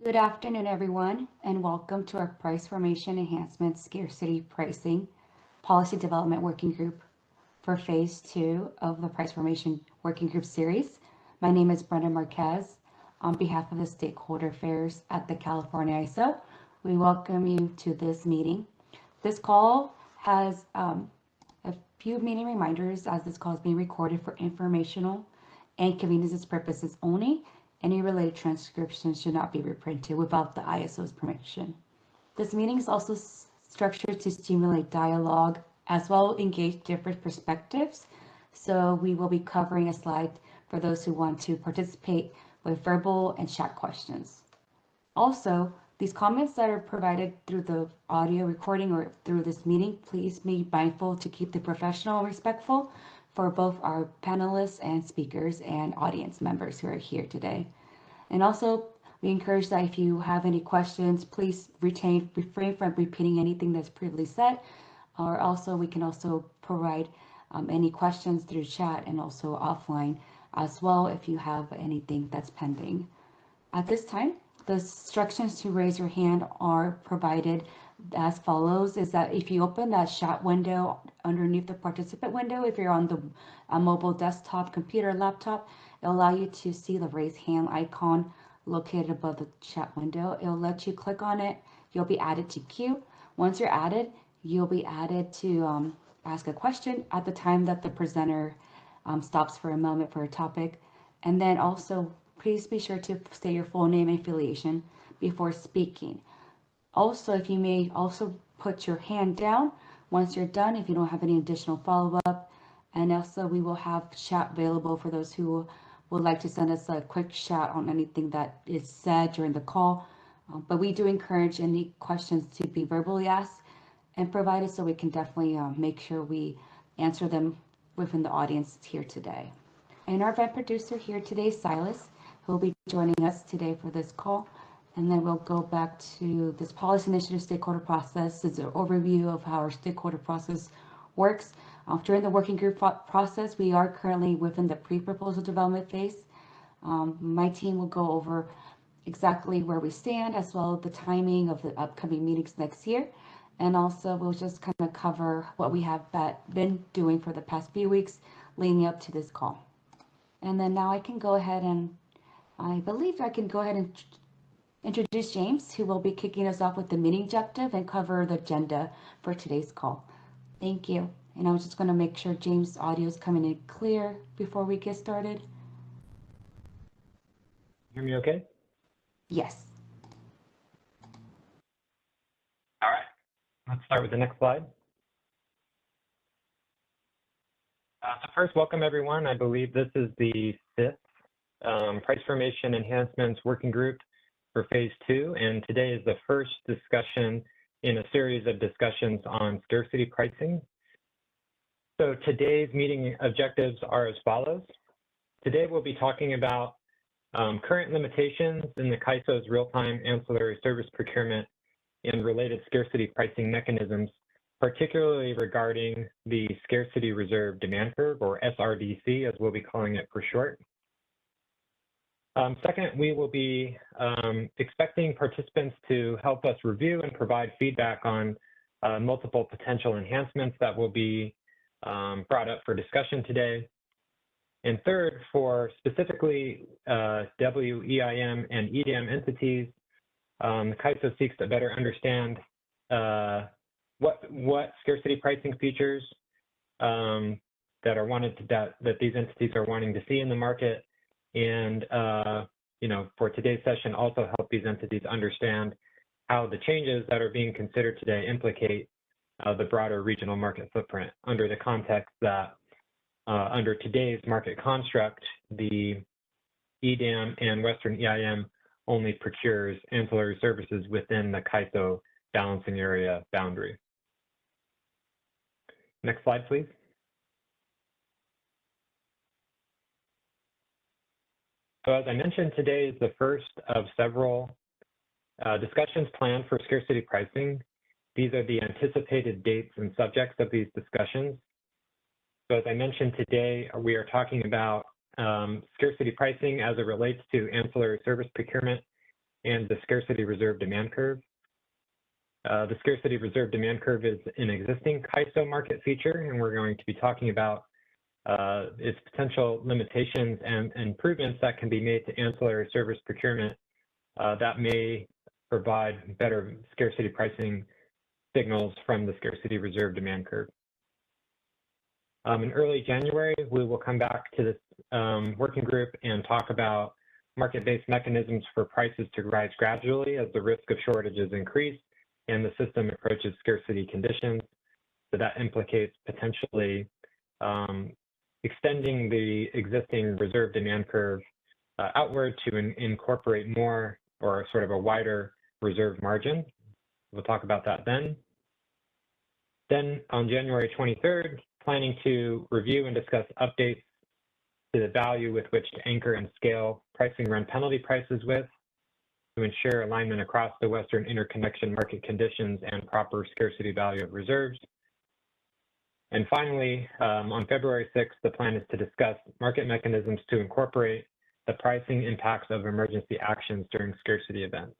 Good afternoon, everyone, and welcome to our Price Formation Enhancement Scarcity Pricing Policy Development Working Group for Phase 2 of the Price Formation Working Group series. My name is Brenda Marquez. On behalf of the Stakeholder Affairs at the California ISO, we welcome you to this meeting. This call has a few meeting reminders as this call is being recorded for informational and convenience purposes only. Any related transcriptions should not be reprinted without the ISO's permission. This meeting is also structured to stimulate dialogue as well as engage different perspectives. So we will be covering a slide for those who want to participate with verbal and chat questions. Also, these comments that are provided through the audio recording or through this meeting, please be mindful to keep the professional and respectful for both our panelists and speakers and audience members who are here today. And also, we encourage that if you have any questions, please refrain from repeating anything that's previously said, or also we can also provide any questions through chat and also offline as well if you have anything that's pending. At this time, the instructions to raise your hand are provided as follows, is that if you open that chat window underneath the participant window, if you're on the mobile desktop, computer, laptop, it'll allow you to see the raise hand icon located above the chat window. It'll let you click on it. You'll be added to queue. Once you're added, you'll be added to ask a question at the time that the presenter stops for a moment for a topic. And then also, please be sure to state your full name and affiliation before speaking. Also, if you may also put your hand down once you're done if you don't have any additional follow-up. And also we will have chat available for those who would like to send us a quick chat on anything that is said during the call. But we do encourage any questions to be verbally asked and provided so we can definitely make sure we answer them within the audience here today. And our event producer here today is Silas, who will be joining us today for this call. And then we'll go back to this policy initiative stakeholder process. This is an overview of how our stakeholder process works. During the working group process, we are currently within the pre-proposal development phase. My team will go over exactly where we stand as well as the timing of the upcoming meetings next year. And also we'll just kind of cover what we have been doing for the past few weeks leading up to this call. And then now I can go ahead and introduce James, who will be kicking us off with the meeting objective and cover the agenda for today's call. Thank you. And I was just going to make sure James' audio is coming in clear before we get started. Hear me okay? Yes. All right, let's start with the next slide. So first, welcome everyone. I believe this is the 5th Price Formation Enhancements Working Group for Phase 2, and today is the first discussion in a series of discussions on scarcity pricing. So today's meeting objectives are as follows. Today we'll be talking about current limitations in the CAISO's real-time ancillary service procurement and related scarcity pricing mechanisms, particularly regarding the Scarcity Reserve Demand Curve, or SRDC, as we'll be calling it for short. Second, we will be expecting participants to help us review and provide feedback on multiple potential enhancements that will be brought up for discussion today. And third, for specifically WEIM and EDM entities, the CAISO seeks to better understand what scarcity pricing features that these entities are wanting to see in the market, and for today's session, also help these entities understand how the changes that are being considered today implicate the broader regional market footprint under the context that under today's market construct, the EDAM and Western EIM only procures ancillary services within the CAISO balancing area boundary. Next slide, please. So as I mentioned, today is the first of several discussions planned for scarcity pricing. These are the anticipated dates and subjects of these discussions. So as I mentioned today, we are talking about scarcity pricing as it relates to ancillary service procurement and the scarcity reserve demand curve. The scarcity reserve demand curve is an existing CAISO market feature, and we're going to be talking about its potential limitations and improvements that can be made to ancillary service procurement that may provide better scarcity pricing signals from the scarcity reserve demand curve. In early January, we will come back to this working group and talk about market-based mechanisms for prices to rise gradually as the risk of shortages increase and the system approaches scarcity conditions. So that implicates potentially extending the existing reserve demand curve outward to incorporate more or sort of a wider reserve margin. We'll talk about that then. Then on January 23rd, planning to review and discuss updates to the value with which to anchor and scale pricing run penalty prices with to ensure alignment across the Western interconnection market conditions and proper scarcity value of reserves. And finally, on February 6th, the plan is to discuss market mechanisms to incorporate the pricing impacts of emergency actions during scarcity events.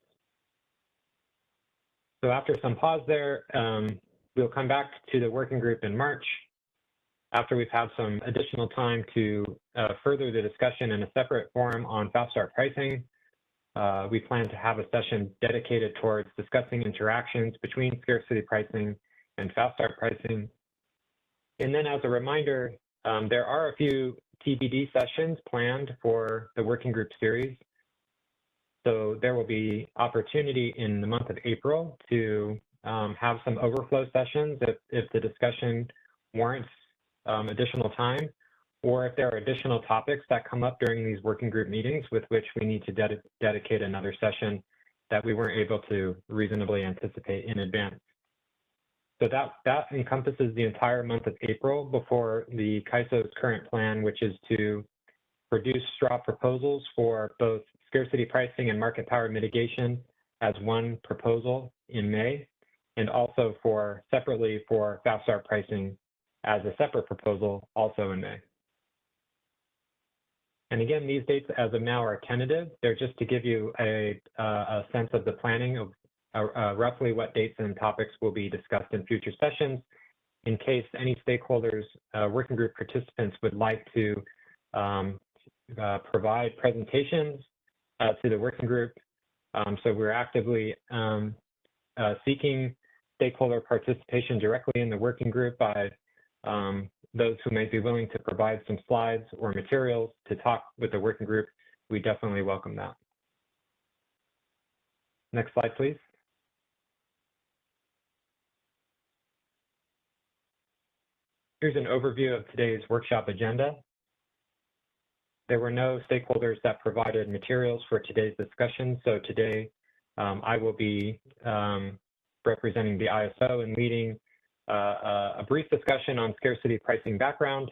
So after some pause there, we'll come back to the working group in March after we've had some additional time to further the discussion in a separate forum on fast start pricing. We plan to have a session dedicated towards discussing interactions between scarcity pricing and fast start pricing. And then as a reminder, there are a few TBD sessions planned for the working group series. So there will be opportunity in the month of April to have some overflow sessions if the discussion warrants additional time, or if there are additional topics that come up during these working group meetings with which we need to dedicate another session that we weren't able to reasonably anticipate in advance. So that encompasses the entire month of April before the CAISO's current plan, which is to produce straw proposals for both scarcity pricing and market power mitigation as one proposal in May, and also separately for fast start pricing as a separate proposal also in May. And again, these dates as of now are tentative. They're just to give you a sense of the planning of roughly what dates and topics will be discussed in future sessions in case any stakeholders, working group participants would like to provide presentations to the working group. So we're actively seeking stakeholder participation directly in the working group by those who may be willing to provide some slides or materials to talk with the working group. We definitely welcome that. Next slide, please. Here's an overview of today's workshop agenda. There were no stakeholders that provided materials for today's discussion, so today I will be representing the ISO and leading a brief discussion on scarcity pricing background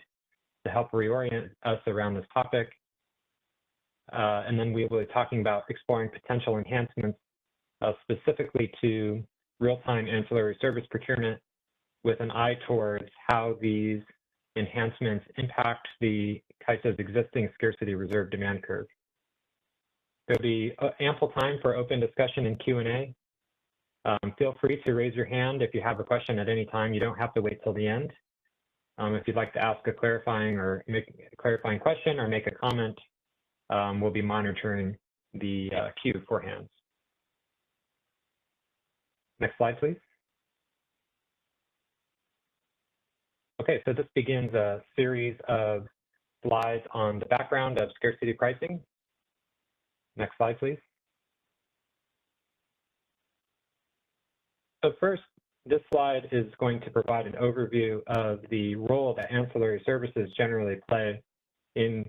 to help reorient us around this topic. And then we will be talking about exploring potential enhancements specifically to real-time ancillary service procurement with an eye towards how these enhancements impact the CAISO's existing scarcity reserve demand curve. There'll be ample time for open discussion and Q&A. Feel free to raise your hand if you have a question at any time. You don't have to wait till the end. If you'd like to ask a clarifying question or make a comment, we'll be monitoring the queue for hands. Next slide, please. Okay, so this begins a series of slides on the background of scarcity pricing. Next slide, please. So first, this slide is going to provide an overview of the role that ancillary services generally play in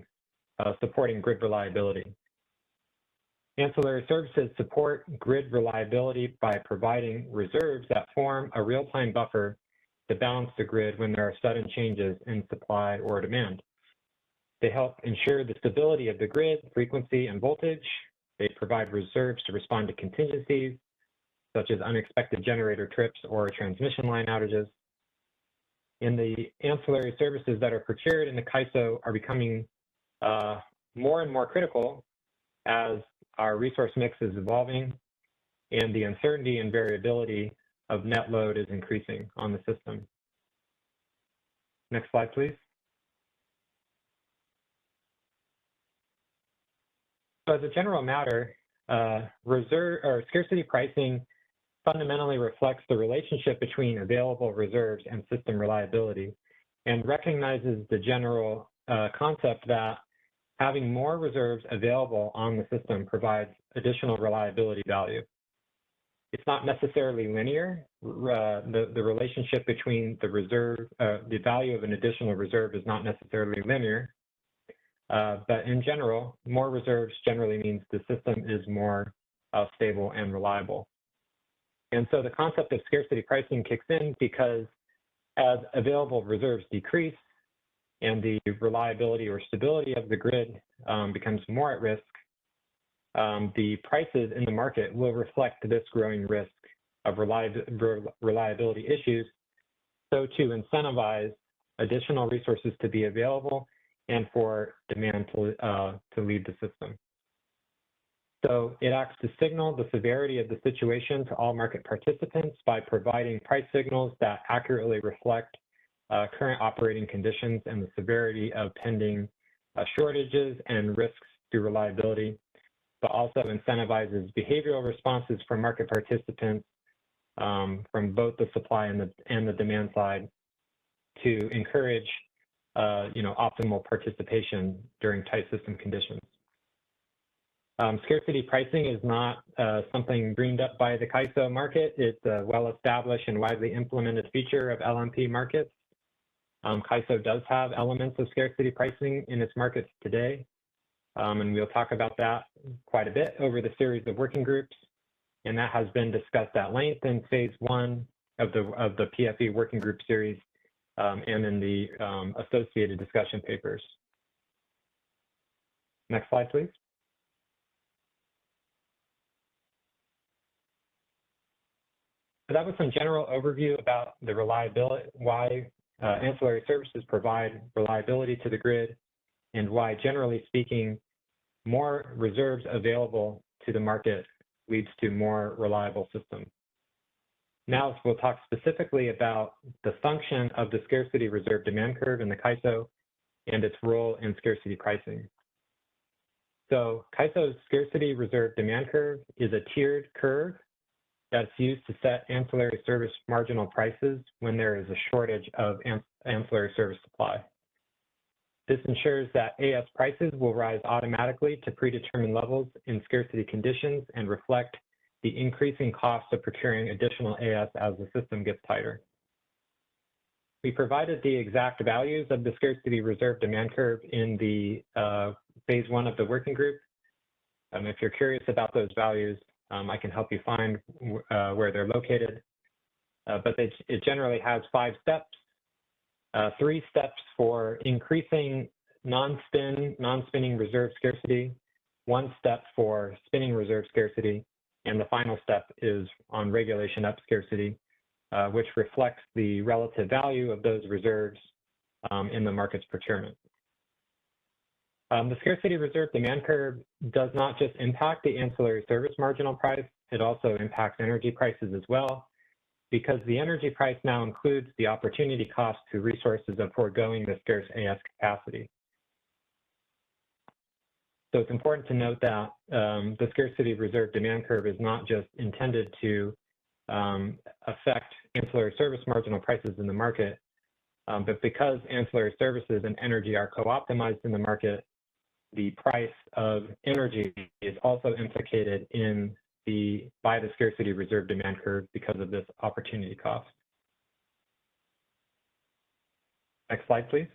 supporting grid reliability. Ancillary services support grid reliability by providing reserves that form a real-time buffer to balance the grid when there are sudden changes in supply or demand. They help ensure the stability of the grid, frequency, and voltage. They provide reserves to respond to contingencies, such as unexpected generator trips or transmission line outages. And the ancillary services that are procured in the CAISO are becoming more and more critical as our resource mix is evolving, and the uncertainty and variability of net load is increasing on the system. Next slide, please. So as a general matter, scarcity pricing fundamentally reflects the relationship between available reserves and system reliability, and recognizes the general concept that having more reserves available on the system provides additional reliability value. It's not necessarily linear. The relationship between the value of an additional reserve is not necessarily linear. But in general, more reserves generally means the system is more stable and reliable. And so the concept of scarcity pricing kicks in because as available reserves decrease and the reliability or stability of the grid becomes more at risk, the prices in the market will reflect this growing risk of reliability issues, so to incentivize additional resources to be available and for demand to leave the system. So it acts to signal the severity of the situation to all market participants by providing price signals that accurately reflect current operating conditions and the severity of pending shortages and risks to reliability, but also incentivizes behavioral responses from market participants from both the supply and the demand side to encourage optimal participation during tight system conditions. Scarcity pricing is not something dreamed up by the CAISO market. It's a well-established and widely implemented feature of LMP markets. CAISO does have elements of scarcity pricing in its markets today, and we'll talk about that quite a bit over the series of working groups, and that has been discussed at length in phase 1 of the PFE working group series and in the associated discussion papers. Next slide, please. So that was some general overview about the reliability, why ancillary services provide reliability to the grid, and why, generally speaking, more reserves available to the market leads to more reliable systems. Now we'll talk specifically about the function of the scarcity reserve demand curve in the CAISO and its role in scarcity pricing. So CAISO's scarcity reserve demand curve is a tiered curve that's used to set ancillary service marginal prices when there is a shortage of ancillary service supply. This ensures that AS prices will rise automatically to predetermined levels in scarcity conditions and reflect the increasing cost of procuring additional AS as the system gets tighter. We provided the exact values of the scarcity reserve demand curve in the phase 1 of the working group. If you're curious about those values, I can help you find where they're located. But it generally has 5 steps, 3 steps for increasing non-spinning reserve scarcity, 1 step for spinning reserve scarcity, and the final step is on regulation up scarcity, which reflects the relative value of those reserves in the market's procurement. The scarcity reserve demand curve does not just impact the ancillary service marginal price, it also impacts energy prices as well, because the energy price now includes the opportunity cost to resources of foregoing the scarce AS capacity. So it's important to note that the scarcity reserve demand curve is not just intended to affect ancillary service marginal prices in the market, but because ancillary services and energy are co-optimized in the market, the price of energy is also implicated by the scarcity reserve demand curve because of this opportunity cost. Next slide, please.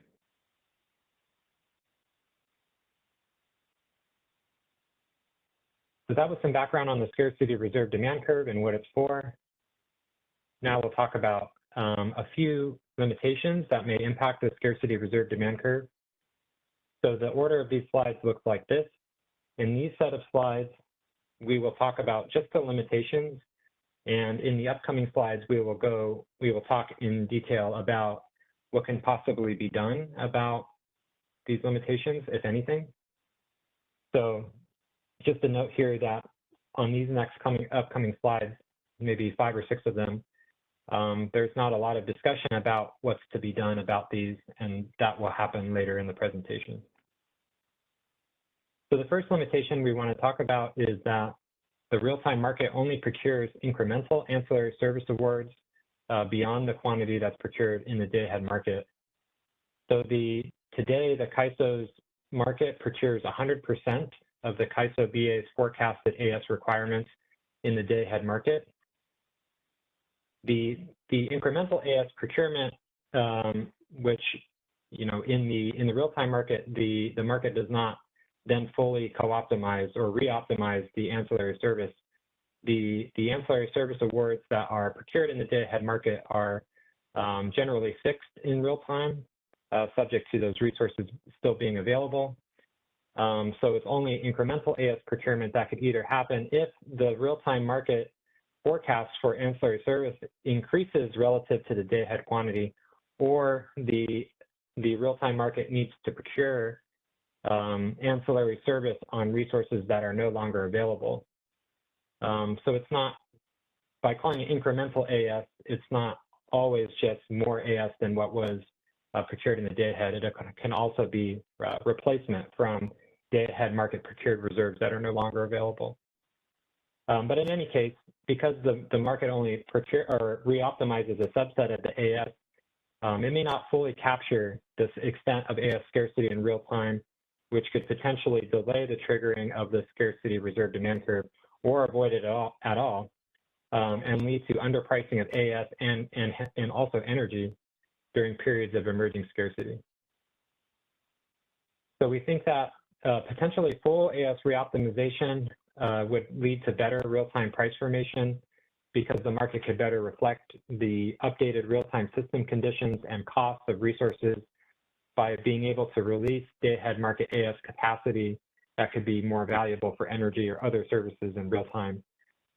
So that was some background on the scarcity reserve demand curve and what it's for. Now we'll talk about a few limitations that may impact the scarcity reserve demand curve. So the order of these slides looks like this. In these set of slides, we will talk about just the limitations, and in the upcoming slides, we will talk in detail about what can possibly be done about these limitations, if anything. So just a note here that on these next upcoming slides, maybe 5 or 6 of them, there's not a lot of discussion about what's to be done about these, and that will happen later in the presentation. So the first limitation we want to talk about is that the real-time market only procures incremental ancillary service awards beyond the quantity that's procured in the day-ahead market. So today, the CAISO's market procures 100% of the CAISO BA's forecasted AS requirements in the day-ahead market. The incremental AS procurement, which, you know, in the real-time market, the market does not then fully co-optimize or re-optimize the ancillary service. The ancillary service awards that are procured in the day-ahead market are generally fixed in real time, subject to those resources still being available. So it's only incremental AS procurement that could either happen if the real-time market forecast for ancillary service increases relative to the day-ahead quantity, or the real-time market needs to procure ancillary service on resources that are no longer available. So it's not, by calling it incremental AS, it's not always just more AS than what was procured in the day-ahead. It can also be replacement from day-ahead market procured reserves that are no longer available. But in any case, because the market only re-optimizes a subset of the AS, it may not fully capture this extent of AS scarcity in real time, which could potentially delay the triggering of the scarcity reserve demand curve or avoid it at all, and lead to underpricing of AS and also energy during periods of emerging scarcity. So we think that potentially full AS reoptimization would lead to better real-time price formation, because the market could better reflect the updated real-time system conditions and costs of resources by being able to release day-ahead market AS capacity that could be more valuable for energy or other services in real time.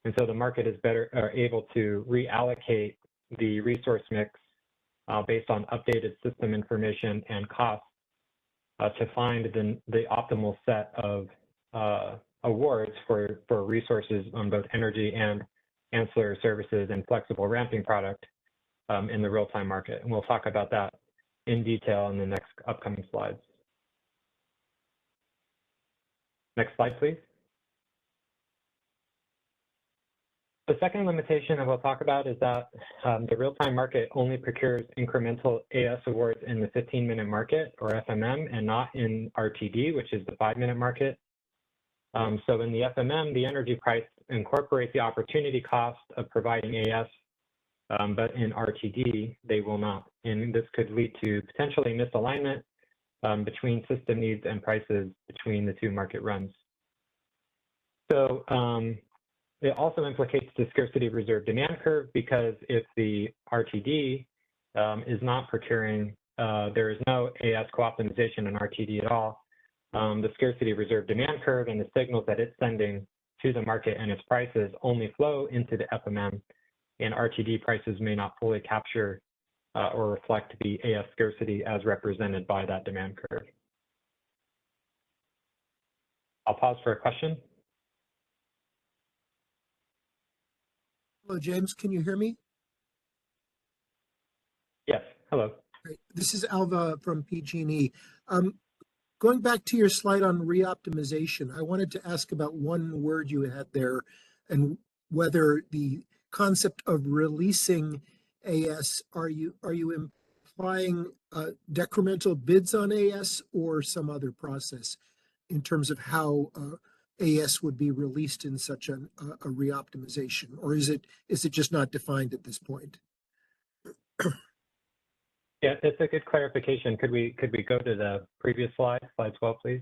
And so the market is better able to reallocate the resource mix based on updated system information and costs to find the optimal set of awards for resources on both energy and ancillary services and flexible ramping product in the real-time market. And we'll talk about that in detail in the next upcoming slides. Next slide, please. The second limitation that we'll talk about is that the real-time market only procures incremental AS awards in the 15-minute market, or FMM, and not in RTD, which is the 5-minute market. So in the FMM, the energy price incorporates the opportunity cost of providing AS, but in RTD, they will not. And this could lead to potentially misalignment between system needs and prices between the two market runs. So it also implicates the scarcity reserve demand curve, because if the RTD is not procuring, there is no AS co-optimization in RTD at all, the scarcity reserve demand curve and the signals that it's sending to the market and its prices only flow into the FMM, and RTD prices may not fully capture or reflect the AS scarcity as represented by that demand curve. I'll pause for a question. Hello, James, can you hear me? Yes, hello. Great. This is Alva from PG&E. Going back to your slide on reoptimization, I wanted to ask about one word you had there, and whether the concept of releasing AS, are you implying decremental bids on AS or some other process in terms of how AS would be released in such a reoptimization, or is it just not defined at this point? Yeah, it's a good clarification. Could we go to the previous slide, slide 12, please?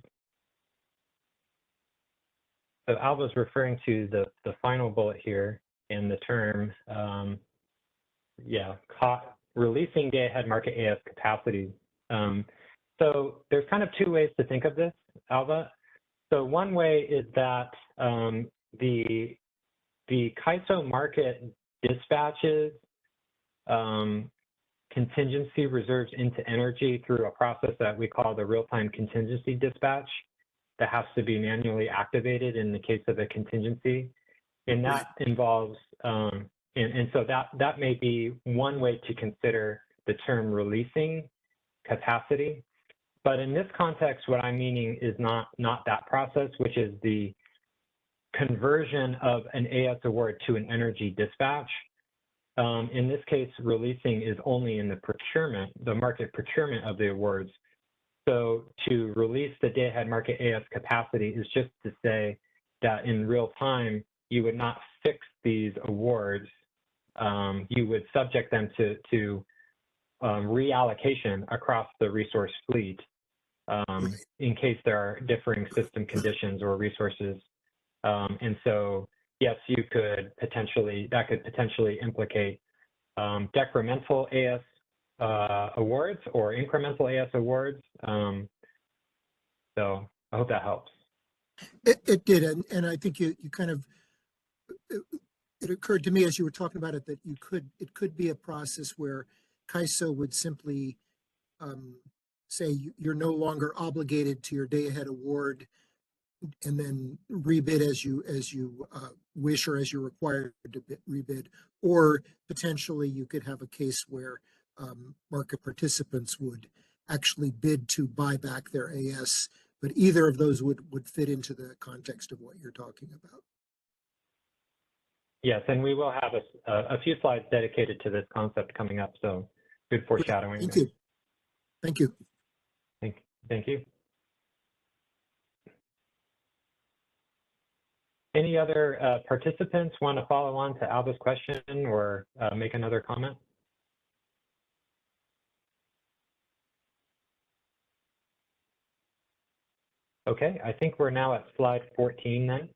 So Alva's referring to the final bullet here in the term, releasing day-ahead market AS capacity. So there's kind of two ways to think of this, Alva. So one way is that the CAISO market dispatches contingency reserves into energy through a process that we call the real-time contingency dispatch. that has to be manually activated in the case of a contingency. And that involves, and so that may be one way to consider the term releasing capacity. But in this context, what I'm meaning is not that process, which is the conversion of an AS award to an energy dispatch. In this case, releasing is only in the procurement, the market procurement of the awards. So to release the day-ahead market AS capacity is just to say that in real time, you would not fix these awards. You would subject them to reallocation across the resource fleet in case there are differing system conditions or resources. And so, yes, you could potentially, that could potentially implicate decremental AS awards or incremental AS awards. So I hope that helps. It did, and I think you kind of, it occurred to me as you were talking about it that it could be a process where CAISO would simply say you're no longer obligated to your day ahead award, and then rebid as you wish or as you're required to rebid, or potentially you could have a case where market participants would actually bid to buy back their AS, but either of those would fit into the context of what you're talking about. Yes, and we will have a few slides dedicated to this concept coming up, so good foreshadowing. Thank you. Thank you. Thank you. Any other participants want to follow on to Alba's question or make another comment? Okay, I think we're now at slide 14 then.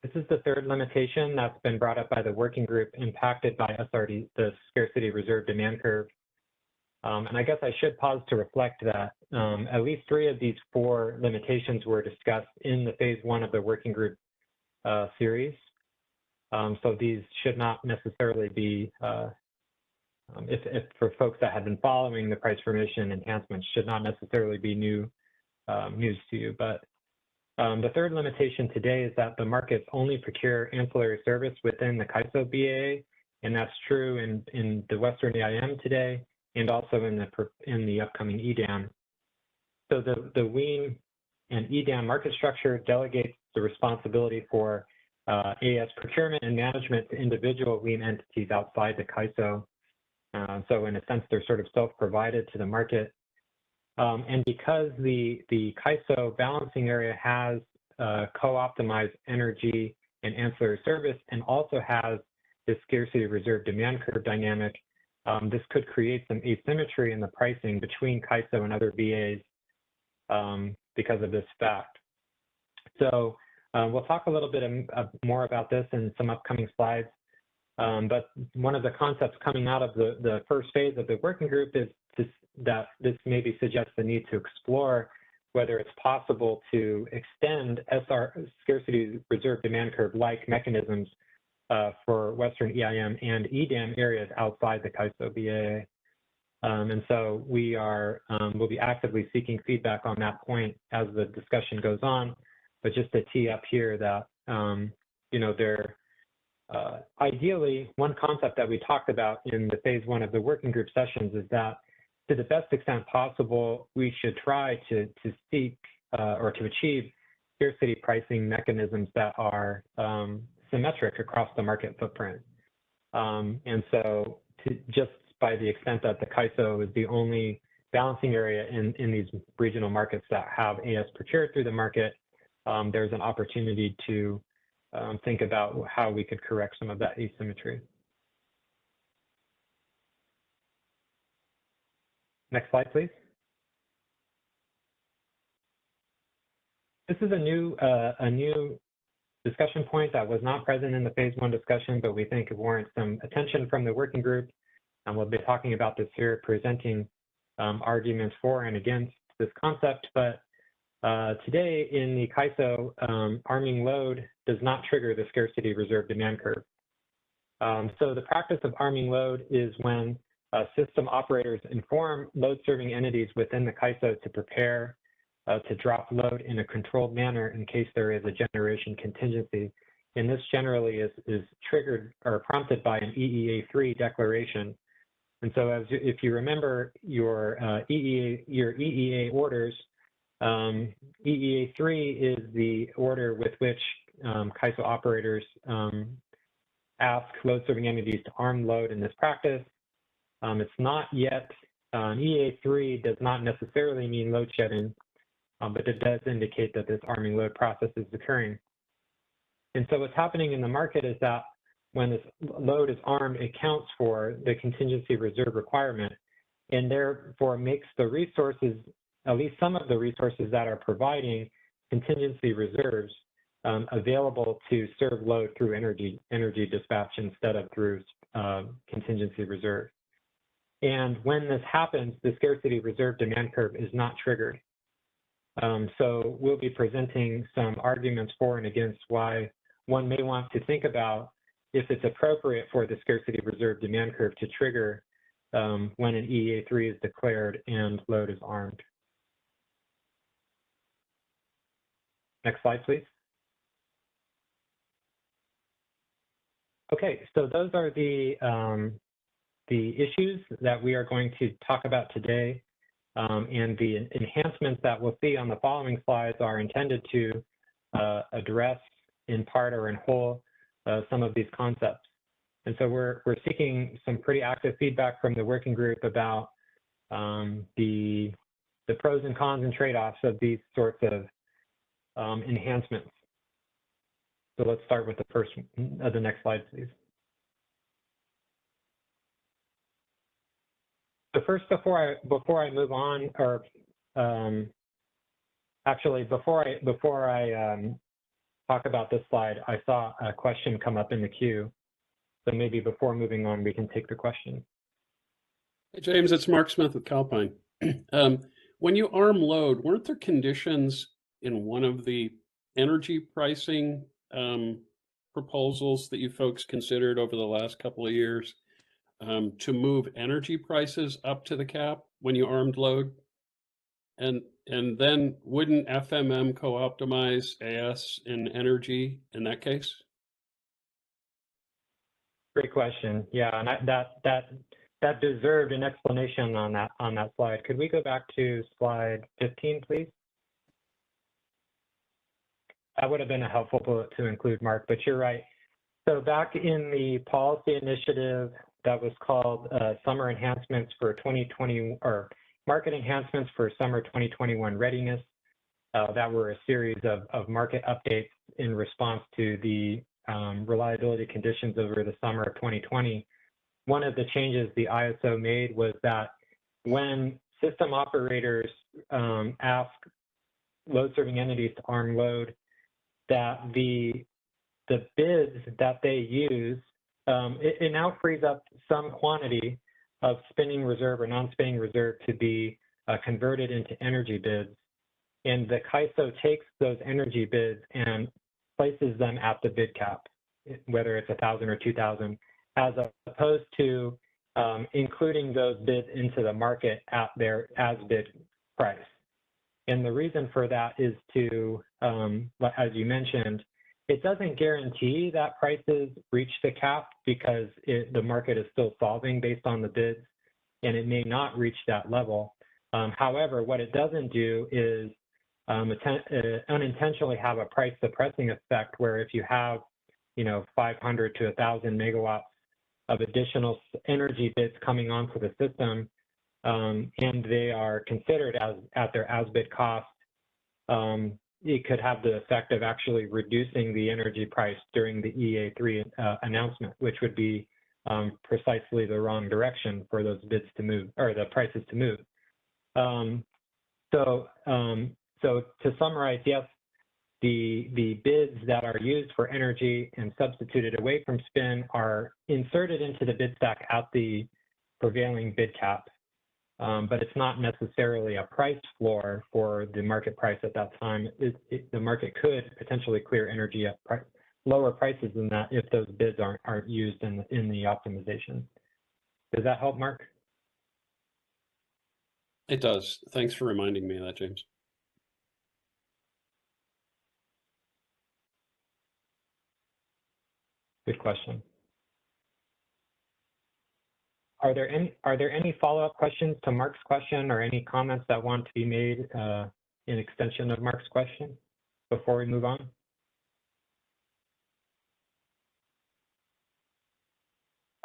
This is the third limitation that's been brought up by the working group impacted by SRD, the scarcity reserve demand curve. And I guess I should pause to reflect that at least 3 of these 4 limitations were discussed in the phase 1 of the working group series. So these should not necessarily be, if for folks that have been following the price formation enhancements, should not necessarily be new news to you. But the third limitation today is that the markets only procure ancillary service within the CAISO BAA, and that's true in the Western EIM today, and also in the upcoming EDAM. So the WEAM and EDAM market structure delegates the responsibility for AS procurement and management to individual WEAM entities outside the CAISO. So in a sense, they're sort of self-provided to the market. And because the CAISO balancing area has co-optimized energy and ancillary service and also has this scarcity reserve demand curve dynamic, this could create some asymmetry in the pricing between CAISO and other BAs because of this fact. So we'll talk a little bit more about this in some upcoming slides. But one of the concepts coming out of the first phase of the working group is that this maybe suggests the need to explore whether it's possible to extend scarcity reserve demand curve-like mechanisms for Western EIM and EDAM areas outside the CAISO BAA. And so we'll be actively seeking feedback on that point as the discussion goes on. But just to tee up here that, ideally, one concept that we talked about in the phase 1 of the working group sessions is that to the best extent possible, we should try to seek or to achieve scarcity pricing mechanisms that are symmetric across the market footprint. And so just by the extent that the CAISO is the only balancing area in these regional markets that have AS procured through the market, there's an opportunity to think about how we could correct some of that asymmetry. Next slide, please. This is a new discussion point that was not present in the phase 1 discussion, but we think it warrants some attention from the working group. And we'll be talking about this here, presenting arguments for and against this concept. But today in the CAISO, arming load does not trigger the scarcity reserve demand curve. So the practice of arming load is when system operators inform load-serving entities within the CAISO to prepare to drop load in a controlled manner in case there is a generation contingency. And this generally is triggered or prompted by an EEA3 declaration. And so if you remember your EEA orders, EEA3 is the order with which CAISO operators ask load-serving entities to arm load in this practice. It's not yet, EEA3 does not necessarily mean load shedding, but it does indicate that this arming load process is occurring. And so what's happening in the market is that when this load is armed, it counts for the contingency reserve requirement, and therefore makes the resources, at least some of the resources that are providing contingency reserves, available to serve load through energy dispatch instead of through contingency reserve. And when this happens, the scarcity reserve demand curve is not triggered. So we'll be presenting some arguments for and against why one may want to think about if it's appropriate for the scarcity reserve demand curve to trigger when an EEA3 is declared and load is armed. Next slide, please. Okay, so those are the issues that we are going to talk about today. And the enhancements that we'll see on the following slides are intended to address in part or in whole some of these concepts. And so we're seeking some pretty active feedback from the working group about the pros and cons and trade-offs of these sorts of enhancements. So let's start with the next slide, please. So first, before I move on, or actually before I talk about this slide, I saw a question come up in the queue. So maybe before moving on, we can take the question. Hey, James, it's Mark Smith with Calpine. When you arm load, weren't there conditions in one of the energy pricing proposals that you folks considered over the last couple of years to move energy prices up to the cap when you armed load? And then wouldn't FMM co-optimize AS in energy in that case? Great question. Yeah, and that deserved an explanation on that slide. Could we go back to slide 15, please? That would have been a helpful bullet to include, Mark, but you're right. So back in the policy initiative that was called Summer Enhancements for 2020, or Market Enhancements for Summer 2021 Readiness, that were a series of market updates in response to the reliability conditions over the summer of 2020. One of the changes the ISO made was that when system operators ask load-serving entities to arm load, that the bids that they use, it now frees up some quantity of spinning reserve or non-spinning reserve to be converted into energy bids. And the CAISO takes those energy bids and places them at the bid cap, whether it's 1,000 or 2,000, as opposed to including those bids into the market at their as-bid price. And the reason for that is to, as you mentioned, it doesn't guarantee that prices reach the cap because the market is still solving based on the bids, and it may not reach that level. However, what it doesn't do is unintentionally have a price suppressing effect where if you have, 500 to 1,000 megawatts of additional energy bids coming onto the system, and they are considered at their as-bid cost, it could have the effect of actually reducing the energy price during the EA3 announcement, which would be precisely the wrong direction for those bids to move, or the prices to move. So to summarize, yes, the bids that are used for energy and substituted away from spin are inserted into the bid stack at the prevailing bid cap. But it's not necessarily a price floor for the market price at that time. The market could potentially clear energy at lower prices than that if those bids aren't used in the optimization. Does that help, Mark? It does. Thanks for reminding me of that, James. Good question. Are there any follow-up questions to Mark's question or any comments that want to be made in extension of Mark's question before we move on?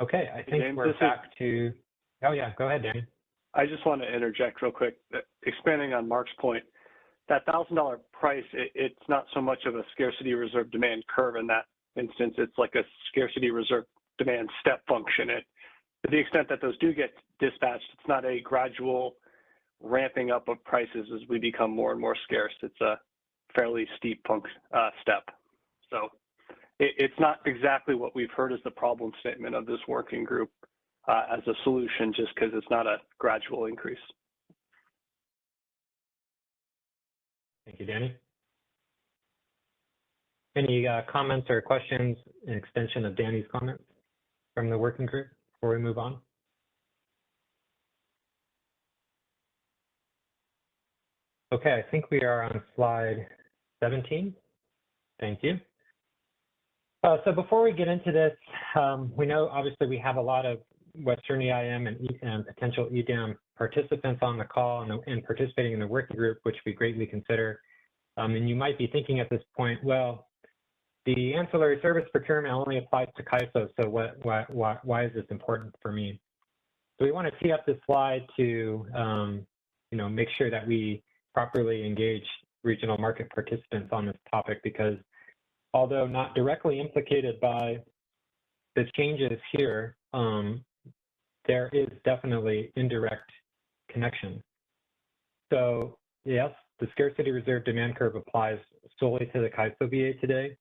Okay, I think James, we're back to, oh yeah, go ahead, Danny. I just want to interject real quick, expanding on Mark's point. That $1,000 price, it's not so much of a scarcity reserve demand curve in that instance. It's like a scarcity reserve demand step function. To the extent that those do get dispatched, it's not a gradual ramping up of prices as we become more and more scarce. It's a fairly steep step. So it's not exactly what we've heard as the problem statement of this working group as a solution, just because it's not a gradual increase. Thank you, Danny. Any comments or questions in extension of Danny's comments from the working group before we move on? Okay, I think we are on slide 17. Thank you. So before we get into this, we know obviously we have a lot of Western EIM and potential EDAM participants on the call and participating in the working group, which we greatly consider. And you might be thinking at this point, well, the ancillary service procurement only applies to CAISO, so why is this important for me? So we want to tee up this slide to make sure that we properly engage regional market participants on this topic, because although not directly implicated by the changes here, there is definitely indirect connection. So yes, the scarcity reserve demand curve applies solely to the CAISO VA today.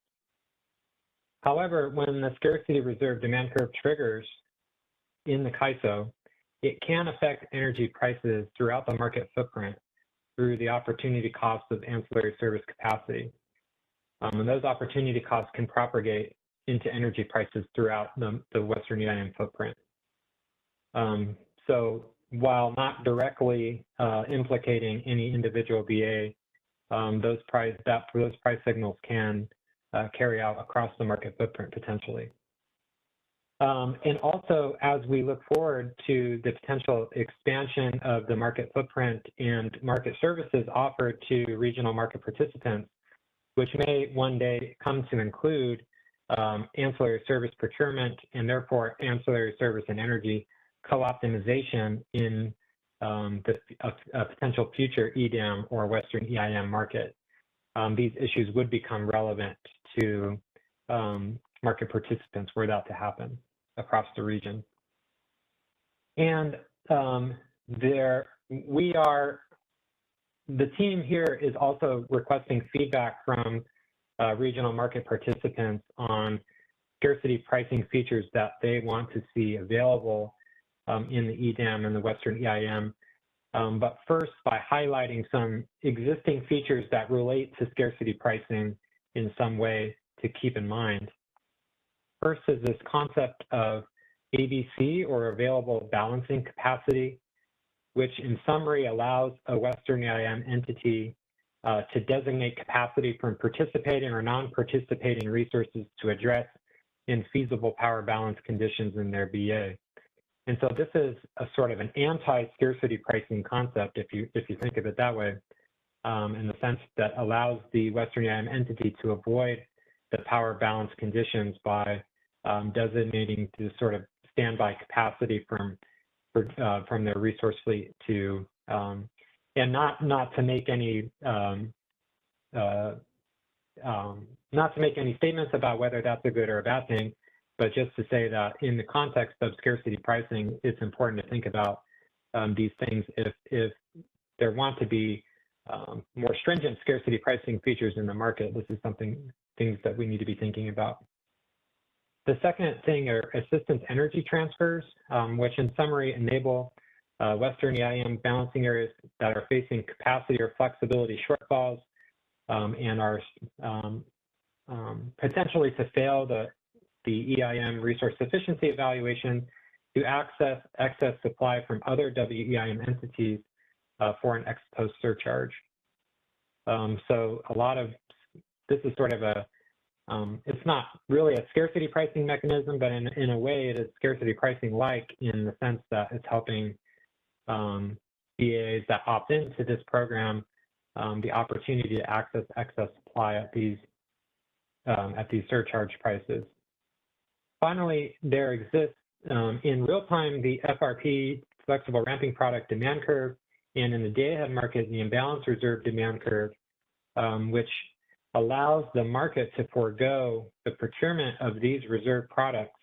However, when the scarcity reserve demand curve triggers in the CAISO, it can affect energy prices throughout the market footprint through the opportunity costs of ancillary service capacity. And those opportunity costs can propagate into energy prices throughout the Western EIM footprint. So while not directly implicating any individual VA, those price signals can carry out across the market footprint potentially. And also, as we look forward to the potential expansion of the market footprint and market services offered to regional market participants, which may one day come to include ancillary service procurement and therefore ancillary service and energy co-optimization in a potential future EDAM or Western EIM market. These issues would become relevant to market participants were that to happen across the region. And the team here is also requesting feedback from regional market participants on scarcity pricing features that they want to see available in the EDAM and the Western EIM. But first, by highlighting some existing features that relate to scarcity pricing in some way to keep in mind. First is this concept of ABC, or available balancing capacity, which in summary allows a Western EIM entity to designate capacity from participating or non-participating resources to address infeasible power balance conditions in their BA. And so this is a sort of an anti-scarcity pricing concept, if you think of it that way, in the sense that allows the Western EIM entity to avoid the power balance conditions by designating the sort of standby capacity from their resource fleet to, and not to make any statements about whether that's a good or a bad thing, but just to say that in the context of scarcity pricing, it's important to think about these things if there want to be more stringent scarcity pricing features in the market. This is things that we need to be thinking about. The second thing are assistance energy transfers, which in summary enable Western EIM balancing areas that are facing capacity or flexibility shortfalls and are potentially to fail the EIM resource sufficiency evaluation to access excess supply from other WEIM entities for an ex post surcharge. So a lot of this is sort of a, it's not really a scarcity pricing mechanism, but in a way it is scarcity pricing like, in the sense that it's helping BAs that opt into this program the opportunity to access excess supply at these surcharge prices. Finally, there exists in real time the FRP, flexible ramping product demand curve, and in the day-ahead market, the imbalance reserve demand curve, which allows the market to forego the procurement of these reserve products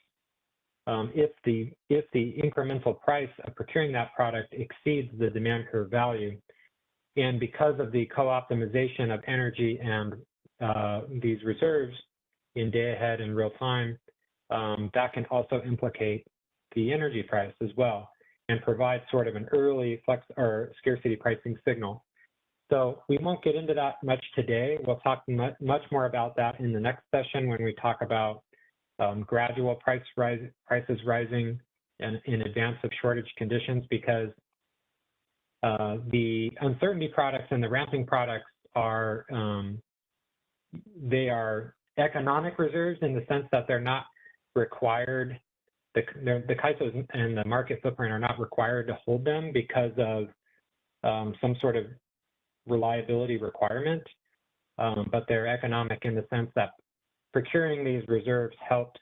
if the incremental price of procuring that product exceeds the demand curve value. And because of the co-optimization of energy and these reserves in day-ahead and real time, that can also implicate the energy price as well and provide sort of an early flex or scarcity pricing signal. So we won't get into that much today. We'll talk much more about that in the next session when we talk about gradual prices rising and in advance of shortage conditions, because the uncertainty products and the ramping products are, they are economic reserves in the sense that they're not required, the CAISOs and the market footprint are not required to hold them because of some sort of reliability requirement, but they're economic in the sense that procuring these reserves helps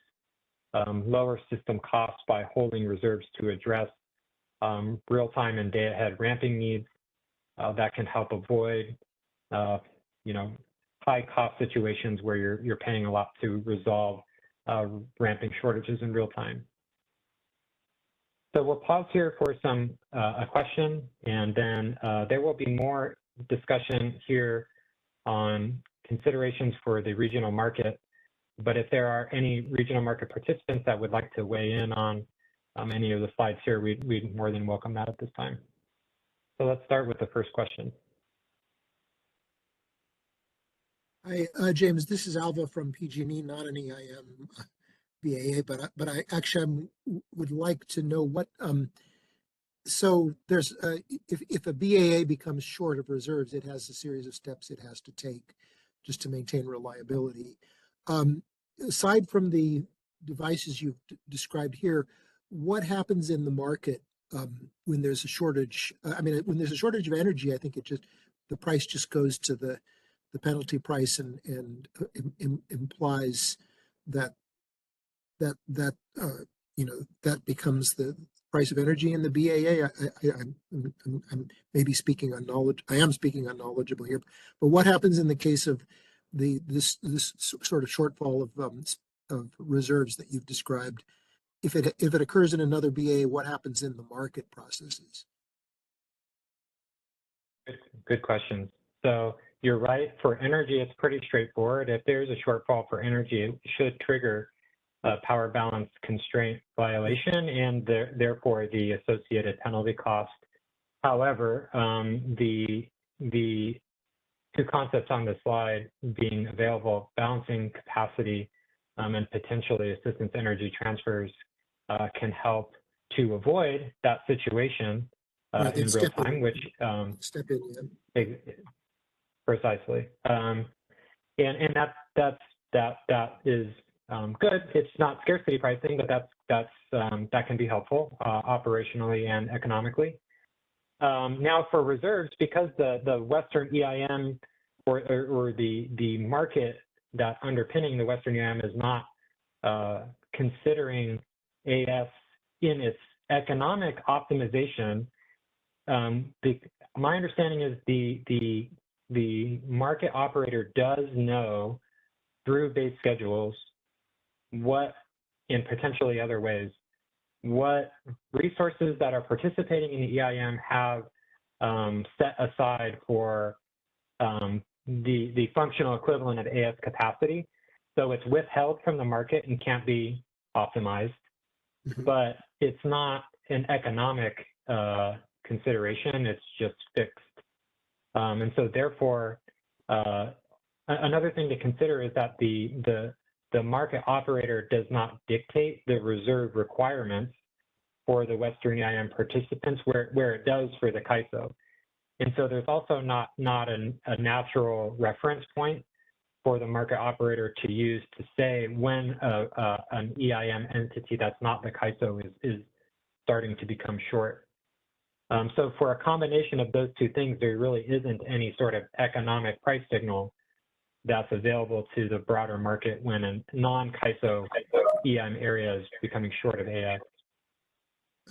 lower system costs by holding reserves to address real-time and day-ahead ramping needs that can help avoid, high-cost situations where you're paying a lot to resolve ramping shortages in real time. So we'll pause here for a question, and then there will be more discussion here on considerations for the regional market. But if there are any regional market participants that would like to weigh in on any of the slides here, we'd more than welcome that at this time. So let's start with the first question. Hi, James, this is Alva from PG&E, not an EIM BAA, but I actually would like to know what, so there's, if a BAA becomes short of reserves, it has a series of steps it has to take just to maintain reliability. Aside from the devices you've described here, what happens in the market when there's a shortage? I mean, when there's a shortage of energy, I think the price just goes to the penalty price and implies that that becomes the price of energy in the BAA. I'm maybe speaking on knowledge. I am speaking unknowledgeable here, but what happens in the case of this sort of shortfall of reserves that you've described? If it occurs in another BAA, what happens in the market processes? Good question. So you're right. For energy, it's pretty straightforward. If there's a shortfall for energy, it should trigger a power balance constraint violation and therefore the associated penalty cost. However, the two concepts on the slide being available balancing capacity and potentially assistance energy transfers can help to avoid that situation in real time, which step in. Precisely, and that is good. It's not scarcity pricing, but that can be helpful operationally and economically. Now for reserves, because the Western EIM or the market that underpinning the Western EIM is not considering AS in its economic optimization, my understanding is the market operator does know through base schedules what, in potentially other ways, what resources that are participating in the EIM have set aside for the functional equivalent of AS capacity. So it's withheld from the market and can't be optimized, but it's not an economic consideration, it's just fixed. And so therefore, another thing to consider is that the market operator does not dictate the reserve requirements for the Western EIM participants where it does for the CAISO. And so there's also not a natural reference point for the market operator to use to say when an EIM entity that's not the CAISO is starting to become short. So for a combination of those two things, there really isn't any sort of economic price signal that's available to the broader market when a non-CAISO EIM area is becoming short of AX.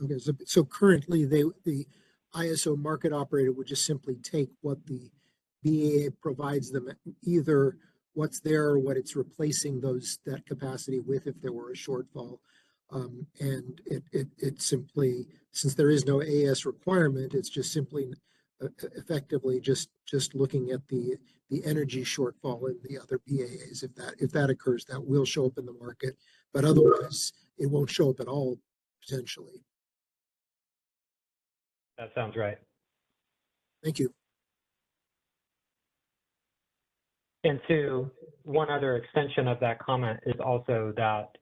Okay, so currently the ISO market operator would just simply take what the BAA provides them, either what's there or what it's replacing that capacity with if there were a shortfall. And it simply, since there is no AS requirement, it's just simply effectively just looking at the energy shortfall in the other BAAs. If that occurs, that will show up in the market, but otherwise it won't show up at all potentially. That sounds right. Thank you. And to one other extension of that comment is also that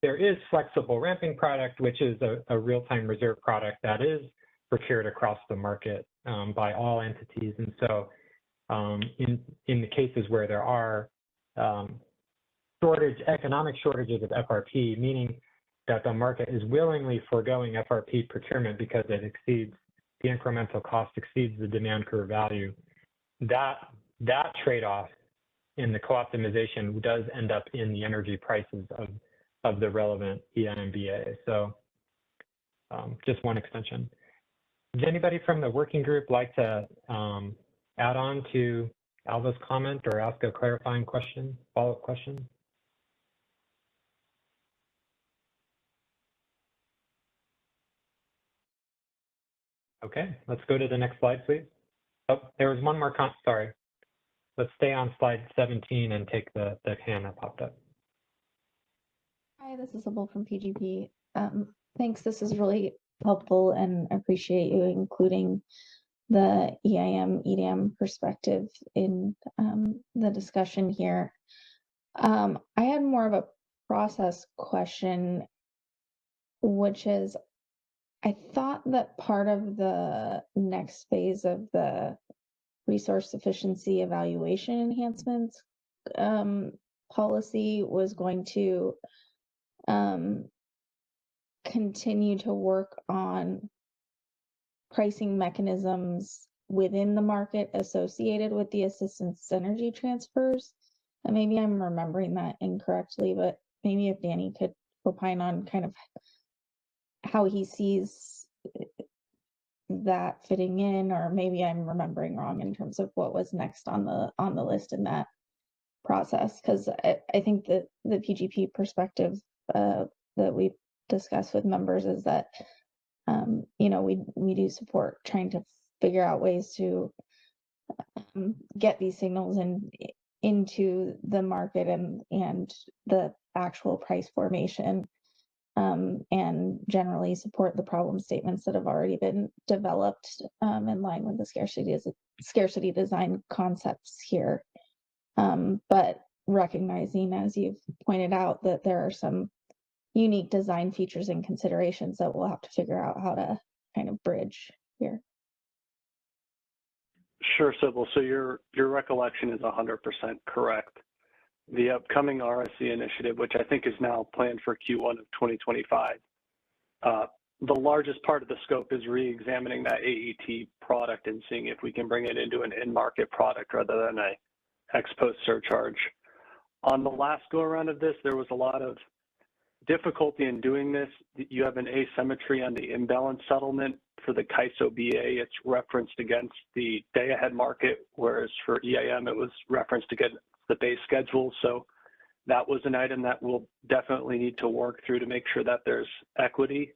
there is flexible ramping product, which is a real-time reserve product that is procured across the market by all entities. And so in the cases where there are economic shortages of FRP, meaning that the market is willingly foregoing FRP procurement because it exceeds the incremental cost exceeds the demand curve value, that trade-off in the co-optimization does end up in the energy prices of the relevant EIMBA. So just one extension. Does anybody from the working group like to add on to Alva's comment or ask a clarifying question, follow-up question? Okay, let's go to the next slide, please. Oh, there was one more comment, sorry. Let's stay on slide 17 and take the hand that popped up. Hi, this is Sybil from PGP. Thanks, this is really helpful and I appreciate you including the EIM, EDM perspective in the discussion here. I had more of a process question, which is, I thought that part of the next phase of the resource efficiency evaluation enhancements policy was going to continue to work on pricing mechanisms within the market associated with the assistance energy transfers. And maybe I'm remembering that incorrectly, but maybe if Danny could opine on kind of how he sees that fitting in, or maybe I'm remembering wrong in terms of what was next on the list in that process. Because I think that the PGP perspective that we discussed with members is that we do support trying to figure out ways to get these signals into the market and the actual price formation, and generally support the problem statements that have already been developed in line with the scarcity design concepts here. But recognizing, as you've pointed out, that there are some unique design features and considerations that we'll have to figure out how to kind of bridge here. Sure, Sybil. So your recollection is 100% correct. The upcoming RSC initiative, which I think is now planned for Q1 of 2025, the largest part of the scope is re-examining that AET product and seeing if we can bring it into an in-market product rather than a ex-post surcharge. On the last go-around of this, there was a lot of difficulty in doing this. You have an asymmetry on the imbalance settlement. For the CAISO BA, it's referenced against the day-ahead market, whereas for EIM, it was referenced against the base schedule. So that was an item that we'll definitely need to work through to make sure that there's equity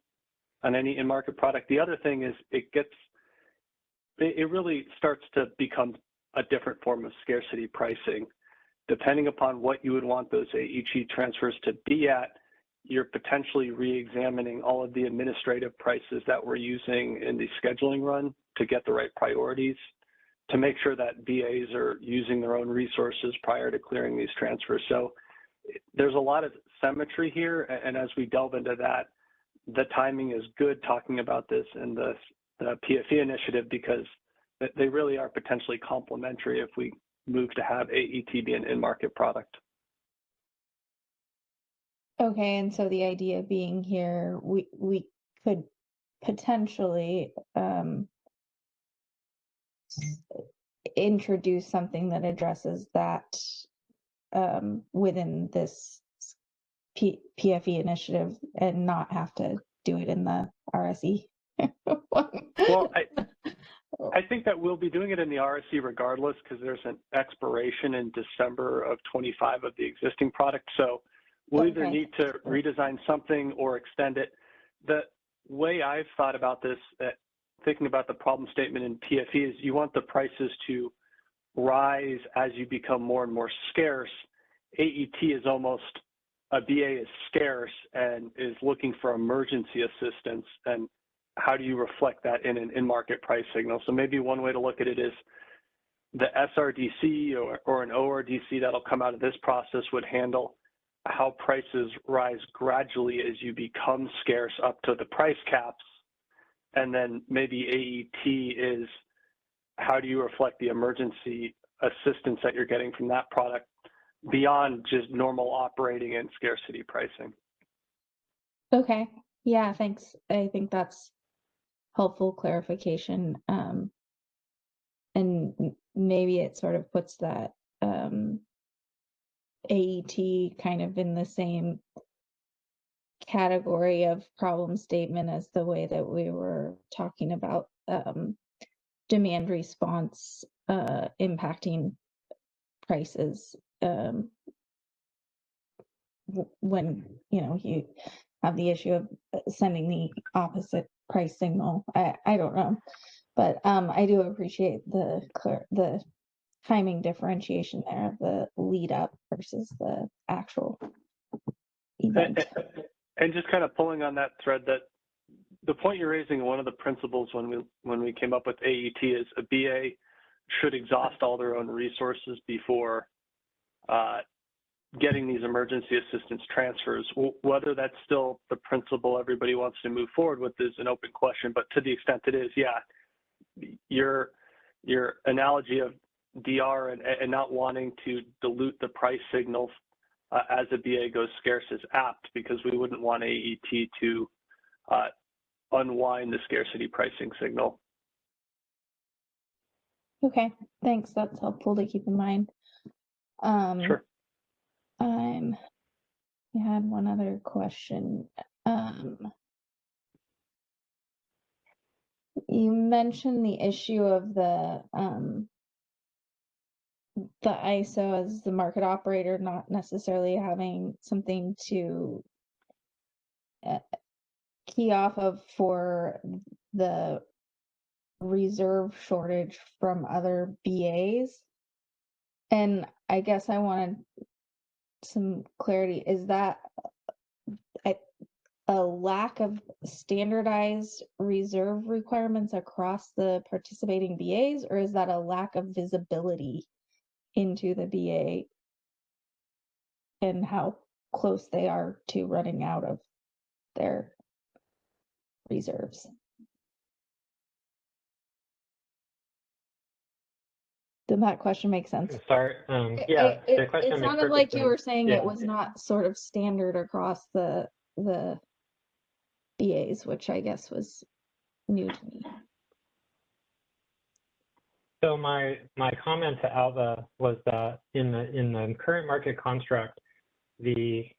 on any in-market product. The other thing is it really starts to become a different form of scarcity pricing. Depending upon what you would want those AET transfers to be at, you're potentially re-examining all of the administrative prices that we're using in the scheduling run to get the right priorities, to make sure that BAs are using their own resources prior to clearing these transfers. So there's a lot of symmetry here, and as we delve into that, the timing is good talking about this in the PFE initiative, because they really are potentially complementary if we move to have AET be an in-market product. Okay, and so the idea being here, we could potentially introduce something that addresses that within this PFE initiative and not have to do it in the RSE. Well, I think that we'll be doing it in the RSE regardless, because there's an expiration in December of 25 of the existing product. So we'll either need to redesign something or extend it. The way I've thought about this, thinking about the problem statement in PFE, is you want the prices to rise as you become more and more scarce. AET is almost, a BA is scarce and is looking for emergency assistance. And how do you reflect that in an in-market price signal? So maybe one way to look at it is the SRDC or an ORDC that'll come out of this process would handle how prices rise gradually as you become scarce up to the price caps. And then maybe AET is how do you reflect the emergency assistance that you're getting from that product beyond just normal operating and scarcity pricing. Okay, yeah, thanks. I think that's helpful clarification. And maybe it sort of puts that AET kind of in the same category of problem statement as the way that we were talking about demand response impacting prices when you have the issue of sending the opposite price signal. I don't know, but I do appreciate the timing differentiation there of the lead up versus the actual event. And just kind of pulling on that thread, that the point you're raising, one of the principles when we came up with AET is a BA should exhaust all their own resources before getting these emergency assistance transfers. Whether that's still the principle everybody wants to move forward with is an open question, but to the extent it is, yeah, your analogy of DR and not wanting to dilute the price signal as a BA goes scarce is apt, because we wouldn't want AET to unwind the scarcity pricing signal. Okay, thanks. That's helpful to keep in mind. Sure. I had one other question. You mentioned the issue of the ISO as the market operator not necessarily having something to key off of for the reserve shortage from other BAs. And I guess I wanted some clarity. Is that a lack of standardized reserve requirements across the participating BAs, or is that a lack of visibility into the BA and how close they are to running out of their reserves? Did that question make sense? Sorry. Yeah, the question it makes sounded perfect like you were sense. saying Yeah. it was not sort of standard across the BAs, which I guess was new to me. So my comment to Alva was that in the current market construct, the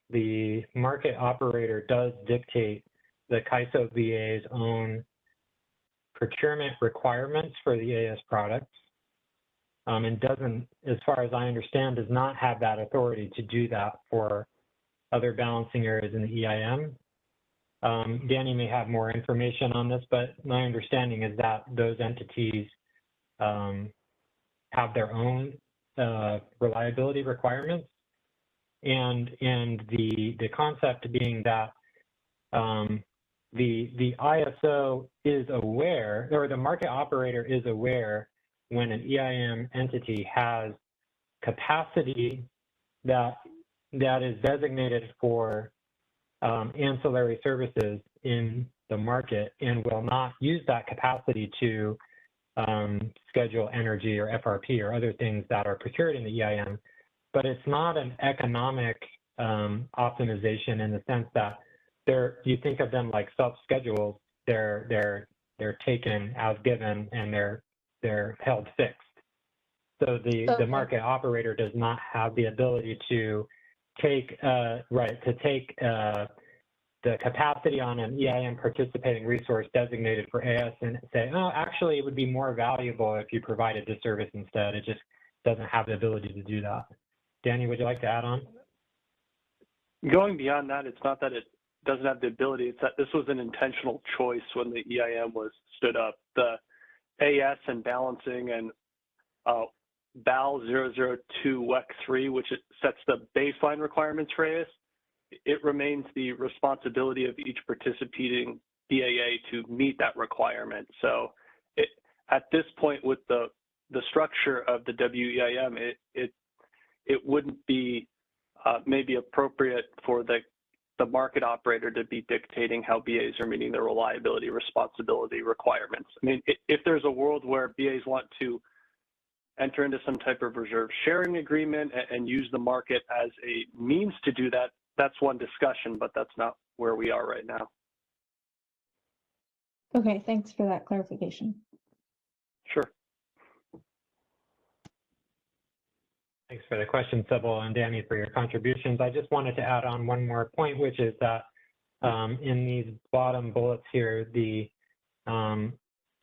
market operator does dictate the CAISO VA's own procurement requirements for the AS products, and doesn't, as far as I understand, does not have that authority to do that for other balancing areas in the EIM. Danny may have more information on this, but my understanding is that those entities have their own reliability requirements, and the concept being that the ISO is aware, or the market operator is aware, when an EIM entity has capacity that is designated for ancillary services in the market, and will not use that capacity to schedule energy or FRP or other things that are procured in the EIM, but it's not an economic optimization in the sense that you think of them like self-schedules. They're taken as given and they're held fixed. So the market operator does not have the ability to take the capacity on an EIM participating resource designated for AS and say, oh, actually, it would be more valuable if you provided this service instead. It just doesn't have the ability to do that. Danny, would you like to add on? Going beyond that, it's not that it doesn't have the ability, it's that this was an intentional choice when the EIM was stood up. The AS and balancing and BAL 002 WEC 3, which sets the baseline requirements for AS, it remains the responsibility of each participating BAA to meet that requirement. So at this point with the structure of the WEIM, it wouldn't be maybe appropriate for the market operator to be dictating how BAs are meeting their reliability responsibility requirements. I mean, if there's a world where BAs want to enter into some type of reserve sharing agreement and use the market as a means to do that, that's one discussion, but that's not where we are right now. Okay, thanks for that clarification. Sure. Thanks for the question, Sybil, and Danny for your contributions. I just wanted to add on one more point, which is that in these bottom bullets here,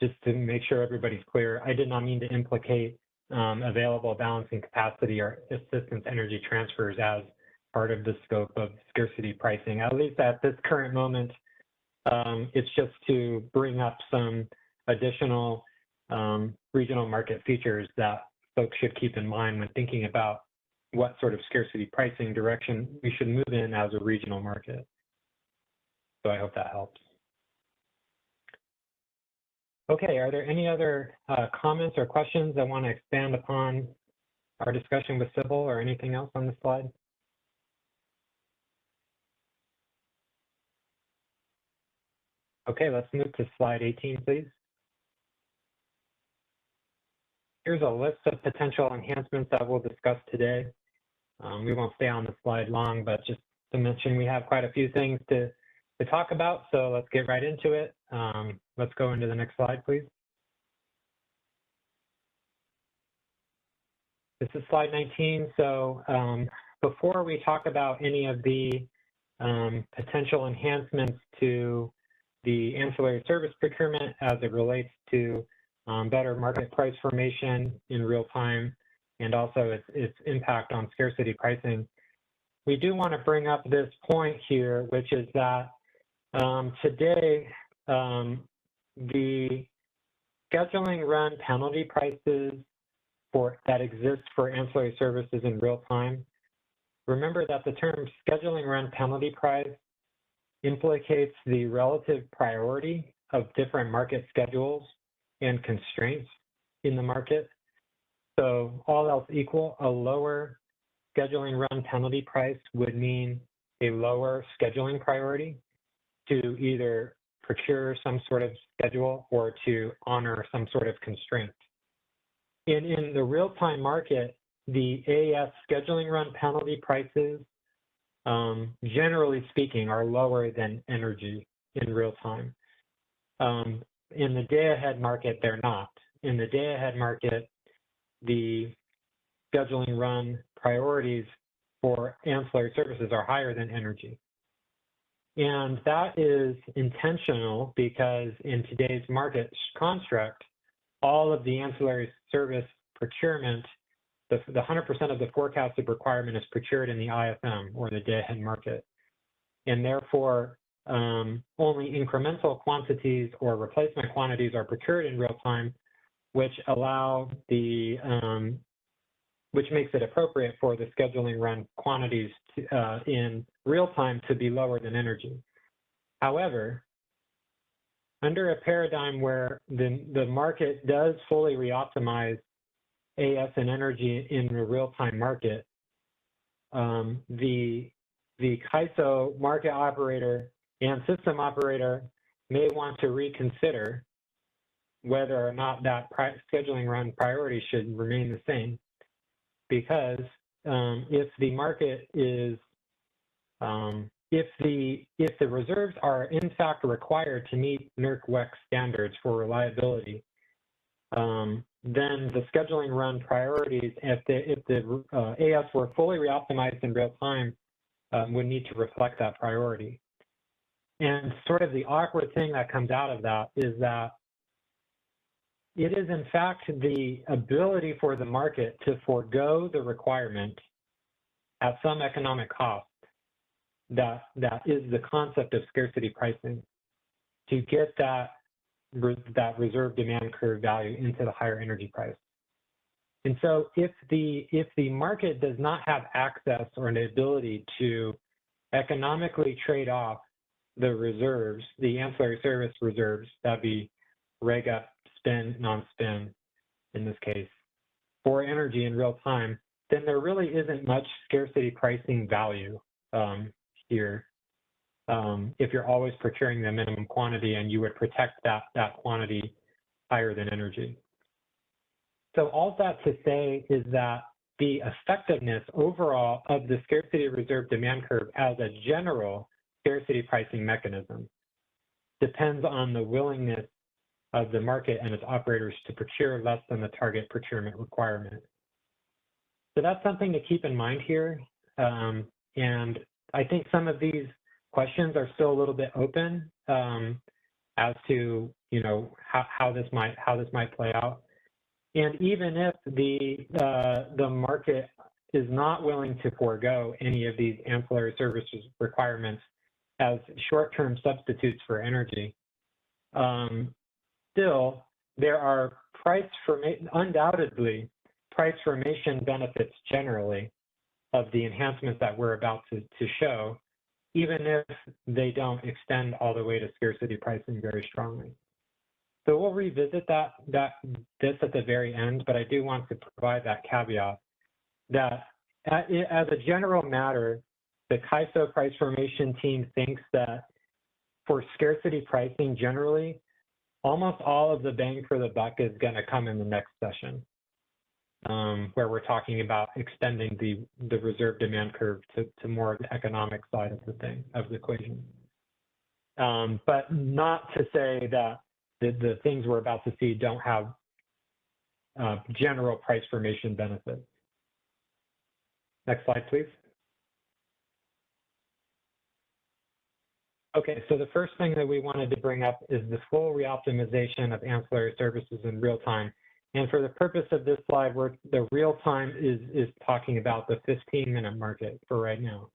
just to make sure everybody's clear, I did not mean to implicate available balancing capacity or assistance energy transfers as part of the scope of scarcity pricing. At least at this current moment, it's just to bring up some additional regional market features that folks should keep in mind when thinking about what sort of scarcity pricing direction we should move in as a regional market. So I hope that helps. Okay, are there any other comments or questions that want to expand upon our discussion with Sybil or anything else on the slide? Okay, let's move to slide 18, please. Here's a list of potential enhancements that we'll discuss today. We won't stay on the slide long, but just to mention, we have quite a few things to talk about, so let's get right into it. Let's go into the next slide, please. This is slide 19. So before we talk about any of the potential enhancements to the ancillary service procurement as it relates to better market price formation in real time and also its impact on scarcity pricing, we do want to bring up this point here, which is that today the scheduling run penalty prices that exist for ancillary services in real time. Remember that the term scheduling run penalty price implicates the relative priority of different market schedules and constraints in the market. So all else equal, a lower scheduling run penalty price would mean a lower scheduling priority to either procure some sort of schedule or to honor some sort of constraint. In the real-time market, the AS scheduling run penalty prices, generally speaking, are lower than energy in real time. In the day-ahead market, they're not. In the day-ahead market, the scheduling run priorities for ancillary services are higher than energy. And that is intentional because in today's market construct, all of the ancillary service procurement, the 100% of the forecasted requirement is procured in the IFM or the day-ahead market. And therefore, only incremental quantities or replacement quantities are procured in real time, which which makes it appropriate for the scheduling run quantities in real time to be lower than energy. However, under a paradigm where the market does fully reoptimize AS and energy in the real-time market, the CAISO market operator and system operator may want to reconsider whether or not that scheduling run priority should remain the same. Because if the market is, if the reserves are in fact required to meet NERC-WEC standards for reliability, then the scheduling run priorities, if the AS were fully reoptimized in real time, would need to reflect that priority. And sort of the awkward thing that comes out of that is that it is in fact the ability for the market to forego the requirement at some economic cost that is the concept of scarcity pricing, to get that reserve demand curve value into the higher energy price. And so if the market does not have access or an ability to economically trade off the reserves, the ancillary service reserves, that'd be reg up, spin, non-spin in this case, for energy in real time, then there really isn't much scarcity pricing value here. If you're always procuring the minimum quantity and you would protect that quantity higher than energy. So all that to say is that the effectiveness overall of the scarcity reserve demand curve as a general scarcity pricing mechanism depends on the willingness of the market and its operators to procure less than the target procurement requirement. So that's something to keep in mind here. And I think some of these questions are still a little bit open as to, you know, how this might play out. And even if the market is not willing to forego any of these ancillary services requirements as short-term substitutes for energy, still there are undoubtedly price formation benefits generally of the enhancements that we're about to show, even if they don't extend all the way to scarcity pricing very strongly. So we'll revisit this at the very end, but I do want to provide that caveat that as a general matter, the CAISO price formation team thinks that for scarcity pricing generally, almost all of the bang for the buck is going to come in the next session, where we're talking about extending the reserve demand curve to more of the economic side of the equation. But not to say that the things we're about to see don't have general price formation benefits. Next slide, please. Okay, so the first thing that we wanted to bring up is the full reoptimization of ancillary services in real time. And for the purpose of this slide, the real time is talking about the 15-minute market for right now.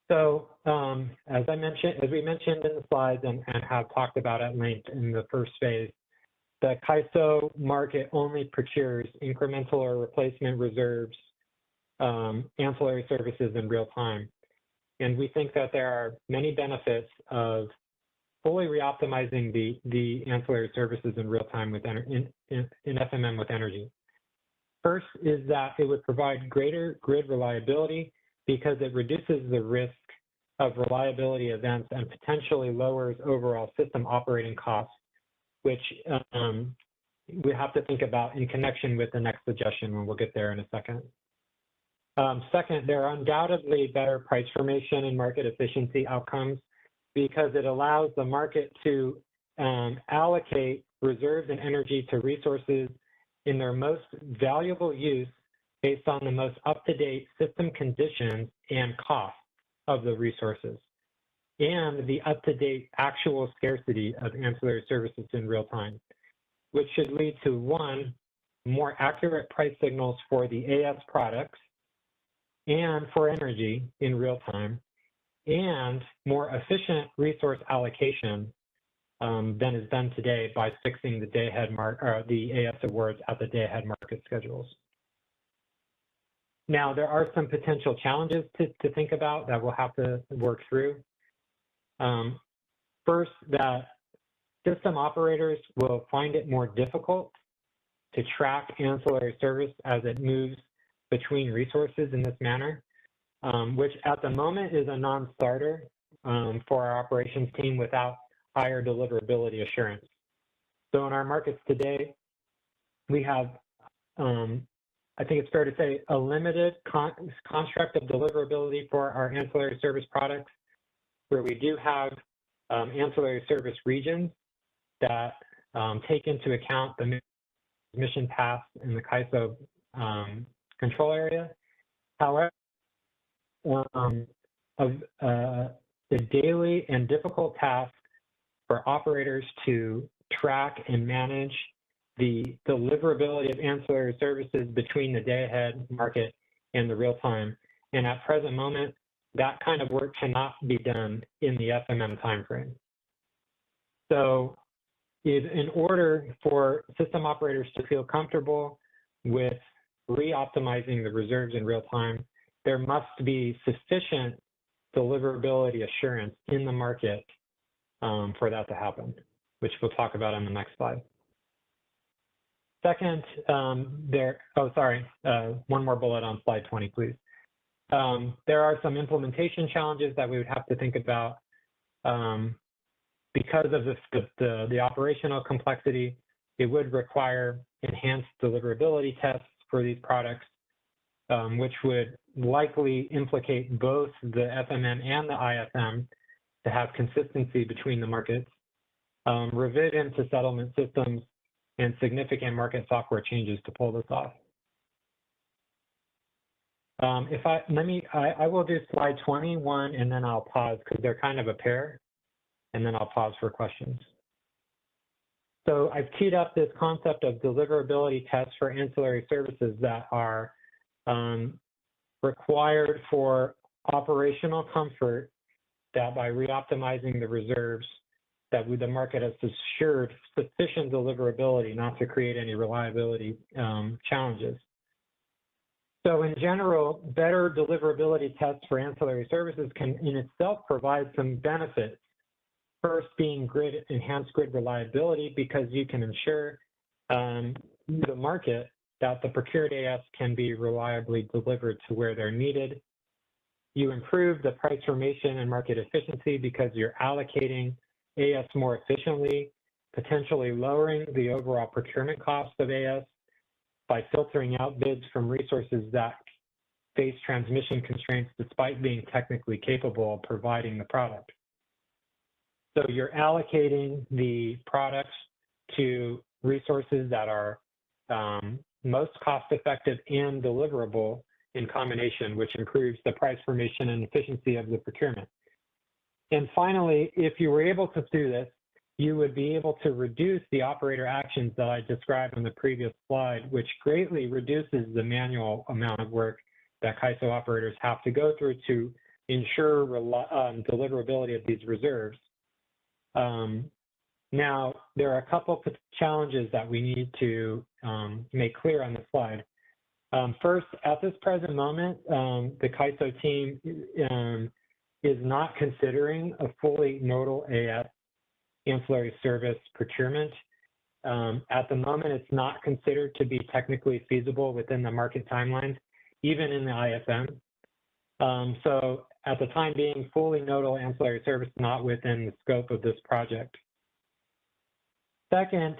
So as we mentioned in the slides and have talked about at length in the first phase, the CAISO market only procures incremental or replacement reserves, ancillary services in real time. And we think that there are many benefits of fully reoptimizing the ancillary services in real time in FMM with energy. First is that it would provide greater grid reliability because it reduces the risk of reliability events and potentially lowers overall system operating costs, which we have to think about in connection with the next suggestion, and we'll get there in a second. Second, there are undoubtedly better price formation and market efficiency outcomes because it allows the market to allocate reserves and energy to resources in their most valuable use based on the most up-to-date system conditions and costs of the resources and the up-to-date actual scarcity of ancillary services in real time, which should lead to, one, more accurate price signals for the AS products and for energy in real time, and more efficient resource allocation than is done today by fixing the day-ahead the AS awards at the day-ahead market schedules. Now, there are some potential challenges to think about that we'll have to work through. First, that system operators will find it more difficult to track ancillary service as it moves between resources in this manner, which at the moment is a non-starter for our operations team without higher deliverability assurance. So in our markets today, we have, I think it's fair to say, a limited construct of deliverability for our ancillary service products, where we do have ancillary service regions that take into account the mission path in the CAISO control area. However, the daily and difficult task for operators to track and manage the deliverability of ancillary services between the day-ahead market and the real-time. And at present moment, that kind of work cannot be done in the FMM timeframe. So in order for system operators to feel comfortable with re-optimizing the reserves in real time, there must be sufficient deliverability assurance in the market for that to happen, which we'll talk about on the next slide. Second, one more bullet on slide 20, please. There are some implementation challenges that we would have to think about because of the operational complexity. It would require enhanced deliverability tests for these products, which would likely implicate both the FMM and the IFM to have consistency between the markets, revision to settlement systems, and significant market software changes to pull this off. I will do slide 21 and then I'll pause because they're kind of a pair, and then I'll pause for questions. So I've teed up this concept of deliverability tests for ancillary services that are required for operational comfort, that by re-optimizing the reserves, that the market has assured sufficient deliverability not to create any reliability challenges. So in general, better deliverability tests for ancillary services can in itself provide some benefits. First being enhanced grid reliability, because you can ensure the market that the procured AS can be reliably delivered to where they're needed. You improve the price formation and market efficiency because you're allocating AS more efficiently, potentially lowering the overall procurement cost of AS by filtering out bids from resources that face transmission constraints despite being technically capable of providing the product. So you're allocating the products to resources that are most cost-effective and deliverable in combination, which improves the price formation and efficiency of the procurement. And finally, if you were able to do this, you would be able to reduce the operator actions that I described on the previous slide, which greatly reduces the manual amount of work that CAISO operators have to go through to ensure deliverability of these reserves. Now, there are a couple of challenges that we need to make clear on the slide. First, at this present moment, the CAISO team is not considering a fully nodal AS ancillary service procurement. At the moment, it's not considered to be technically feasible within the market timelines, even in the IFM. So at the time being, fully nodal ancillary service not within the scope of this project. Second,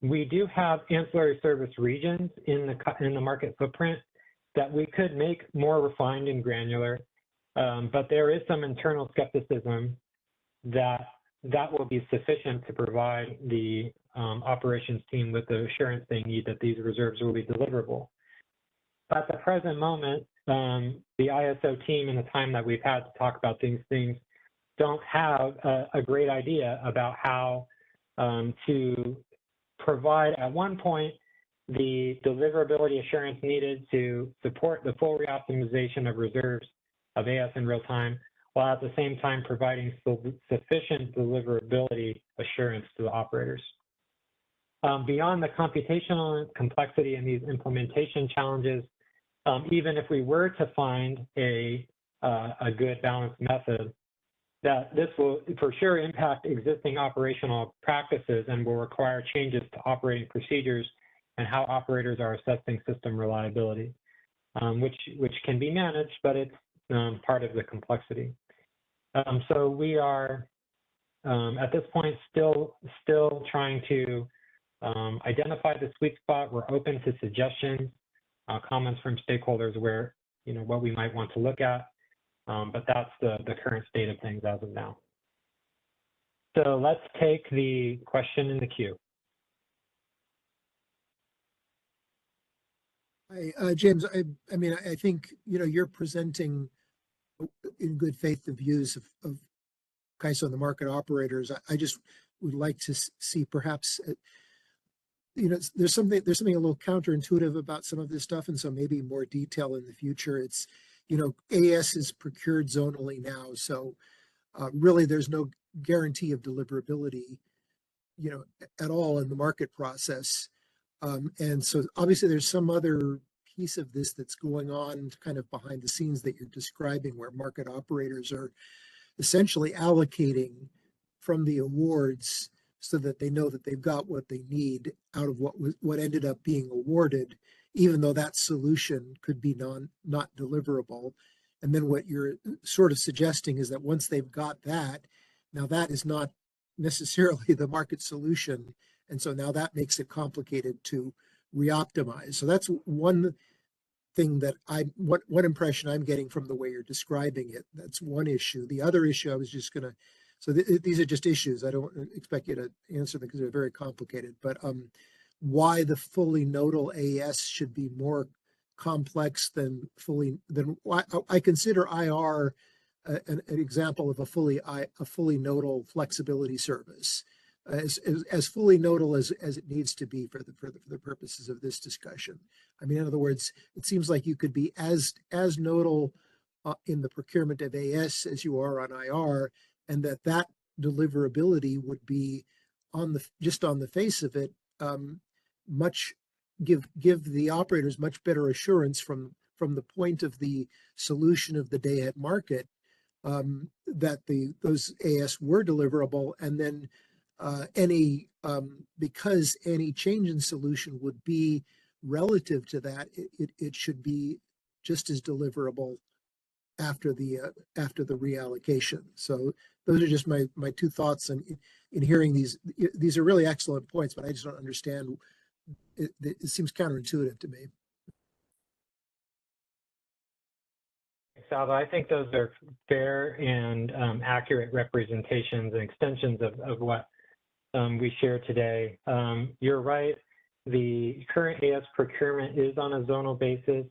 we do have ancillary service regions in the market footprint that we could make more refined and granular, but there is some internal skepticism that will be sufficient to provide the operations team with the assurance they need that these reserves will be deliverable. At the present moment, the ISO team, in the time that we've had to talk about these things, don't have a great idea about how to provide, at one point, the deliverability assurance needed to support the full reoptimization of reserves of AS in real time, while at the same time providing sufficient deliverability assurance to the operators. Beyond the computational complexity and these implementation challenges, even if we were to find a good balanced method, that this will for sure impact existing operational practices and will require changes to operating procedures and how operators are assessing system reliability, which can be managed, but it's part of the complexity. So we are at this point, still trying to identify the sweet spot. We're open to suggestions, comments from stakeholders where, what we might want to look at, but that's the current state of things as of now. So let's take the question in the queue. Hi, James, I mean, I think, you're presenting in good faith the views of CAISO and the market operators. I just would like to see perhaps, there's something a little counterintuitive about some of this stuff. And so maybe more detail in the future. It's, AS is procured zonally now. So really there's no guarantee of deliverability, at all in the market process. And so obviously there's some other piece of this that's going on kind of behind the scenes that you're describing, where market operators are essentially allocating from the awards so that they know that they've got what they need out of what ended up being awarded, even though that solution could be not deliverable. And then what you're sort of suggesting is that once they've got that, now that is not necessarily the market solution. And so now that makes it complicated to reoptimize. So that's one thing that what impression I'm getting from the way you're describing it. That's one issue. The other issue I was just gonna, so these are just issues. I don't expect you to answer them because they're very complicated, but why the fully nodal AS should be more complex than why I consider IR an example of a fully nodal flexibility service, as fully nodal as it needs to be for the purposes of this discussion. I mean, in other words, it seems like you could be as nodal in the procurement of AS as you are on IR, and that deliverability would be just on the face of it, give the operators much better assurance from the point of the solution of the day at market, that those AS were deliverable, and then because any change in solution would be relative to that, it should be just as deliverable after the reallocation. So those are just my two thoughts in hearing these. These are really excellent points, but I just don't understand. It seems counterintuitive to me. Salva, I think those are fair and accurate representations and extensions of what we shared today. You're right. The current AS procurement is on a zonal basis.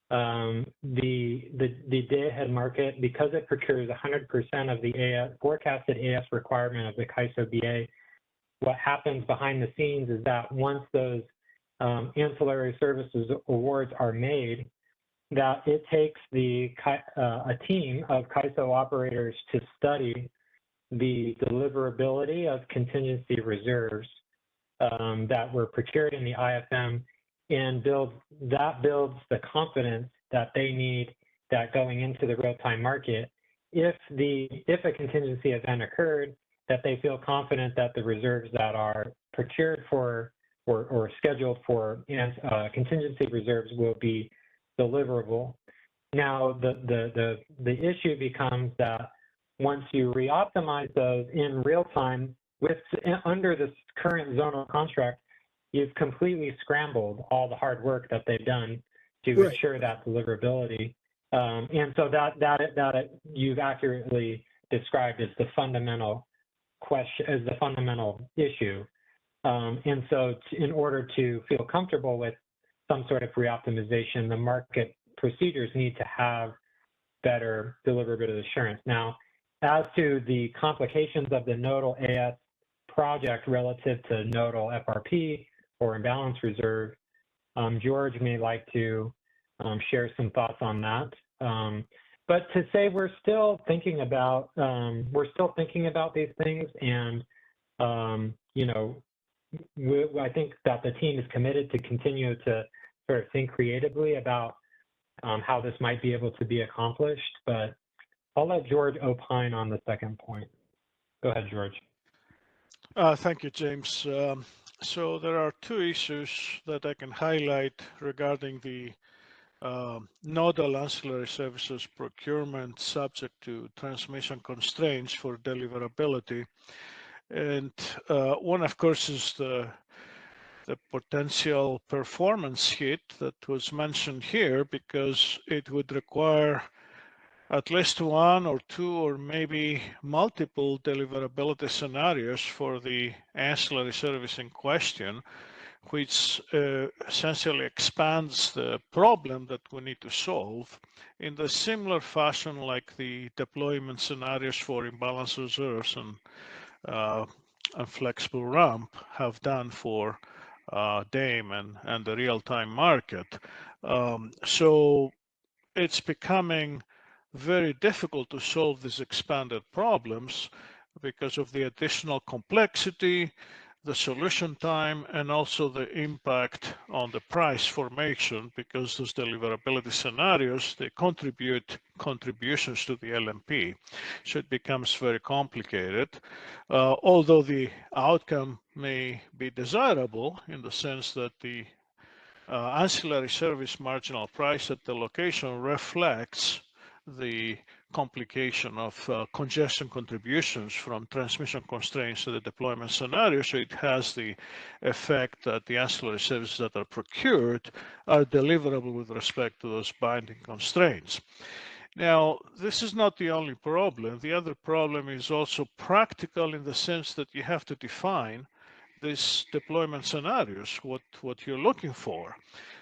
The day-ahead market, because it procures 100% of the forecasted AS requirement of the CAISO BA, what happens behind the scenes is that once those ancillary services awards are made, that it takes a team of CAISO operators to study the deliverability of contingency reserves that were procured in the IFM, and builds the confidence that they need, that going into the real-time market, if a contingency event occurred, that they feel confident that the reserves that are procured for or scheduled for contingency reserves will be deliverable. Now, the issue becomes that once you reoptimize those in real time under this current zonal contract, you've completely scrambled all the hard work that they've done to ensure that deliverability. And so that you've accurately described as the fundamental question, as the fundamental issue. And so in order to feel comfortable with some sort of reoptimization, the market procedures need to have better deliverability assurance. Now, as to the complications of the nodal AS project relative to nodal FRP or imbalance reserve, George may like to share some thoughts on that. But to say we're still thinking about these things, and you know, I think that the team is committed to continue to sort of think creatively about how this might be able to be accomplished. But I'll let George opine on the second point. Go ahead, George. Thank you, James. So there are two issues that I can highlight regarding the nodal ancillary services procurement subject to transmission constraints for deliverability. And one, of course, is the potential performance hit that was mentioned here, because it would require at least one or two or maybe multiple deliverability scenarios for the ancillary service in question, which essentially expands the problem that we need to solve in the similar fashion like the deployment scenarios for imbalance reserves uh, and flexible ramp have done for DAME and the real-time market. So it's becoming very difficult to solve these expanded problems because of the additional complexity, the solution time, and also the impact on the price formation, because those deliverability scenarios, they contribute contributions to the LMP. So it becomes very complicated, although the outcome may be desirable in the sense that the ancillary service marginal price at the location reflects the complication of congestion contributions from transmission constraints to the deployment scenario. So it has the effect that the ancillary services that are procured are deliverable with respect to those binding constraints. Now, this is not the only problem. The other problem is also practical in the sense that you have to define these deployment scenarios, what you're looking for.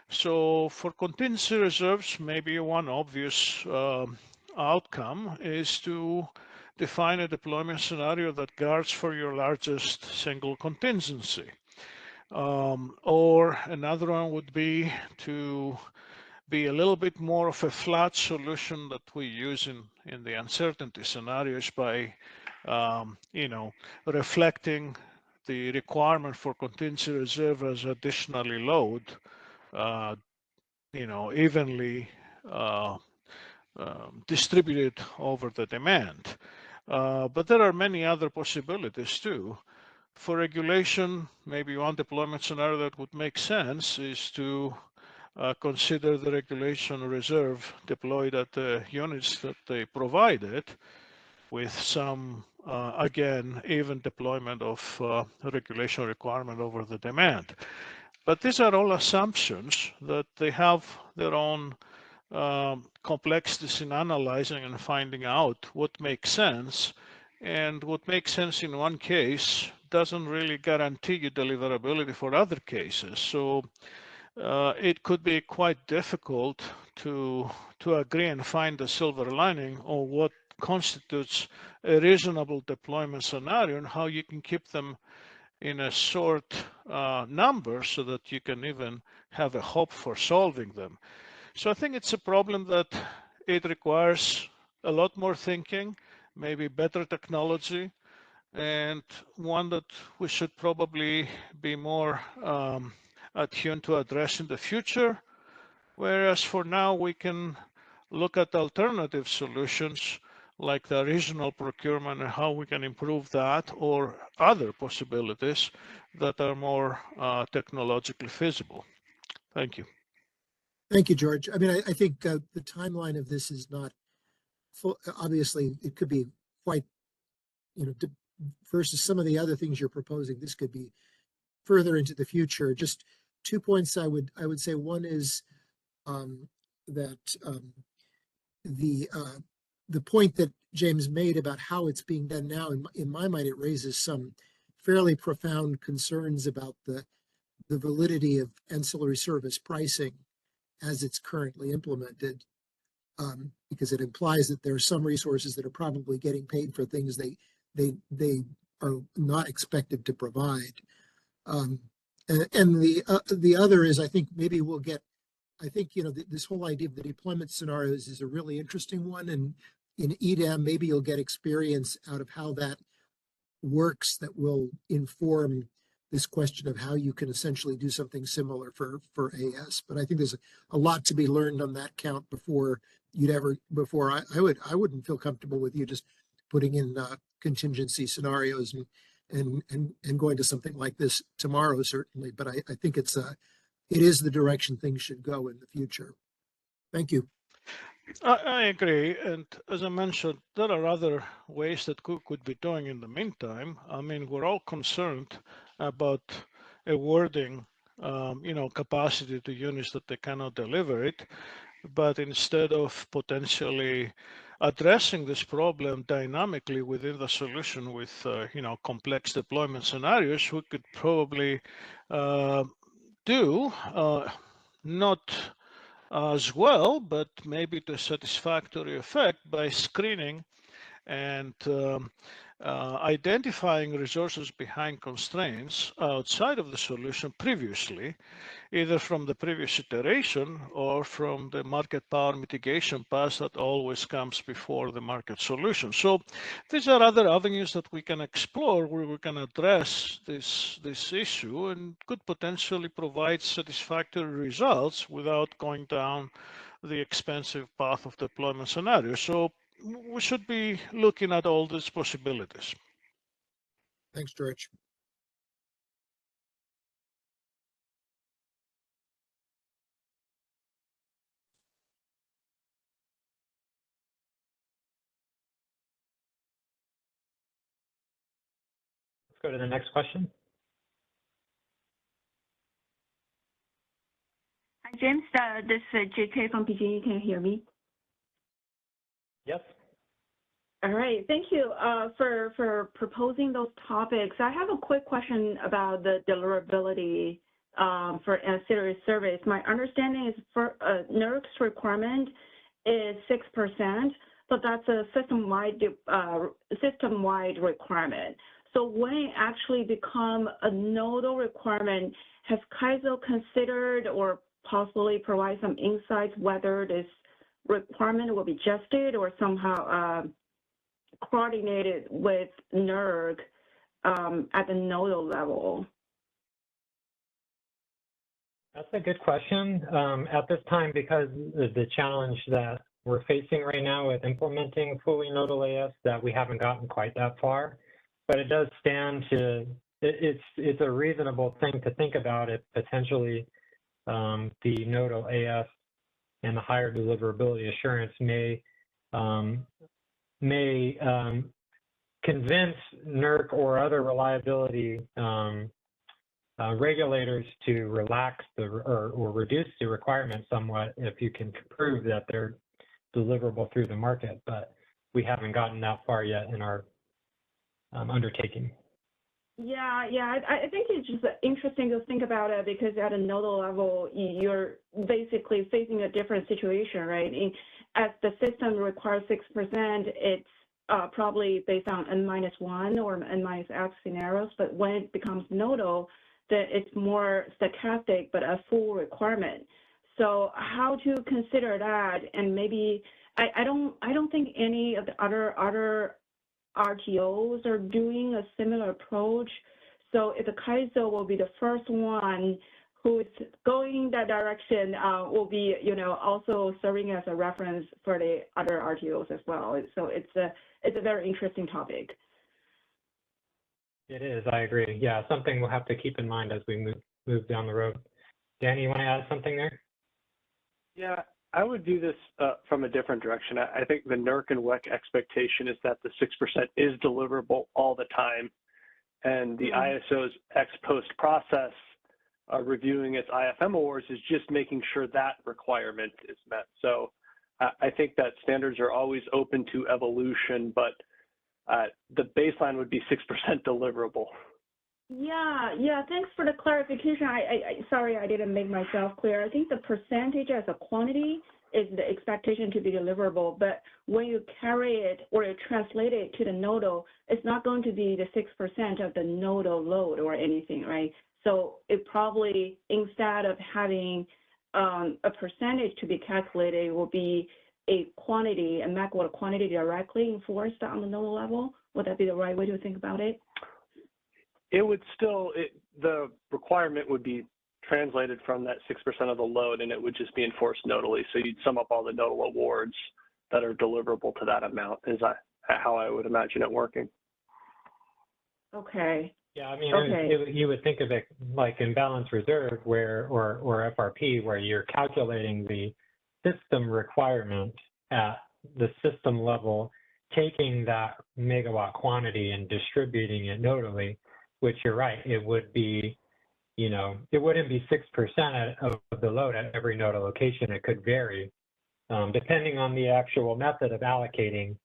So for contingency reserves, maybe one obvious outcome is to define a deployment scenario that guards for your largest single contingency. Or another one would be to be a little bit more of a flat solution that we use in the uncertainty scenarios by, reflecting the requirement for contingency reserve as additionally load, evenly distributed over the demand. But there are many other possibilities too. For regulation, maybe one deployment scenario that would make sense is to consider the regulation reserve deployed at the units that they provided, with some, again, even deployment of regulation requirement over the demand. But these are all assumptions that they have their own complexities in analyzing and finding out what makes sense. And what makes sense in one case doesn't really guarantee you deliverability for other cases. So it could be quite difficult to agree and find a silver lining on what constitutes a reasonable deployment scenario and how you can keep them in a short number so that you can even have a hope for solving them. So I think it's a problem that it requires a lot more thinking, maybe better technology, and one that we should probably be more attuned to address in the future. Whereas for now, we can look at alternative solutions like the regional procurement and how we can improve that, or other possibilities that are more technologically feasible. Thank you. Thank you, George. I mean, I think the timeline of this is not full. Obviously, it could be quite, versus some of the other things you're proposing, this could be further into the future. Just 2 points I would say. One is that the point that James made about how it's being done now, in my mind, it raises some fairly profound concerns about the validity of ancillary service pricing as it's currently implemented, because it implies that there are some resources that are probably getting paid for things they are not expected to provide. And the other is, I think maybe we'll get, I think, this whole idea of the deployment scenarios is a really interesting one. And in EDAM, maybe you'll get experience out of how that works that will inform this question of how you can essentially do something similar for AS. But I think there's a lot to be learned on that count before I wouldn't feel comfortable with you just putting in contingency scenarios and going to something like this tomorrow, certainly. But I think it is the direction things should go in the future. Thank you. I agree. And as I mentioned, there are other ways that could be doing in the meantime. I mean, we're all concerned about awarding, capacity to units that they cannot deliver it. But instead of potentially addressing this problem dynamically within the solution with, complex deployment scenarios, we could probably do not as well, but maybe to a satisfactory effect by screening and identifying resources behind constraints outside of the solution previously, either from the previous iteration or from the market power mitigation path that always comes before the market solution. So these are other avenues that we can explore where we can address this issue and could potentially provide satisfactory results without going down the expensive path of deployment scenario. So we should be looking at all these possibilities. Thanks, George. Let's go to the next question. Hi, James. This is JK from PG&E. Can you hear me? Yes. All right. Thank you for proposing those topics. I have a quick question about the deliverability for ancillary service. My understanding is for NERC's requirement is 6%, but that's a system-wide requirement. So when it actually become a nodal requirement, has CAISO considered or possibly provide some insights whether this requirement will be adjusted or somehow coordinated with NERC at the nodal level? That's a good question. At this time, because of the challenge that we're facing right now with implementing fully nodal AS, that we haven't gotten quite that far. But it does stand to, it's a reasonable thing to think about if potentially the nodal AS and the higher deliverability assurance may convince NERC or other reliability regulators to relax or reduce the requirement somewhat if you can prove that they're deliverable through the market. But we haven't gotten that far yet in our undertaking. Yeah, I think it's just interesting to think about it because at a nodal level, you're basically facing a different situation, right? As the system requires 6%, it's probably based on N-1 or N-X scenarios, but when it becomes nodal, it's more stochastic, but a full requirement. So how to consider that? And maybe I don't think any of the other RTOs are doing a similar approach. So if the CAISO will be the first one who is going that direction, will be, also serving as a reference for the other RTOs as well. So it's a very interesting topic. It is, I agree. Yeah, something we'll have to keep in mind as we move down the road. Danny, you want to add something there? Yeah, I would do this from a different direction. I think the NERC and WEC expectation is that the 6% is deliverable all the time. And the ISO's ex post process reviewing its IFM awards is just making sure that requirement is met. So I think that standards are always open to evolution, but the baseline would be 6% deliverable. Yeah, thanks for the clarification. Sorry I didn't make myself clear. I think the percentage as a quantity is the expectation to be deliverable, but when you carry it or you translate it to the nodal, it's not going to be the 6% of the nodal load or anything, right? So it probably, instead of having a percentage to be calculated, it will be a quantity, a megawatt quantity directly enforced on the nodal level. Would that be the right way to think about it? It would still, the requirement would be translated from that 6% of the load, and it would just be enforced nodally. So you'd sum up all the nodal awards that are deliverable to that amount, is how I would imagine it working. Okay. Yeah, I mean, you would think of it like in balance reserve or FRP, where you're calculating the system requirement at the system level, taking that megawatt quantity and distributing it nodally, which you're right, it would be, you know, it wouldn't be 6% of the load at every nodal location. It could vary depending on the actual method of allocating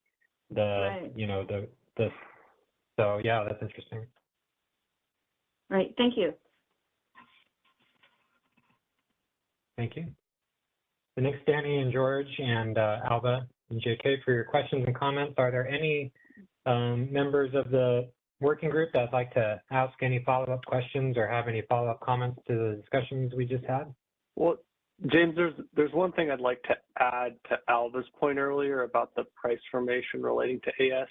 the, Right. you know, so yeah, that's interesting. Right, thank you. Thank you. The next, Danny and George and Alba and JK, for your questions and comments. Are there any members of the working group that'd like to ask any follow-up questions or have any follow-up comments to the discussions we just had? Well, James, there's one thing I'd like to add to Alva's point earlier about the price formation relating to AS.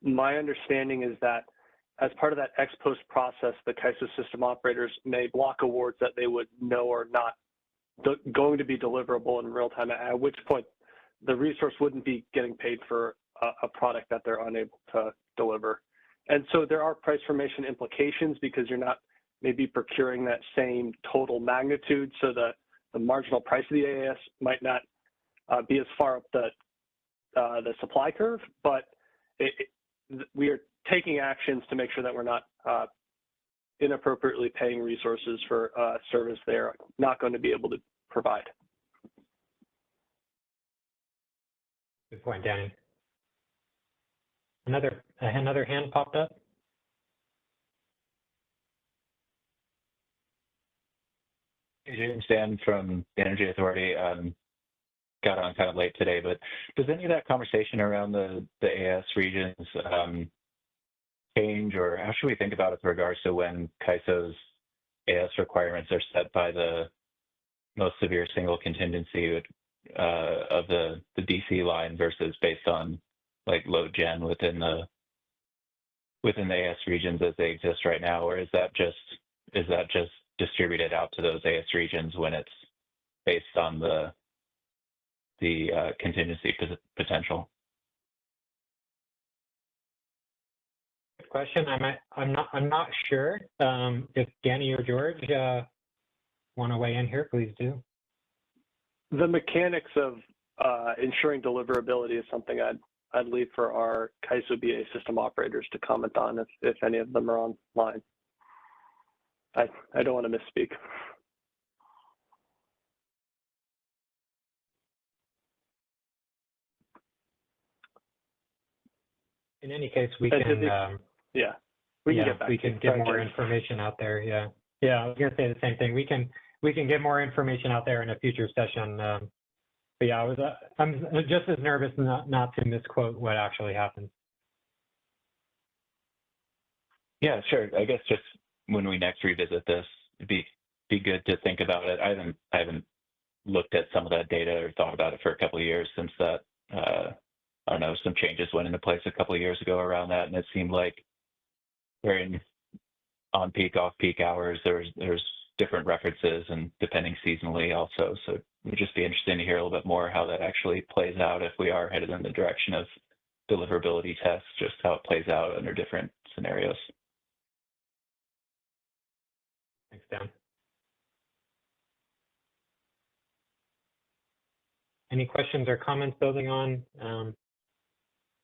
My understanding is that as part of that ex post process, the CAISO system operators may block awards that they would know are not going to be deliverable in real time, at which point the resource wouldn't be getting paid for a product that they're unable to deliver. And so there are price formation implications because you're not maybe procuring that same total magnitude. So the marginal price of the AAS might not be as far up the supply curve, but we are taking actions to make sure that we're not inappropriately paying resources for a service they're not going to be able to provide. Good point, Danny. Another hand popped up. Hey, James, Dan from the Energy Authority. Got on kind of late today, but does any of that conversation around the AS regions change, or how should we think about it with regards to when CAISO's AS requirements are set by the most severe single contingency of the DC line versus based on like load gen within the AS regions as they exist right now, or is that just distributed out to those AS regions when it's based on the contingency potential? Good question. I'm not sure if Danny or George want to weigh in here. Please do. The mechanics of ensuring deliverability is something I'd leave for our CAISO BA system operators to comment on if any of them are online. I don't want to misspeak. In any case, we can we can get back. We can get more information out there. Yeah, I was gonna say the same thing. We can get more information out there in a future session. But yeah, I'm just as nervous not to misquote what actually happened. Yeah, sure. I guess just when we next revisit this, it'd be good to think about it. I haven't looked at some of that data or thought about it for a couple of years since that. I don't know, some changes went into place a couple of years ago around that, and it seemed like during on-peak, off-peak hours, there's different references, and depending seasonally also. So it would just be interesting to hear a little bit more how that actually plays out if we are headed in the direction of deliverability tests, just how it plays out under different scenarios. Thanks, Dan. Any questions or comments building on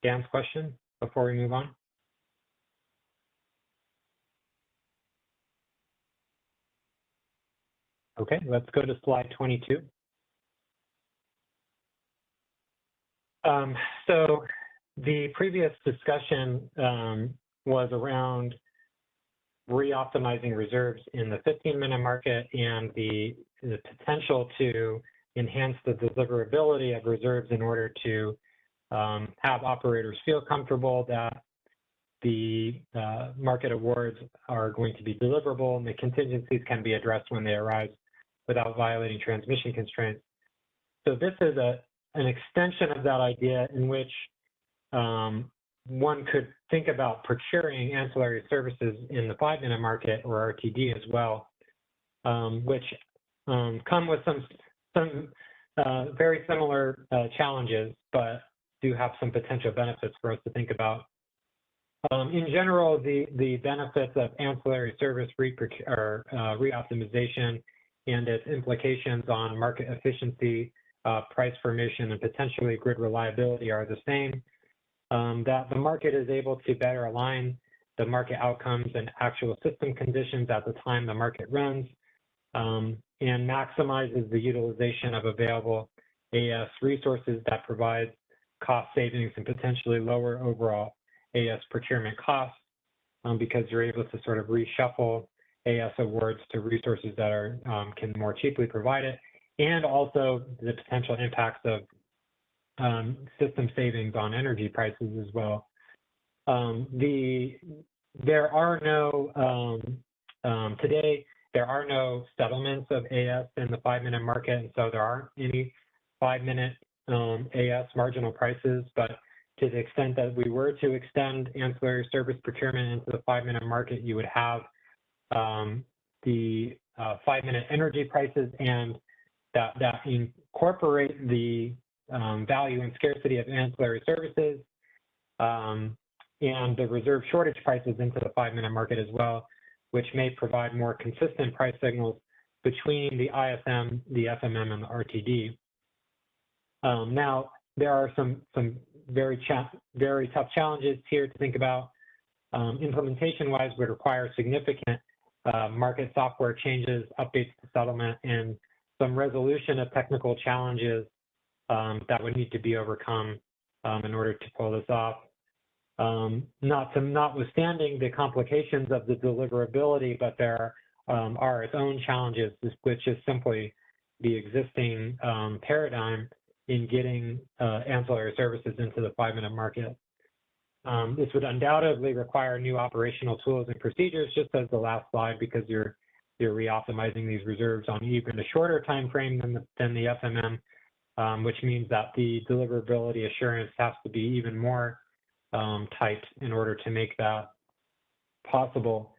Dan's question before we move on? Okay, let's go to slide 22. So the previous discussion was around re-optimizing reserves in the 15-minute market and the potential to enhance the deliverability of reserves in order to have operators feel comfortable that the market awards are going to be deliverable and the contingencies can be addressed when they arise without violating transmission constraints. So this is an extension of that idea in which one could think about procuring ancillary services in the 5-minute market or RTD as well, which come with some very similar challenges, but do have some potential benefits for us to think about. In general, the benefits of ancillary service re-optimization and its implications on market efficiency price formation and potentially grid reliability are the same, that the market is able to better align the market outcomes and actual system conditions at the time the market runs, and maximizes the utilization of available AS resources that provides cost savings and potentially lower overall AS procurement costs, because you're able to sort of reshuffle AS awards to resources that are can more cheaply provide it, and also the potential impacts of system savings on energy prices as well. There are no, today, there are no settlements of AS in the 5-minute market, and so there aren't any 5-minute AS marginal prices, but to the extent that we were to extend ancillary service procurement into the 5-minute market, you would have the 5-minute energy prices, and that incorporate the value and scarcity of ancillary services, and the reserve shortage prices into the 5-minute market as well, which may provide more consistent price signals between the ISM, the FMM, and the RTD. Now, there are some very tough challenges here to think about. Implementation-wise would require significant market software changes, updates to settlement, and some resolution of technical challenges that would need to be overcome in order to pull this off. Notwithstanding the complications of the deliverability, but there are its own challenges, which is simply the existing paradigm in getting ancillary services into the 5-minute market. This would undoubtedly require new operational tools and procedures, just as the last slide, because you're re-optimizing these reserves on even a shorter time frame than the FMM, which means that the deliverability assurance has to be even more tight in order to make that possible.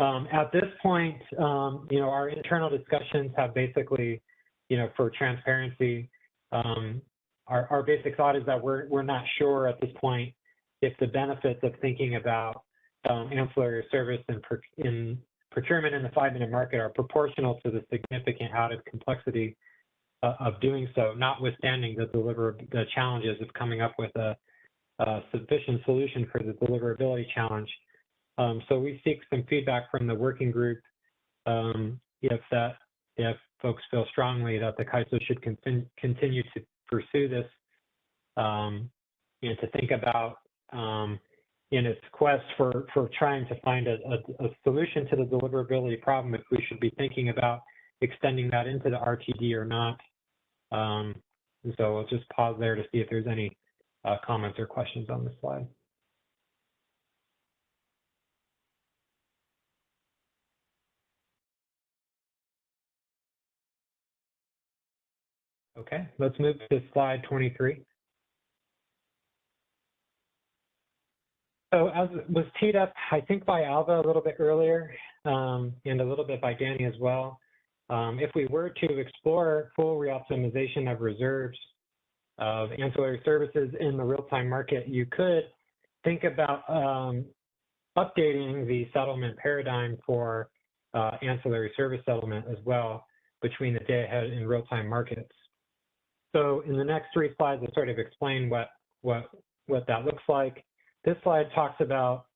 At this point, our internal discussions have basically, for transparency, our basic thought is that we're not sure at this point if the benefits of thinking about ancillary service in procurement in the 5-minute market are proportional to the significant added complexity of doing so, notwithstanding the challenges of coming up with a sufficient solution for the deliverability challenge. So we seek some feedback from the working group if folks feel strongly that the CAISO should continue to pursue this and to think about in its quest for trying to find a solution to the deliverability problem, if we should be thinking about extending that into the RTD or not. So I'll just pause there to see if there's any comments or questions on this slide. Okay, let's move to slide 23. So as was teed up, I think by Alva a little bit earlier, and a little bit by Danny as well, if we were to explore full reoptimization of reserves of ancillary services in the real-time market, you could think about updating the settlement paradigm for ancillary service settlement as well between the day-ahead and real-time markets. So in the next 3 slides, I'll sort of explain what that looks like. This slide talks about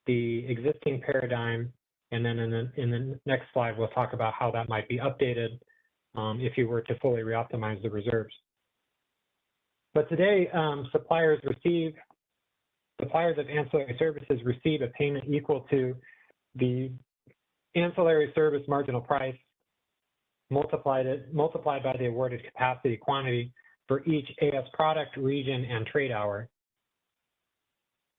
the existing paradigm, and then in the next slide, we'll talk about how that might be updated if you were to fully reoptimize the reserves. But today, suppliers of ancillary services receive a payment equal to the ancillary service marginal price multiplied by the awarded capacity quantity for each AS product, region, and trade hour.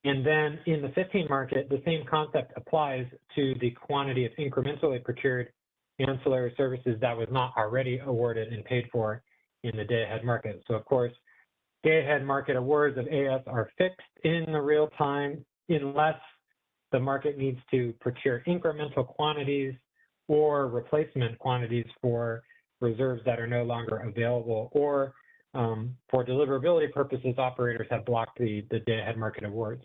And then in the 15 market, the same concept applies to the quantity of incrementally procured ancillary services that was not already awarded and paid for in the day-ahead market. So of course, day-ahead market awards of AS are fixed in the real time unless the market needs to procure incremental quantities or replacement quantities for reserves that are no longer available, or for deliverability purposes, operators have blocked the day-ahead market awards.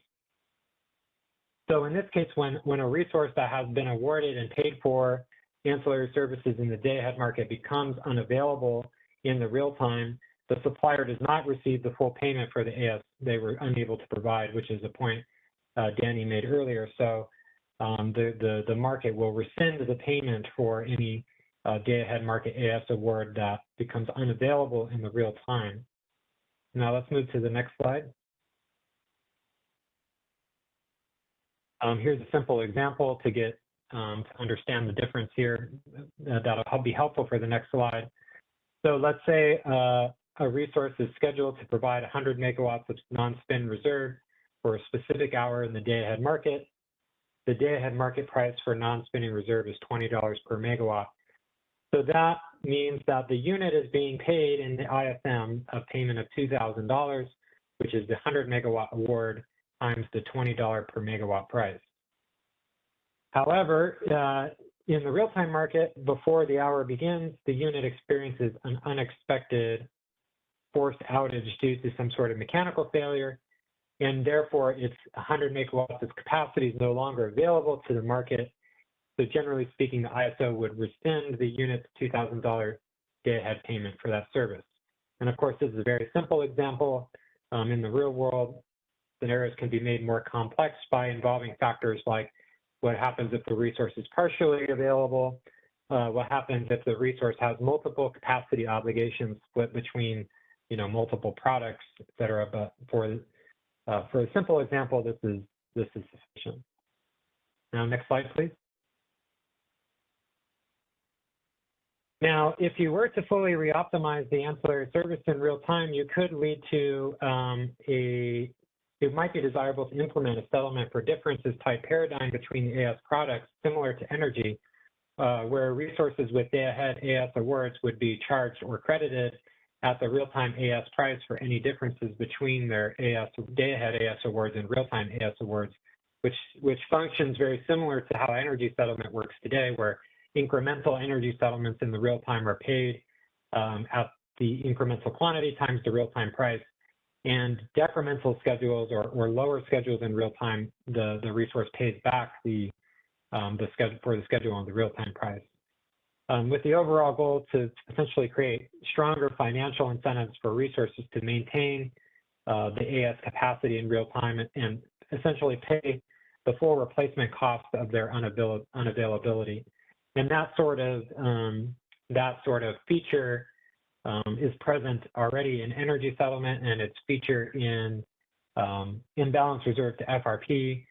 So in this case, when a resource that has been awarded and paid for ancillary services in the day-ahead market becomes unavailable in the real time, the supplier does not receive the full payment for the AS they were unable to provide, which is a point Danny made earlier. So the market will rescind the payment for any day-ahead market AS award that becomes unavailable in the real time. Now let's move to the next slide. Here's a simple example to get to understand the difference here. That'll be helpful for the next slide. So let's say a resource is scheduled to provide 100 megawatts of non-spin reserve for a specific hour in the day-ahead market. The day-ahead market price for non-spinning reserve is $20 per megawatt. So that means that the unit is being paid in the ISM a payment of $2,000, which is the 100 megawatt award times the $20 per megawatt price. However, in the real-time market, before the hour begins, the unit experiences an unexpected forced outage due to some sort of mechanical failure, and therefore its 100 megawatts of capacity is no longer available to the market. So generally speaking, the ISO would rescind the unit's $2,000 day-ahead payment for that service. And of course, this is a very simple example. In the real world, scenarios can be made more complex by involving factors like what happens if the resource is partially available, what happens if the resource has multiple capacity obligations split between, multiple products, et cetera. But for a simple example, this is sufficient. Now, next slide, please. Now, if you were to fully re-optimize the ancillary service in real time, you could lead to it might be desirable to implement a settlement for differences type paradigm between the AS products, similar to energy, where resources with day-ahead AS awards would be charged or credited at the real-time AS price for any differences between their day-ahead AS awards and real-time AS awards, which functions very similar to how energy settlement works today, where incremental energy settlements in the real time are paid at the incremental quantity times the real time price, and decremental schedules or lower schedules in real time, the resource pays back the schedule for the schedule on the real time price. With the overall goal to essentially create stronger financial incentives for resources to maintain the AS capacity in real time and essentially pay the full replacement cost of their unavailability. And that sort of feature is present already in energy settlement, and it's featured in imbalance reserve to FRP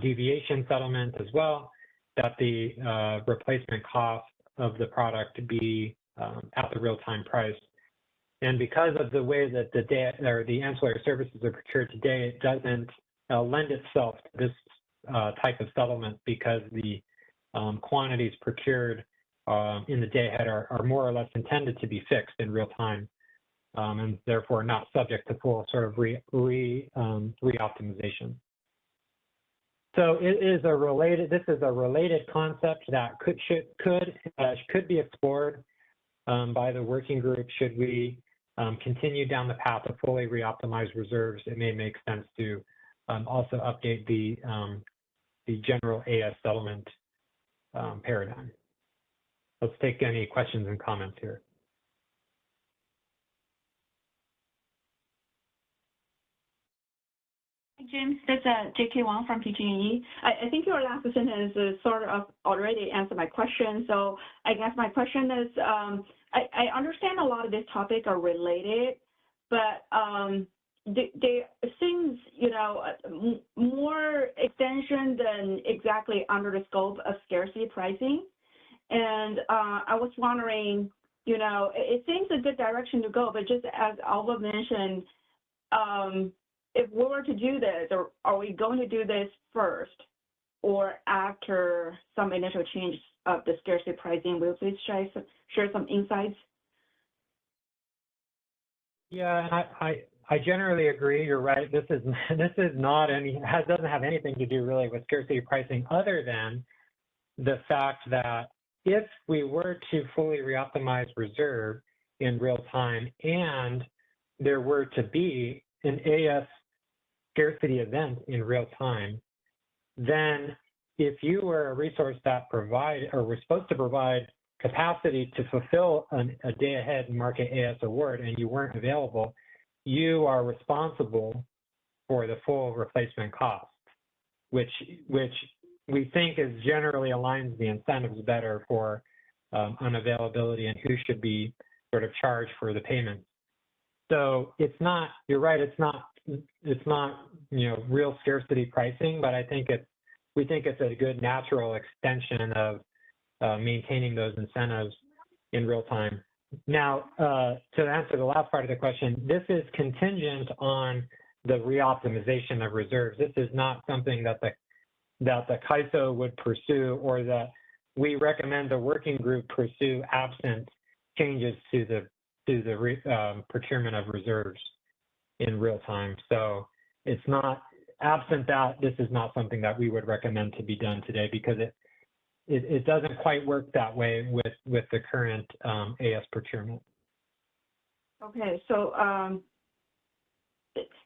deviation settlement as well, that the replacement cost of the product be at the real-time price. And because of the way that the ancillary services are procured today, it doesn't lend itself to this type of settlement, because the quantities procured in the day ahead are more or less intended to be fixed in real time, and therefore not subject to full sort of re-optimization. So this is a related concept that could be explored by the working group. Should we continue down the path of fully re-optimized reserves, it may make sense to also update the general AS settlement paradigm. Let's take any questions and comments here. Hi, James, this is J.K. Wang from PG&E. I think your last sentence sort of already answered my question. So I guess my question is, I understand a lot of these topics are related, but they seems, more extension than exactly under the scope of scarcity pricing. And I was wondering, it seems a good direction to go, but just as Alva mentioned, if we were to do this, or are we going to do this first or after some initial change of the scarcity pricing? Will you please share some insights? Yeah, and I generally agree. You're right. This is not doesn't have anything to do really with scarcity pricing, other than the fact that if we were to fully re-optimize reserve in real time and there were to be an AS scarcity event in real time, then if you were a resource that was supposed to provide capacity to fulfill a day-ahead market AS award and you weren't available, you are responsible for the full replacement cost, which we think is generally aligns the incentives better for unavailability and who should be sort of charged for the payments. So it's not, you're right, it's not real scarcity pricing, but we think it's a good natural extension of maintaining those incentives in real time. Now, to answer the last part of the question, this is contingent on the reoptimization of reserves. This is not something that the CAISO would pursue or that we recommend the working group pursue absent changes to the procurement of reserves in real time. So it's not, absent that, this is not something that we would recommend to be done today because it doesn't quite work that way with the current AS procurement. Okay, so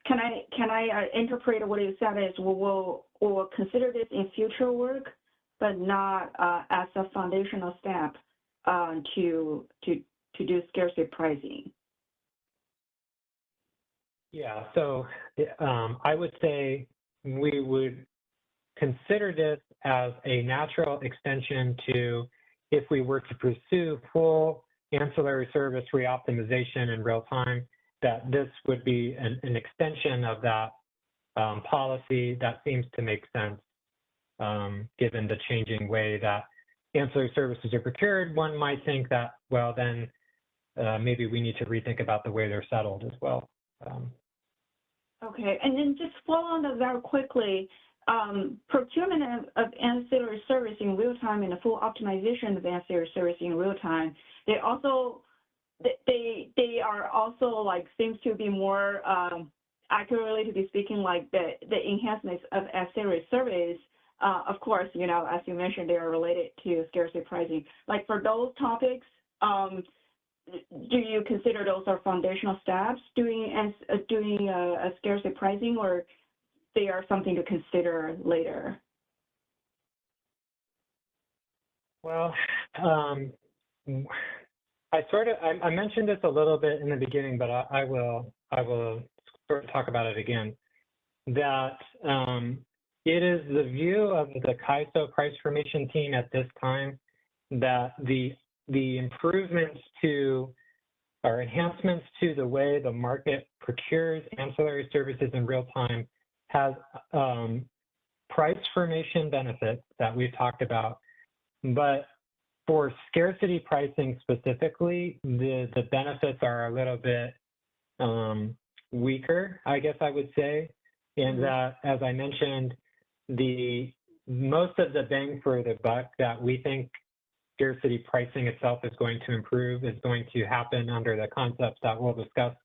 can I interpret what you said is we'll consider this in future work, but not as a foundational step to do scarcity pricing? Yeah, so I would say we would consider this as a natural extension to if we were to pursue full ancillary service reoptimization in real time, that this would be an extension of that policy. That seems to make sense given the changing way that ancillary services are procured. One might think that, well, then maybe we need to rethink about the way they're settled as well. Okay, and then just follow on that very quickly. Procurement of ancillary service in real time and the full optimization of ancillary service in real time, they are also like seems to be more accurately to be speaking like the enhancements of ancillary service. Of course, as you mentioned, they are related to scarcity pricing. Like for those topics, do you consider those are foundational steps doing a scarcity pricing, or they are something to consider later? Well, I mentioned this a little bit in the beginning, but I will sort of talk about it again. That it is the view of the CAISO price formation team at this time that the improvements to or enhancements to the way the market procures ancillary services in real time has price formation benefits that we've talked about, but for scarcity pricing specifically, the benefits are a little bit weaker, I guess I would say, in that, as I mentioned, most of the bang for the buck that we think scarcity pricing itself is going to improve is going to happen under the concepts that we'll discuss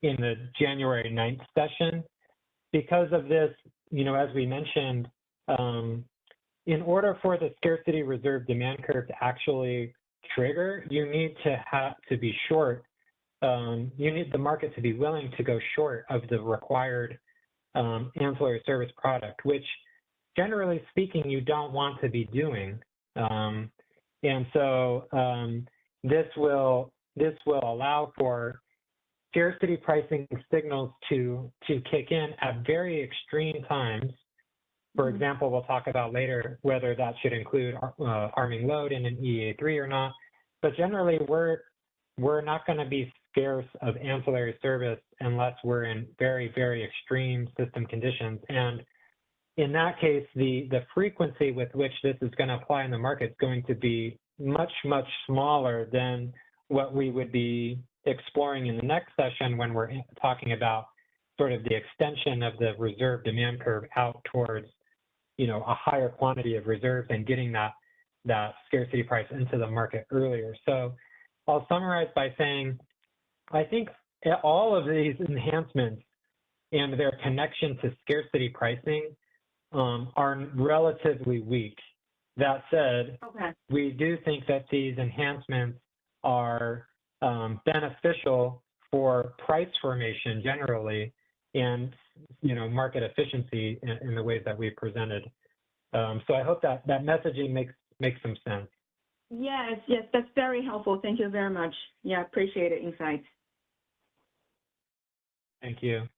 in the January 9th session. Because of this, as we mentioned, in order for the scarcity reserve demand curve to actually trigger, you need to be short. You need the market to be willing to go short of the required ancillary service product, which generally speaking, you don't want to be doing. And so this will allow for scarcity pricing signals to kick in at very extreme times. For example, we'll talk about later whether that should include arming load in an EA3 or not. But generally, we're not going to be scarce of ancillary service unless we're in very, very extreme system conditions. And in that case, the frequency with which this is going to apply in the market is going to be much, much smaller than what we would be exploring in the next session when we're talking about sort of the extension of the reserve demand curve out towards, a higher quantity of reserves and getting that scarcity price into the market earlier. So I'll summarize by saying, I think all of these enhancements and their connection to scarcity pricing are relatively weak. That said, we do think that these enhancements are beneficial for price formation generally and market efficiency in the ways that we've presented. So I hope that messaging makes some sense. Yes, yes, that's very helpful. Thank you very much. Yeah, appreciate it, insights. Thank you.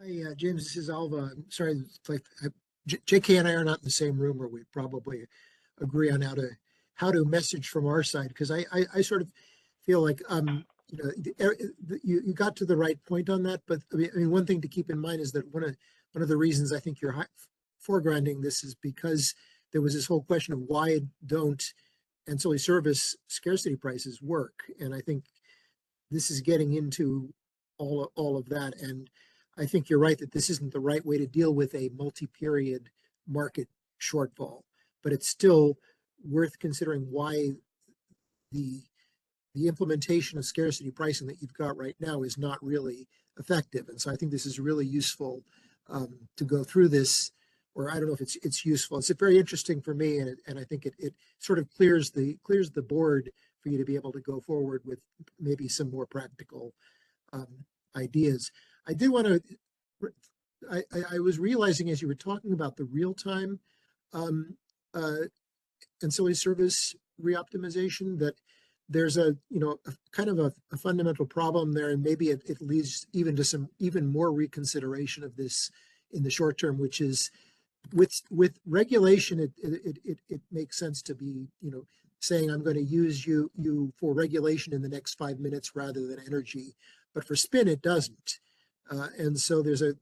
Hi, James, this is Alva. I'm sorry, it's like JK and I are not in the same room where we probably agree on how to message from our side, because I sort of feel like you know you got to the right point on that, but I mean one thing to keep in mind is that one of the reasons I think you're foregrounding this is because there was this whole question of why don't ancillary service scarcity prices work, and I think this is getting into all of that. And I think you're right that this isn't the right way to deal with a multi-period market shortfall, but it's still worth considering why the the implementation of scarcity pricing that you've got right now is not really effective. And so I think this is really useful to go through this, or I don't know if it's useful. It's very interesting for me, and I think it sort of clears the board for you to be able to go forward with maybe some more practical um, ideas. I did want to. I was realizing as you were talking about the real time um, uh, ancillary service reoptimization that there's a kind of a fundamental problem there, and maybe it leads even to some even more reconsideration of this in the short term, which is with regulation it makes sense to be saying I'm going to use you for regulation in the next 5 minutes rather than energy, but for spin it doesn't. And so there's a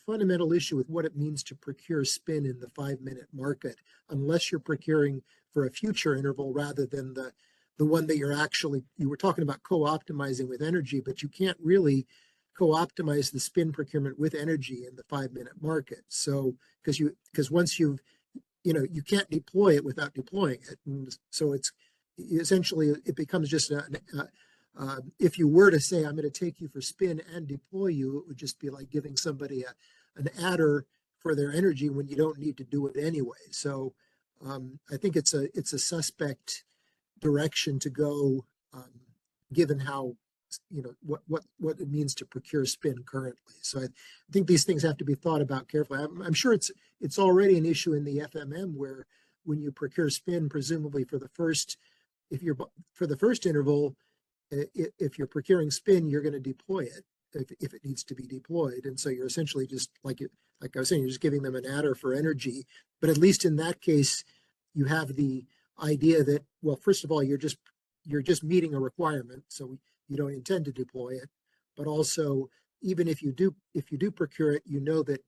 fundamental issue with what it means to procure spin in the 5-minute market, unless you're procuring for a future interval rather than the one that you were talking about co-optimizing with energy, but you can't really co-optimize the spin procurement with energy in the 5-minute market. So because once you can't deploy it without deploying it, and so it's essentially it becomes just if you were to say I'm going to take you for spin and deploy you, it would just be like giving somebody an adder for their energy when you don't need to do it anyway. So I think it's a suspect direction to go, given how what it means to procure spin currently. So I think these things have to be thought about carefully. I'm sure it's already an issue in the FMM where when you procure spin, presumably for the first interval, if you're procuring spin, you're going to deploy it if it needs to be deployed. And so you're essentially just like I was saying, you're just giving them an adder for energy. But at least in that case, you have the idea that, well, first of all, you're just meeting a requirement, so you don't intend to deploy it. But also, even if you do procure it, you know that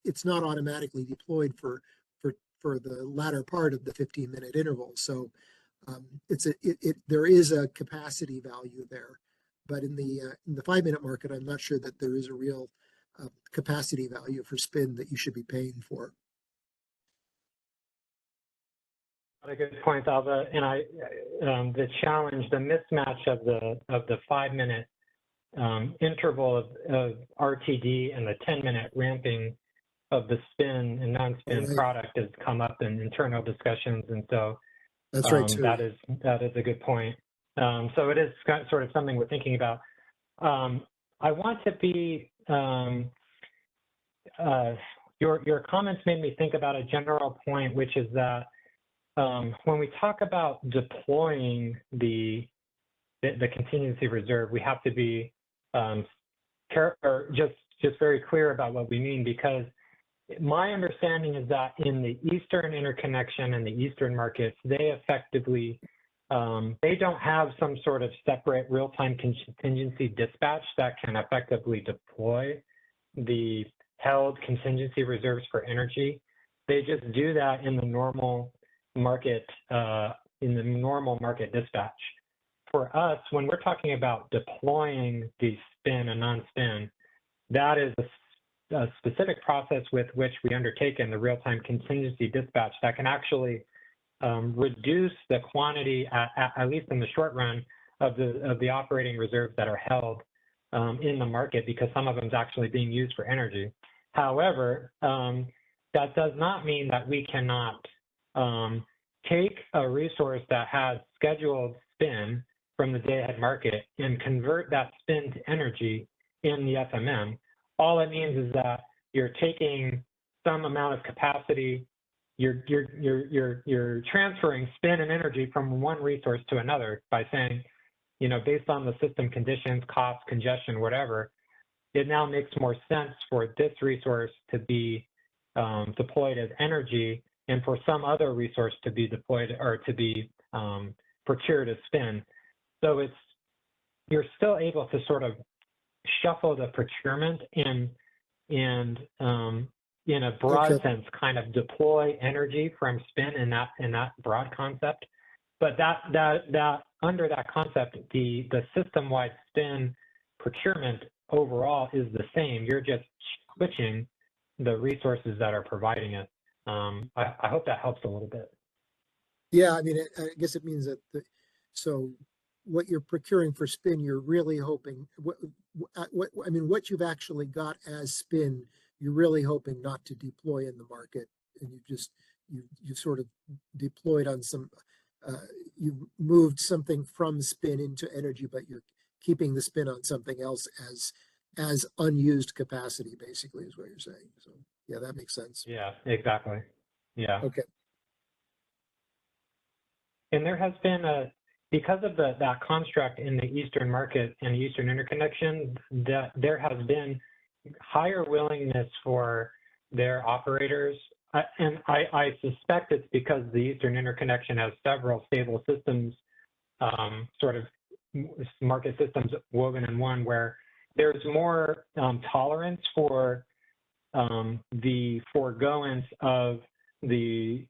it's not automatically deployed for the latter part of the 15-minute interval. So there is a capacity value there, but in the 5-minute market, I'm not sure that there is a real capacity value for spin that you should be paying for. A good point, Alva. And the challenge, the mismatch of the 5-minute interval of RTD and the 10-minute ramping of the spin and non-spin product has come up in internal discussions, and so that's right too. That is a good point. So it is sort of something we're thinking about. I want to be your comments made me think about a general point, which is that when we talk about deploying the contingency reserve, we have to be just very clear about what we mean, because my understanding is that in the Eastern interconnection and the Eastern markets, they effectively, they don't have some sort of separate real-time contingency dispatch that can effectively deploy the held contingency reserves for energy. They just do that in the normal market, dispatch. For us, when we're talking about deploying the spin and non-spin, that is a specific process with which we undertake in the real-time contingency dispatch that can actually reduce the quantity, at least in the short run, of the operating reserves that are held in the market, because some of them is actually being used for energy. However, that does not mean that we cannot take a resource that has scheduled spin from the day-ahead market and convert that spin to energy in the FMM, all it means is that you're taking some amount of capacity, you're transferring spin and energy from one resource to another by saying, you know, based on the system conditions, cost, congestion, whatever, it now makes more sense for this resource to be deployed as energy and for some other resource to be deployed or to be procured as spin. So you're still able to sort of shuffle the procurement and in a broad sense, kind of deploy energy from spin in that broad concept. But that under that concept, the system-wide spin procurement overall is the same. You're just switching the resources that are providing it. I hope that helps a little bit. Yeah, I mean, I guess it means that so what you're procuring for spin, you're really hoping what you've actually got as spin, you're really hoping not to deploy in the market, and you sort of deployed on some, you moved something from spin into energy, but you're keeping the spin on something else as unused capacity, basically, is what you're saying. So yeah, that makes sense. Yeah, exactly. Yeah. Okay. And there has been because of that construct in the Eastern market and the Eastern interconnection, that there has been higher willingness for their operators. And I suspect it's because the Eastern interconnection has several stable systems, sort of market systems woven in one, where there's more tolerance for the foregoance of the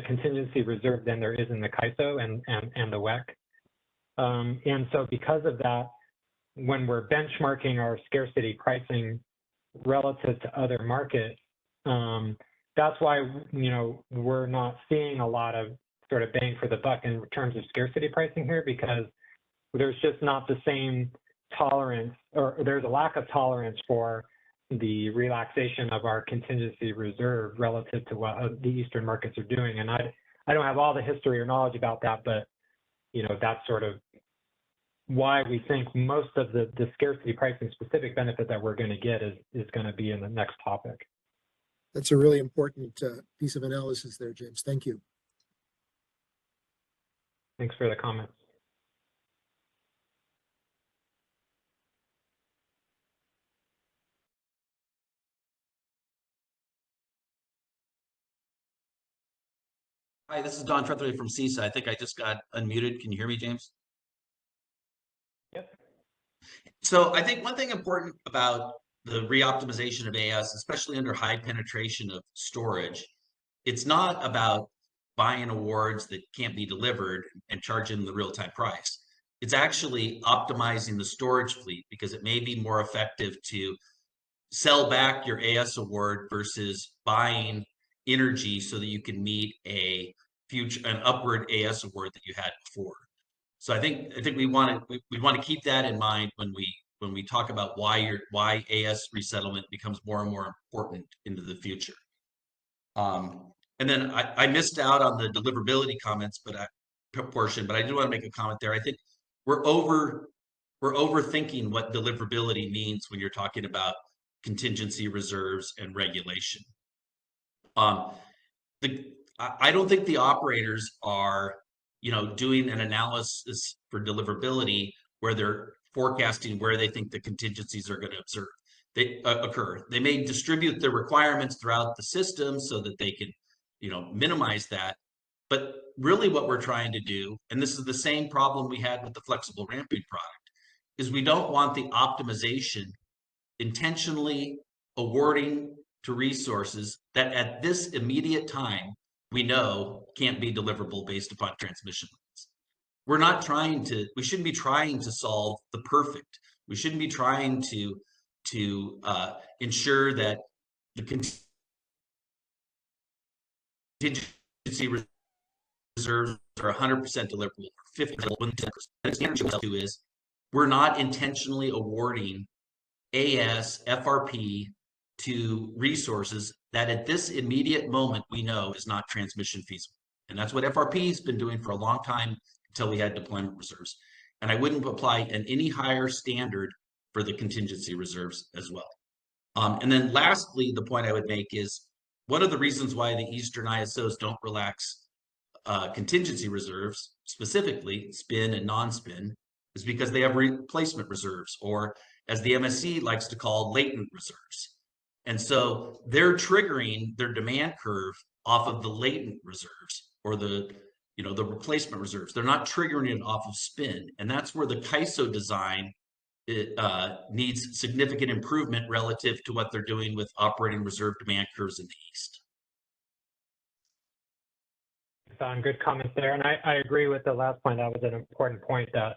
contingency reserve than there is in the CAISO and the WEC. And so because of that, when we're benchmarking our scarcity pricing relative to other markets, that's why, you know, we're not seeing a lot of sort of bang for the buck in terms of scarcity pricing here, because there's just not the same tolerance, or there's a lack of tolerance for the relaxation of our contingency reserve relative to what the Eastern markets are doing. And I don't have all the history or knowledge about that, but, you know, that's sort of why we think most of the scarcity pricing specific benefit that we're going to get is going to be in the next topic. That's a really important piece of analysis there, James. Thank you. Thanks for the comments. Hi, this is Don Trethewey from CISA. I think I just got unmuted. Can you hear me, James? Yep. So I think one thing important about the reoptimization of AS, especially under high penetration of storage, it's not about buying awards that can't be delivered and charging the real-time price. It's actually optimizing the storage fleet, because it may be more effective to sell back your AS award versus buying energy so that you can meet an upward AS award that you had before. So I think we want to keep that in mind when we talk about why AS resettlement becomes more and more important into the future. And then I missed out on the deliverability comments, but I do want to make a comment there. I think we're overthinking what deliverability means when you're talking about contingency reserves and regulation. I don't think the operators are, doing an analysis for deliverability where they're forecasting where they think the contingencies are going to occur. They may distribute the requirements throughout the system so that they can, minimize that. But really what we're trying to do, and this is the same problem we had with the flexible ramping product, is we don't want the optimization intentionally awarding to resources that at this immediate time we know can't be deliverable based upon transmission rates. We shouldn't be trying to solve the perfect. We shouldn't be trying to ensure that the contingency reserves are 100% deliverable, 50%, 10%. Is we're not intentionally awarding AS, FRP to resources that at this immediate moment we know is not transmission feasible. And that's what FRP has been doing for a long time, until we had deployment reserves. And I wouldn't apply an any higher standard for the contingency reserves as well. And then lastly, the point I would make is one of the reasons why the Eastern ISOs don't relax contingency reserves, specifically spin and non-spin, is because they have replacement reserves, or as the MSC likes to call, latent reserves. And so they're triggering their demand curve off of the latent reserves, or the replacement reserves. They're not triggering it off of spin. And that's where the KISO design needs significant improvement relative to what they're doing with operating reserve demand curves in the East. Good comments there. And I agree with the last point. That was an important point that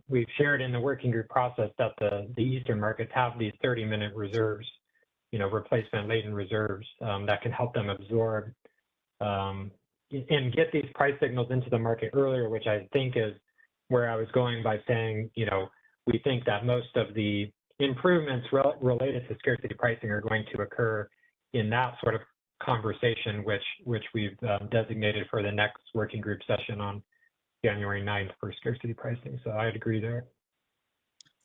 we've shared in the working group process, that the Eastern markets have these 30-minute reserves, replacement latent reserves that can help them absorb and get these price signals into the market earlier, which I think is where I was going by saying, we think that most of the improvements related to scarcity pricing are going to occur in that sort of conversation, which we've designated for the next working group session on January 9th for scarcity pricing. So I'd agree there.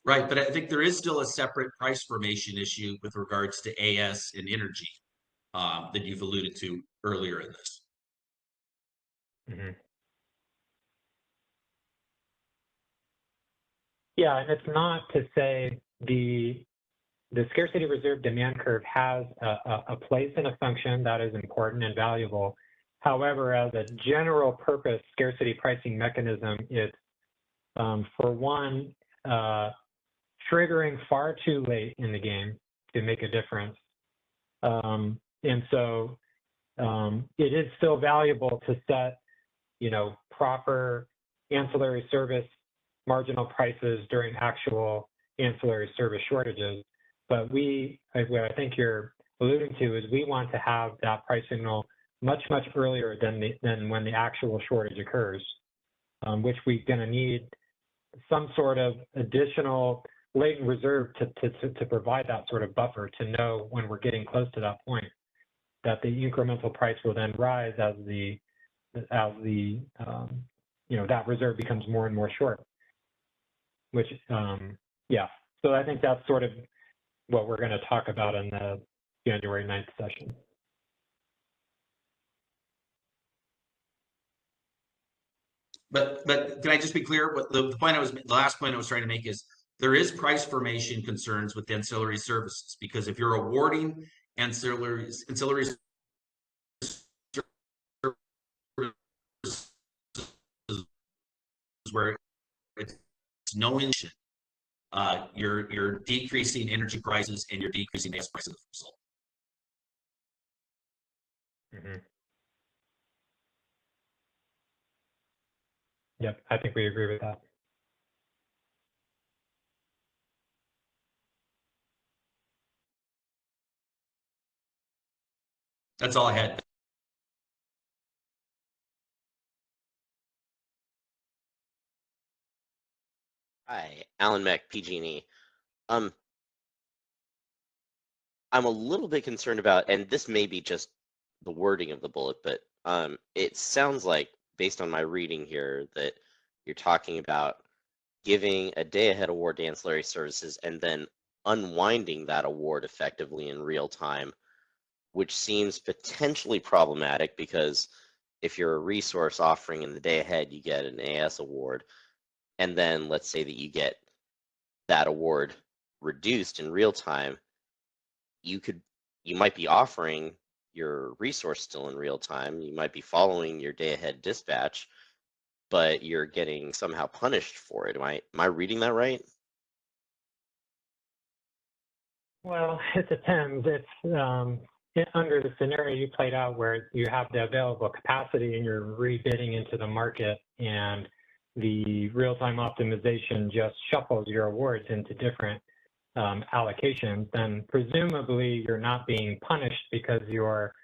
Right, but I think there is still a separate price formation issue with regards to AS and energy that you've alluded to earlier in this. Mm-hmm. Yeah, and it's not to say the scarcity reserve demand curve has a place and a function that is important and valuable. However, as a general purpose scarcity pricing mechanism, it's for one, triggering far too late in the game to make a difference. And so it is still valuable to set, proper ancillary service marginal prices during actual ancillary service shortages. But what I think you're alluding to is we want to have that price signal much, much earlier than when the actual shortage occurs, which we're going to need some sort of additional latent reserve to provide that sort of buffer to know when we're getting close to that point, that the incremental price will then rise as that reserve becomes more and more short. Which, so I think that's sort of what we're going to talk about in the January 9th session. But can I just be clear? What the last point I was trying to make is there is price formation concerns with ancillary services, because if you're awarding ancillary services where it's no intention, you're decreasing energy prices and you're decreasing gas prices as a result. Mm-hmm. Yep, I think we agree with that. That's all I had. Hi, Alan Meck, PG&E. I'm a little bit concerned about, and this may be just the wording of the bullet, but it sounds like, based on my reading here, that you're talking about giving a day-ahead award to ancillary services and then unwinding that award effectively in real time, which seems potentially problematic, because if you're a resource offering in the day ahead, you get an AS award, and then let's say that you get that award reduced in real time, you might be offering your resource still in real time, you might be following your day ahead dispatch, but you're getting somehow punished for it. Am I reading that right? Well, it depends. It's under the scenario you played out where you have the available capacity and you're rebidding into the market, and the real-time optimization just shuffles your awards into different allocations, then presumably you're not being punished because your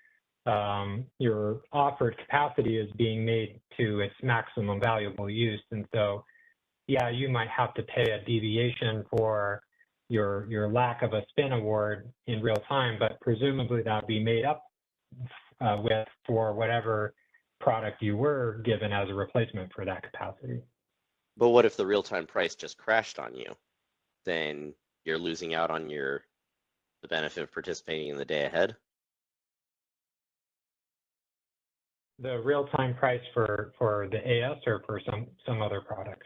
offered capacity is being made to its maximum valuable use. And so, yeah, you might have to pay a deviation for your lack of a spin award in real time, but presumably that would be made up with for whatever product you were given as a replacement for that capacity. But what if the real-time price just crashed on you? Then you're losing out on the benefit of participating in the day ahead. The real-time price for the AS or for some other product?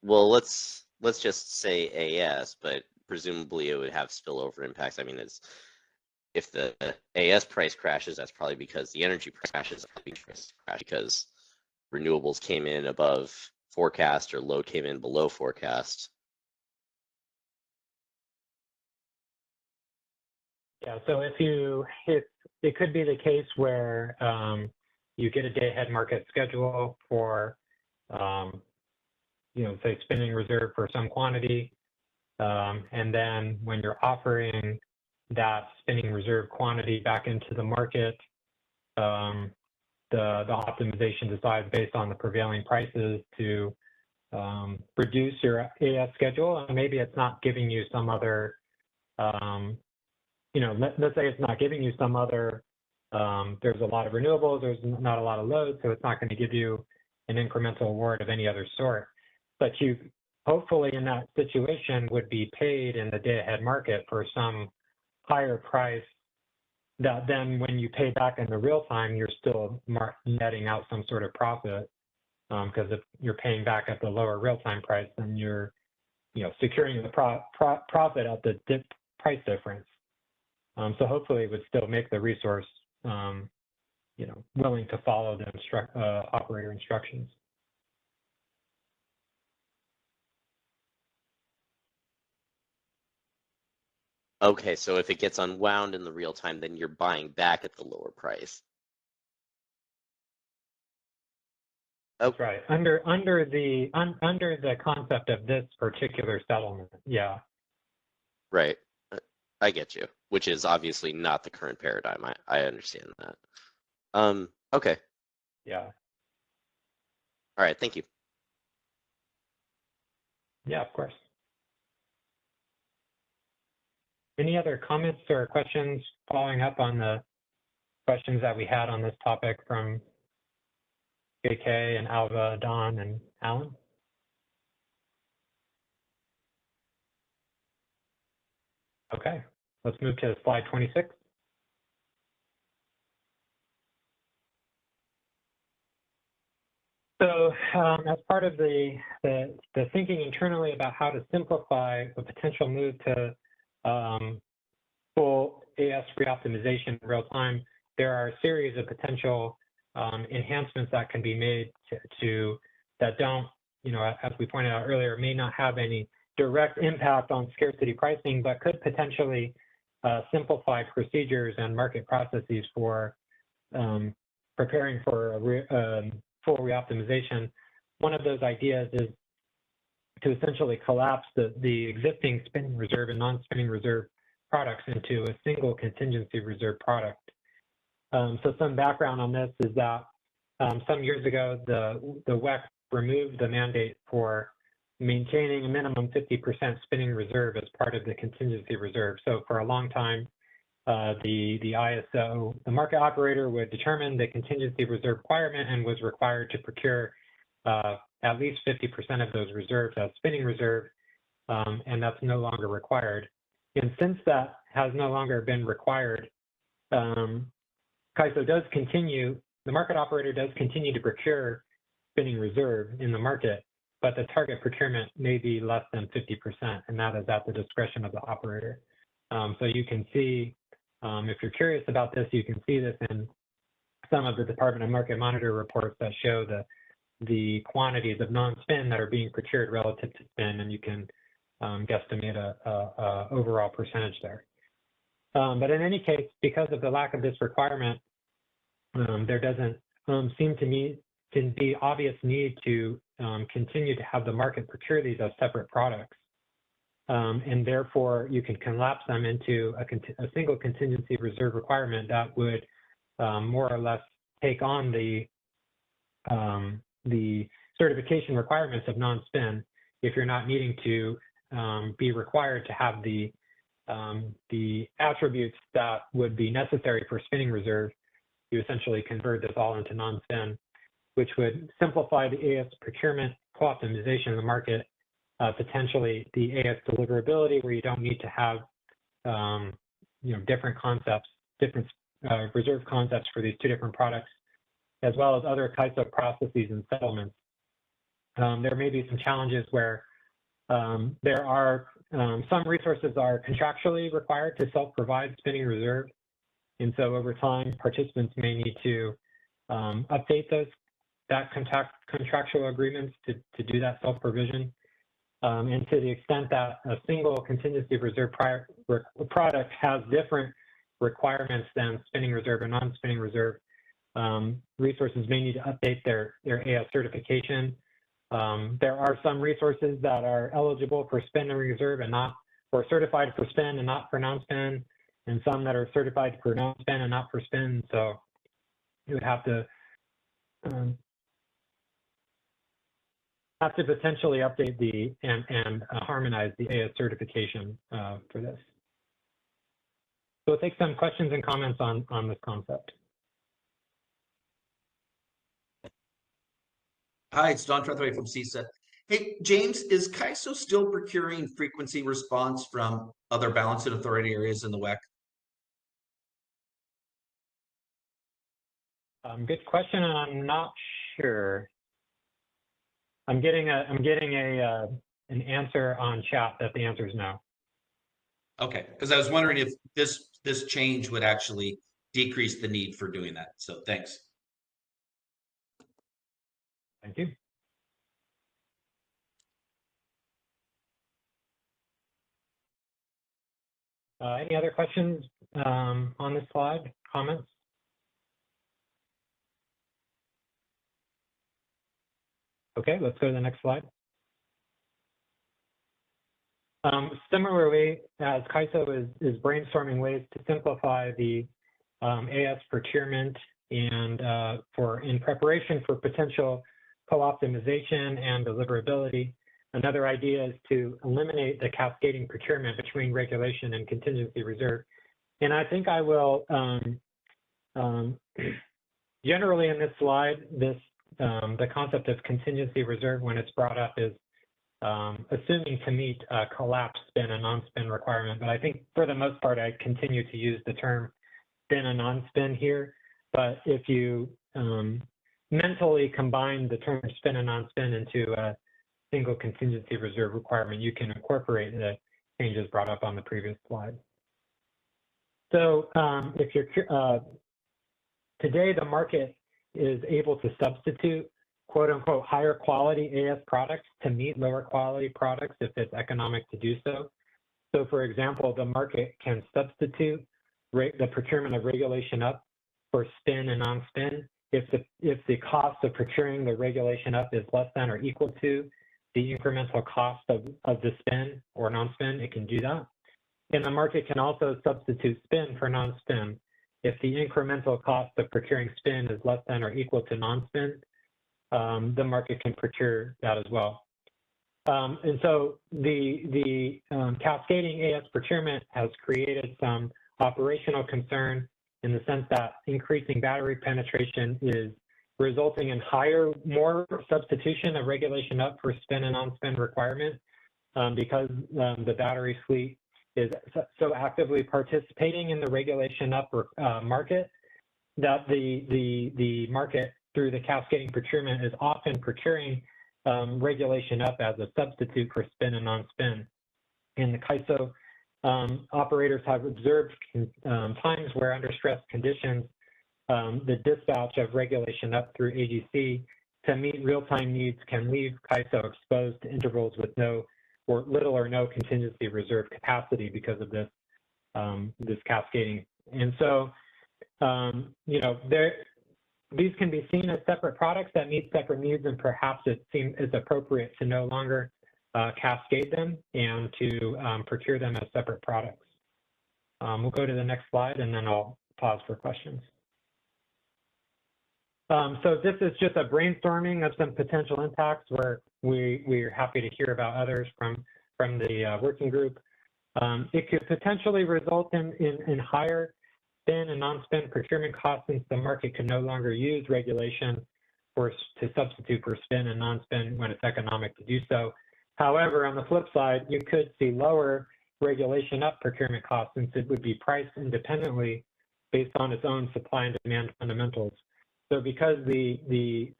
Well, let's just say AS, but presumably it would have spillover impacts. I mean, if the AS price crashes, that's probably because the energy price crashes, because renewables came in above forecast or load came in below forecast. Yeah, so if it could be the case where you get a day-ahead market schedule for, say spinning reserve for some quantity, and then when you're offering that spinning reserve quantity back into the market, the optimization decides based on the prevailing prices to reduce your AS schedule, and maybe it's not giving you some other, let's say it's not giving you some other, there's a lot of renewables, there's not a lot of load, so it's not going to give you an incremental award of any other sort. But you hopefully in that situation would be paid in the day-ahead market for some higher price that then when you pay back in the real time, you're still netting out some sort of profit, because if you're paying back at the lower real-time price, then you're securing the profit at the price difference. So hopefully it would still make the resource willing to follow the operator instructions. Okay, so if it gets unwound in the real time, then you're buying back at the lower price. That's right. Under the concept of this particular settlement, yeah. Right. I get you, which is obviously not the current paradigm. I understand that. Okay. Yeah. All right, thank you. Yeah, of course. Any other comments or questions following up on the questions that we had on this topic from JK and Alva, Don, and Alan? Okay, let's move to slide 26. So as part of the thinking internally about how to simplify the potential move to full AS reoptimization in real time, there are a series of potential enhancements that can be made that don't, as we pointed out earlier, may not have any direct impact on scarcity pricing, but could potentially simplify procedures and market processes for preparing for a full reoptimization. One of those ideas is to essentially collapse the existing spinning reserve and non-spinning reserve products into a single contingency reserve product. So some background on this is that some years ago, the WEC removed the mandate for maintaining a minimum 50% spinning reserve as part of the contingency reserve. So for a long time, the ISO, the market operator, would determine the contingency reserve requirement and was required to procure at least 50% of those reserves as spinning reserve, and that's no longer required. And since that has no longer been required, CAISO does continue, the market operator does continue to procure spinning reserve in the market, but the target procurement may be less than 50%, and that is at the discretion of the operator. So you can see, if you're curious about this, you can see this in some of the Department of Market Monitor reports that show the quantities of non-spin that are being procured relative to spin, and you can guesstimate a overall percentage there. But in any case, because of the lack of this requirement, there doesn't seem to me to be obvious need to continue to have the market procure these as separate products. And therefore, you can collapse them into a single contingency reserve requirement that would more or less take on the certification requirements of non-spin if you're not needing to be required to have the attributes that would be necessary for spinning reserve to essentially convert this all into non-spin, which would simplify the AS procurement co-optimization of the market, potentially the AS deliverability, where you don't need to have different concepts, different reserve concepts for these two different products, as well as other types of processes and settlements. There may be some challenges where there are some resources are contractually required to self-provide spinning reserve. And so over time, participants may need to update that contractual agreements to do that self-provision. And to the extent that a single contingency reserve product has different requirements than spinning reserve and non-spinning reserve, resources may need to update their AS certification. There are some resources that are eligible for spin and reserve and not, or certified for spin and not for non-spin, and some that are certified for non-spin and not for spin. So you would have to potentially update and harmonize the AS certification for this. So we'll take some questions and comments on this concept. Hi, it's Don Trethewey from CSET. Hey, James, is CAISO still procuring frequency response from other balancing authority areas in the WEC? Good question, and I'm not sure. I'm getting an answer on chat that the answer is no. Okay, because I was wondering if this change would actually decrease the need for doing that. So thanks. Thank you. Any other questions on this slide? Comments? Okay, let's go to the next slide. Similarly, as CAISO is brainstorming ways to simplify the AS procurement and in preparation for potential co-optimization and deliverability, another idea is to eliminate the cascading procurement between regulation and contingency reserve. And I think I will, generally in this slide, the concept of contingency reserve when it's brought up is assuming to meet a collapse spin and non-spin requirement. But I think for the most part, I continue to use the term spin and non-spin here. But if you mentally combine the term spin and non-spin into a single contingency reserve requirement, you can incorporate the changes brought up on the previous slide. So if you're today, the market is able to substitute quote unquote higher quality AS products to meet lower quality products if it's economic to do so. So for example, the market can substitute the procurement of regulation up for spin and non-spin if the cost of procuring the regulation up is less than or equal to the incremental cost of the spin or non-spin, it can do that. And the market can also substitute spin for non-spin if the incremental cost of procuring spin is less than or equal to non-spin. The market can procure that as well. And so the cascading AS procurement has created some operational concern in the sense that increasing battery penetration is resulting in more substitution of regulation up for spin and non-spin requirements because the battery fleet is so actively participating in the regulation up market that the market through the cascading procurement is often procuring regulation up as a substitute for spin and non-spin. And the CAISO operators have observed times where under stress conditions, the dispatch of regulation up through AGC to meet real-time needs can leave CAISO exposed to intervals with little or no contingency reserve capacity because of this cascading. And so, these can be seen as separate products that meet separate needs, and perhaps it seems it's appropriate to no longer cascade them and to procure them as separate products. We'll go to the next slide and then I'll pause for questions. So this is just a brainstorming of some potential impacts where we're happy to hear about others from the working group. It could potentially result in higher spin and non-spin procurement costs, since the market can no longer use regulation to substitute for spin and non-spin when it's economic to do so. However, on the flip side, you could see lower regulation up procurement costs, since it would be priced independently based on its own supply and demand fundamentals. So because the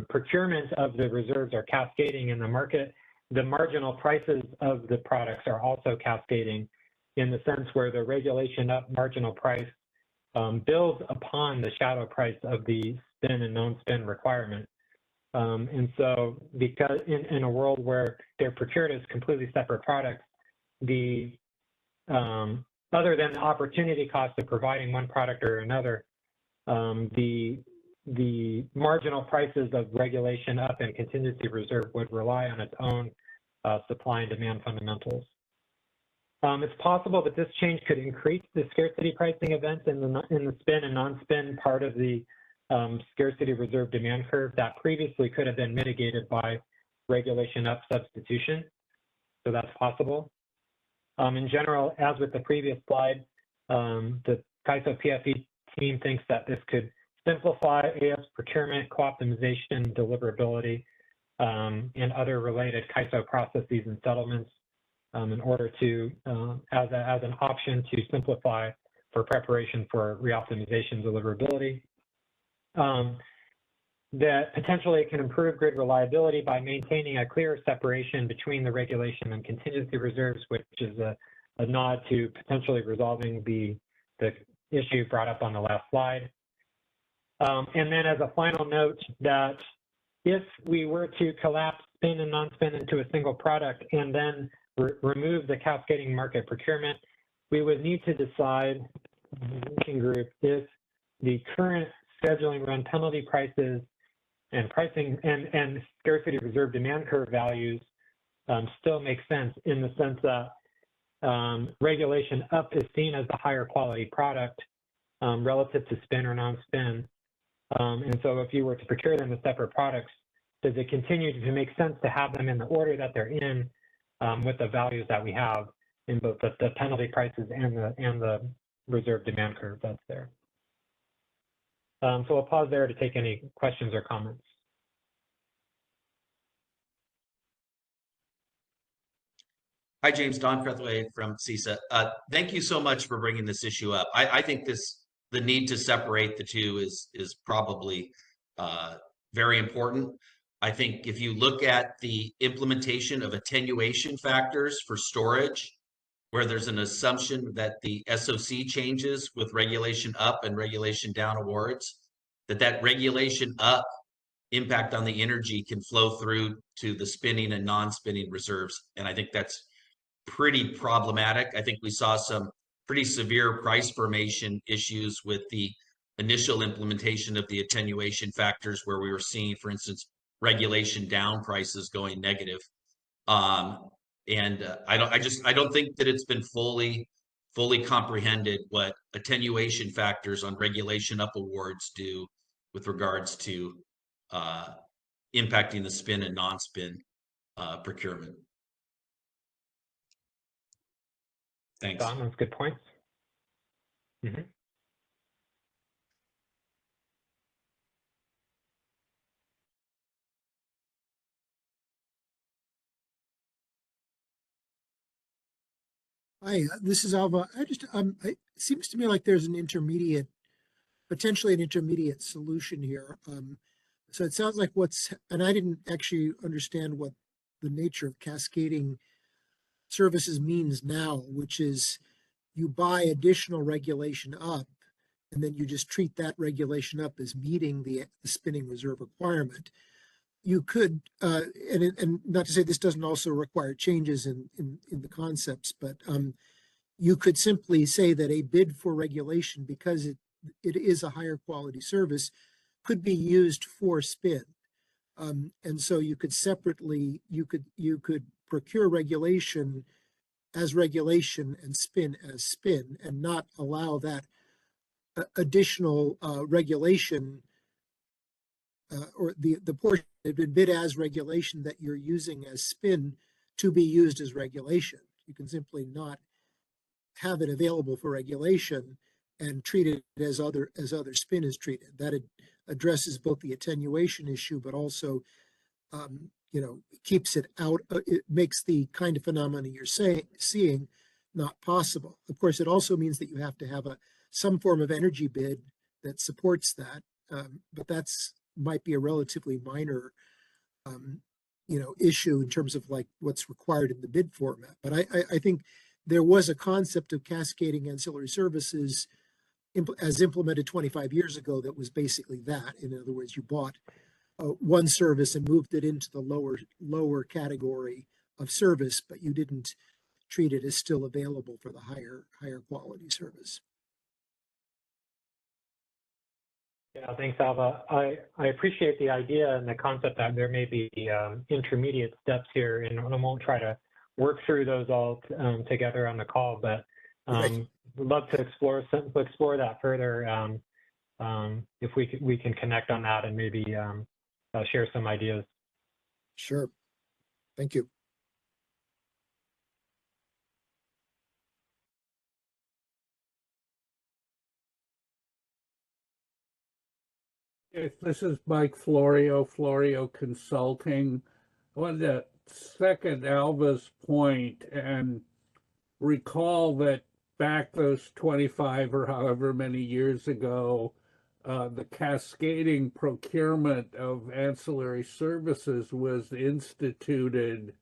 procurement of the reserves are cascading in the market, the marginal prices of the products are also cascading, in the sense where the regulation up marginal price builds upon the shadow price of the spin and non-spin requirement. And so because in a world where they're procured as completely separate products, the other than the opportunity cost of providing one product or another, the marginal prices of regulation up and contingency reserve would rely on its own supply and demand fundamentals. It's possible that this change could increase the scarcity pricing events in the spin and non-spin part of the scarcity reserve demand curve that previously could have been mitigated by regulation up substitution. So that's possible. In general, as with the previous slide, the CAISO PFE team thinks that this could simplify AS procurement, co-optimization, deliverability, and other related CAISO processes and settlements in order to, as an option to simplify for preparation for reoptimization deliverability. That potentially it can improve grid reliability by maintaining a clearer separation between the regulation and contingency reserves, which is a nod to potentially resolving the issue brought up on the last slide. And then as a final note, that if we were to collapse spin and non-spin into a single product and then remove the cascading market procurement, we would need to decide, working group, if the current scheduling run penalty prices and pricing and scarcity reserve demand curve values still make sense, in the sense that regulation up is seen as the higher quality product relative to spin or non-spin. And so if you were to procure them as separate products, does it continue to make sense to have them in the order that they're in with the values that we have in both the penalty prices and the reserve demand curve that's there? So I'll pause there to take any questions or comments. Hi, James. Don Crethway from CISA. Thank you so much for bringing this issue up. I think the need to separate the two is probably very important. I think if you look at the implementation of attenuation factors for storage, where there's an assumption that the SOC changes with regulation up and regulation down awards, that regulation up impact on the energy can flow through to the spinning and non-spinning reserves. And I think that's pretty problematic. I think we saw some pretty severe price formation issues with the initial implementation of the attenuation factors, where we were seeing, for instance, regulation down prices going negative. I don't think that it's been fully comprehended what attenuation factors on regulation up awards do with regards to impacting the spin and non-spin procurement. Thanks. Don, that's good points. Mm-hmm. Hi, this is Alva. It seems to me like there's potentially an intermediate solution here. So it sounds like and I didn't actually understand what the nature of cascading services means now, which is you buy additional regulation up, and then you just treat that regulation up as meeting the spinning reserve requirement. You could, and not to say this doesn't also require changes in the concepts, but you could simply say that a bid for regulation, because it is a higher quality service, could be used for spin. And so you could separately, you could procure regulation as regulation and spin as spin, and not allow that additional regulation or the portion that had been bid as regulation that you're using as spin to be used as regulation. You can simply not have it available for regulation and treat it as other spin is treated. That addresses both the attenuation issue, but also keeps it out. It makes the kind of phenomena you're seeing not possible. Of course, it also means that you have to have some form of energy bid that supports that, but that's might be a relatively minor issue in terms of like what's required in the bid format. But I think there was a concept of cascading ancillary services as implemented 25 years ago that was basically that. In other words, you bought one service and moved it into the lower category of service, but you didn't treat it as still available for the higher quality service. Yeah, thanks, Alva. I appreciate the idea and the concept that there may be intermediate steps here, and I won't try to work through those all together on the call, but Right. would love to explore that further if we can connect on that and maybe share some ideas. Sure. Thank you. This is Mike Florio, Florio Consulting. I wanted to second Alva's point and recall that back those 25 or however many years ago, the cascading procurement of ancillary services was instituted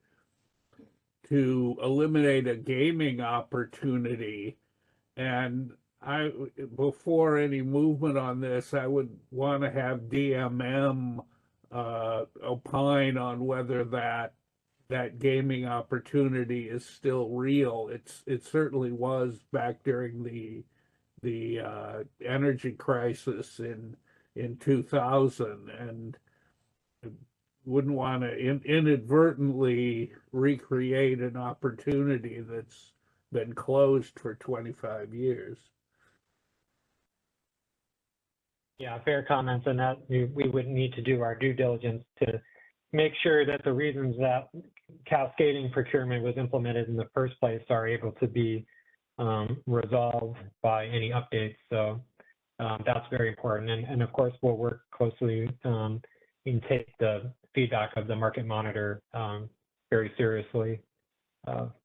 to eliminate a gaming opportunity. And before any movement on this, I would want to have DMM opine on whether that gaming opportunity is still real. It certainly was back during the energy crisis in 2000, and wouldn't want to inadvertently recreate an opportunity that's been closed for 25 years. Yeah, fair comments, and that we would need to do our due diligence to make sure that the reasons that cascading procurement was implemented in the first place are able to be resolved by any updates. So that's very important. And of course, we'll work closely and take the feedback of the market monitor very seriously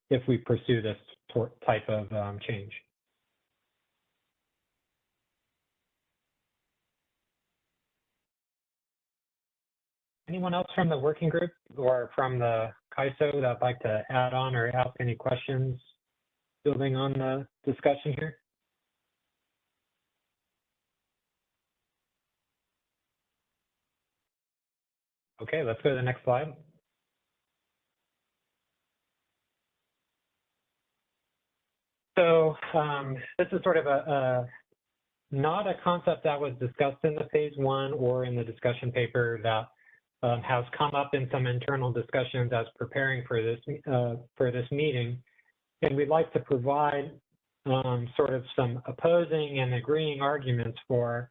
if we pursue this type of change. Anyone else from the working group or from the CAISO that'd like to add on or ask any questions building on the discussion here? Okay, let's go to the next slide. So this is sort of not a concept that was discussed in the phase one or in the discussion paper that has come up in some internal discussions as preparing for this meeting. And we'd like to provide sort of some opposing and agreeing arguments for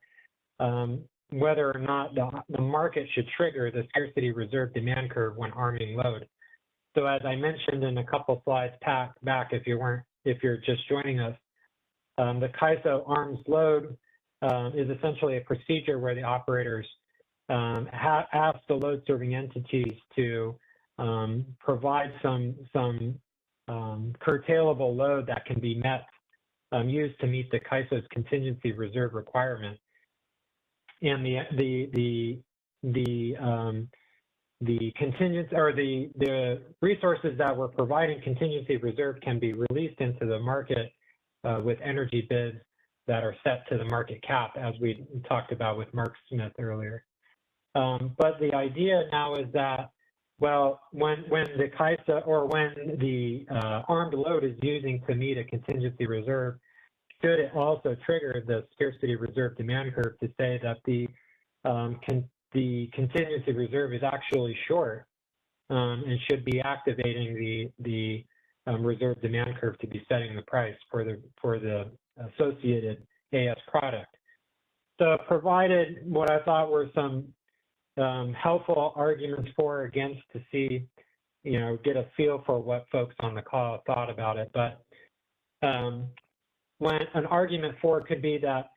whether or not the market should trigger the scarcity reserve demand curve when arming load. So as I mentioned in a couple slides back, if you're just joining us, the CAISO arms load is essentially a procedure where the operators ask the load serving entities to provide some curtailable load that can be used to meet the CAISO's contingency reserve requirement. And the contingent or the resources that we're providing contingency reserve can be released into the market with energy bids that are set to the market cap, as we talked about with Mark Smith earlier. But the idea now is that, well, when the CAISO or when the armed load is using to meet a contingency reserve, should it also trigger the scarcity reserve demand curve to say that the contingency reserve is actually short and should be activating the reserve demand curve to be setting the price for the associated AS product. So provided what I thought were some helpful arguments for or against to see, get a feel for what folks on the call thought about it. But when an argument for could be that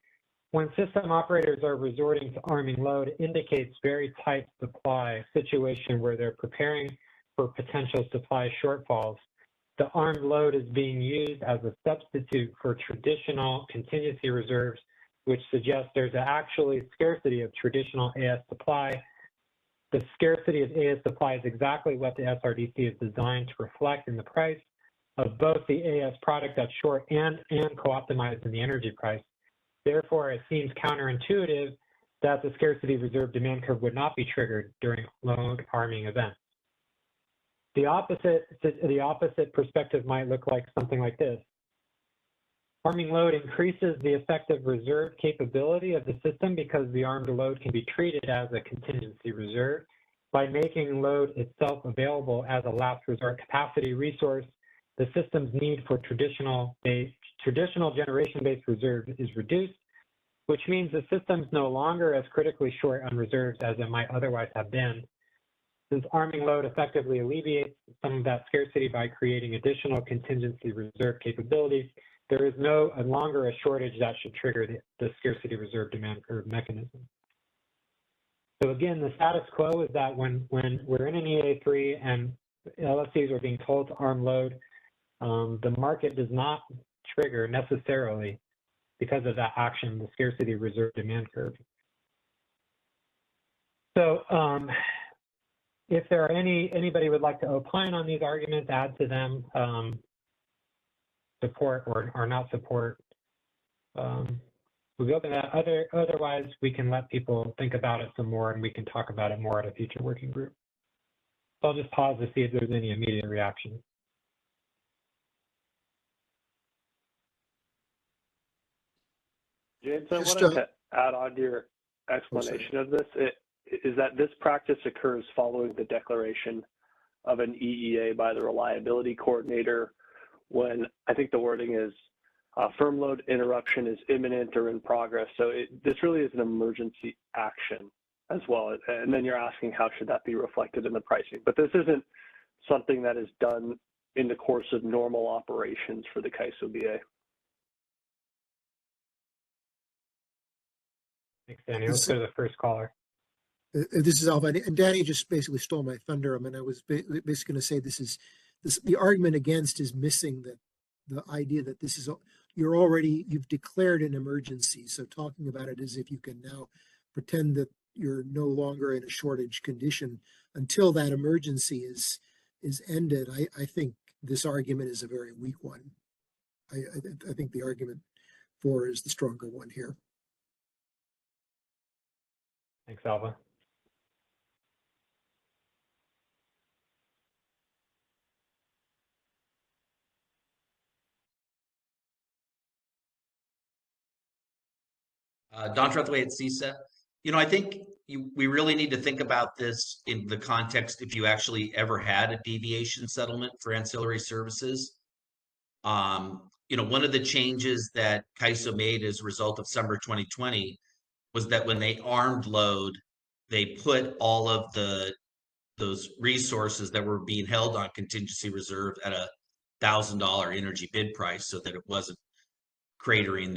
when system operators are resorting to arming load, it indicates very tight supply situation where they're preparing for potential supply shortfalls. The armed load is being used as a substitute for traditional contingency reserves, which suggests there's actually scarcity of traditional AS supply. The scarcity of AS supply is exactly what the SRDC is designed to reflect in the price of both the AS product that's short and co-optimized in the energy price. Therefore, it seems counterintuitive that the scarcity reserve demand curve would not be triggered during load arming events. The opposite perspective might look like something like this. Arming load increases the effective reserve capability of the system because the armed load can be treated as a contingency reserve. By making load itself available as a last resort capacity resource, the system's need for traditional generation-based reserves is reduced, which means the system's no longer as critically short on reserves as it might otherwise have been. Since arming load effectively alleviates some of that scarcity by creating additional contingency reserve capability, there is no longer a shortage that should trigger the scarcity reserve demand curve mechanism. So again, the status quo is that when we're in an EA3 and LSCs are being told to arm load, the market does not trigger necessarily because of that action, the scarcity reserve demand curve. So if there are anybody would like to opine on these arguments, add to them, support or not support, we'll go to that. Otherwise, we can let people think about it some more and we can talk about it more at a future working group. So I'll just pause to see if there's any immediate reaction. James, I wanted to add on to your explanation of this. Is that this practice occurs following the declaration of an EEA by the reliability coordinator when I think the wording is firm load interruption is imminent or in progress. So this really is an emergency action as well. And then you're asking how should that be reflected in the pricing. But this isn't something that is done in the course of normal operations for the CAISO BA. Thanks, Danny. Let's go to the first caller. This is Alva, and Danny just basically stole my thunder. I mean, I was basically going to say the argument against is missing the idea that this is you've declared an emergency. So talking about it as if you can now pretend that you're no longer in a shortage condition until that emergency is ended. I think this argument is a very weak one. I think the argument for is the stronger one here. Thanks, Alva. Don Trethway at CISA. You know, I think we really need to think about this in the context if you actually ever had a deviation settlement for ancillary services. You know, one of the changes that CAISO made as a result of summer 2020 was that when they armed load, they put all of those resources that were being held on contingency reserve at $1,000 energy bid price so that it wasn't cratering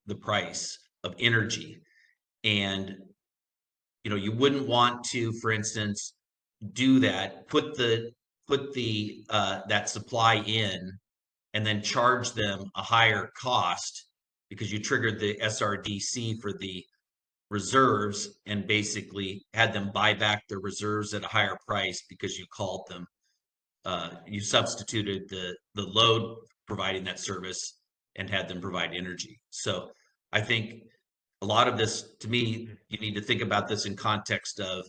the price of energy. And you know, you wouldn't want to, for instance, do that, put that supply in and then charge them a higher cost because you triggered the SRDC for the reserves and basically had them buy back their reserves at a higher price because you called them, you substituted the load providing that service and had them provide energy. So I think a lot of this, to me, you need to think about this in context of,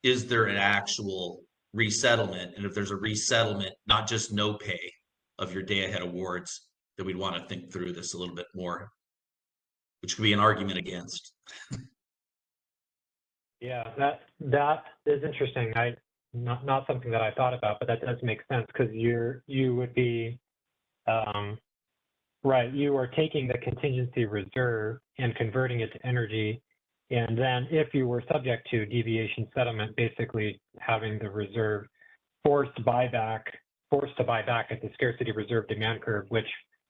is there an actual resettlement? And if there's a resettlement, not just no pay of your day ahead awards, then we'd want to think through this a little bit more, which could be an argument against. Yeah, that is interesting. Not something that I thought about, but that does make sense because you would be right. You are taking the contingency reserve and converting it to energy, and then if you were subject to deviation settlement, basically having the reserve forced to buy back at the scarcity reserve demand curve, which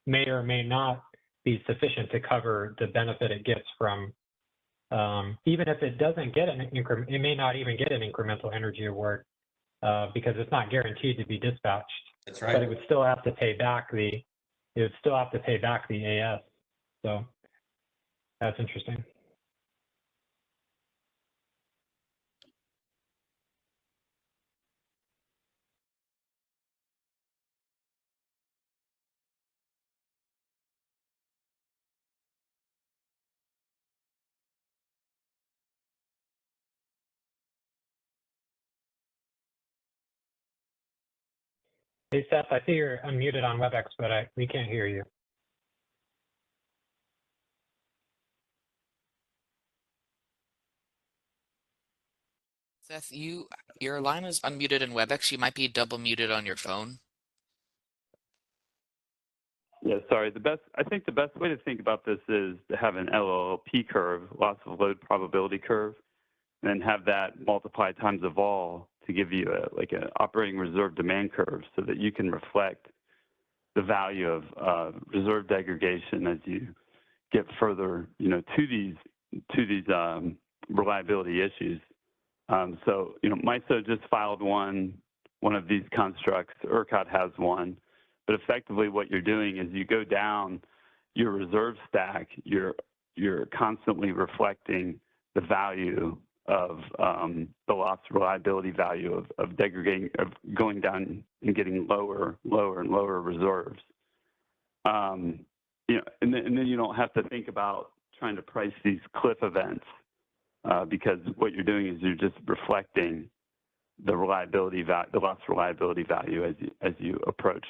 may or may not be sufficient to cover the benefit it gets from, even if it doesn't get an increment, it may not even get an incremental energy award because it's not guaranteed to be dispatched. That's right. But it would still have to pay back the, AS. So that's interesting. Hey, Seth, I see you're unmuted on WebEx, but we can't hear you. Seth, your line is unmuted in WebEx. You might be double muted on your phone. Yeah, sorry. I think the best way to think about this is to have an LLP curve, loss of load probability curve, and then have that multiplied times the vol to give you like an operating reserve demand curve, so that you can reflect the value of reserve degradation as you get further, to these reliability issues. So, MISO just filed one of these constructs. ERCOT has one. But effectively what you're doing is you go down your reserve stack, you're constantly reflecting the value of the loss reliability value of degrading, of going down and getting lower and lower reserves. And then you don't have to think about trying to price these cliff events because what you're doing is you're just reflecting the reliability value, the loss reliability value as you approach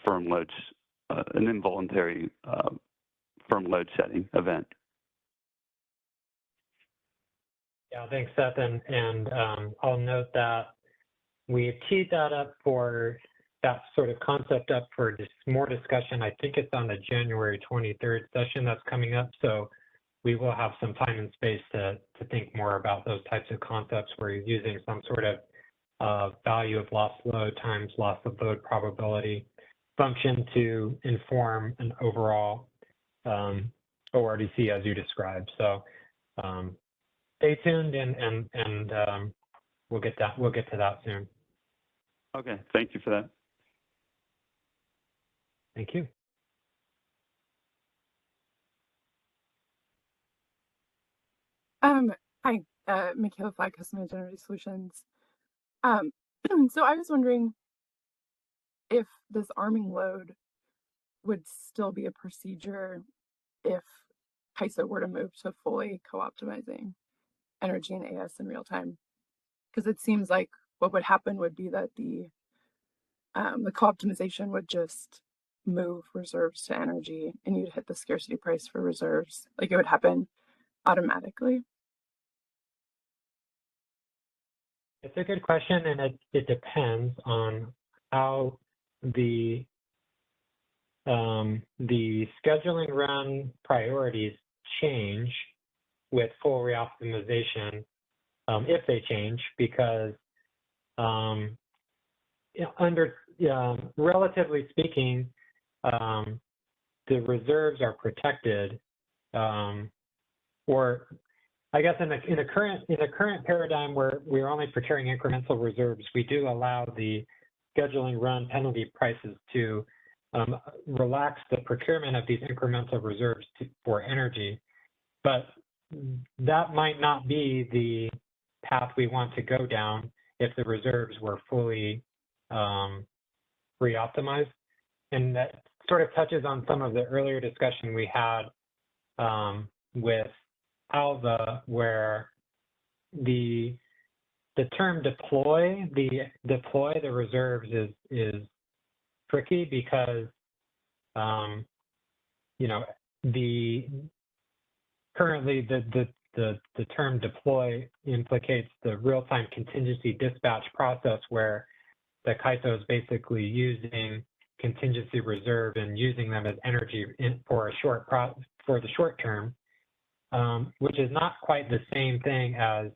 firm load, an involuntary firm load shedding event. Yeah, thanks, Seth. And I'll note that we teed that up for that sort of concept up for more discussion. I think it's on the January 23rd session that's coming up. So we will have some time and space to think more about those types of concepts where you're using some sort of value of loss load times loss of load probability function to inform an overall ORDC as you described. So stay tuned and we'll get to that soon. Okay, thank you for that. Thank you. Hi, Michaela Flag, Customer Identity Solutions. So I was wondering if this arming load would still be a procedure if CAISO were to move to fully co-optimizing energy and AS in real time. Because it seems like what would happen would be that the co-optimization would just move reserves to energy and you'd hit the scarcity price for reserves. Like it would happen automatically. It's a good question, and it depends on how the scheduling run priorities change with full reoptimization, if they change, because relatively speaking, the reserves are protected, or I guess in the current paradigm where we're only procuring incremental reserves, we do allow the scheduling run penalty prices to relax the procurement of these incremental reserves for energy. But that might not be the path we want to go down if the reserves were fully reoptimized. And that sort of touches on some of the earlier discussion we had with ALVA, where the term deploy the reserves is tricky because currently the term deploy implicates the real-time contingency dispatch process where the CAISO is basically using contingency reserve and using them as energy for the short term. Which is not quite the same thing as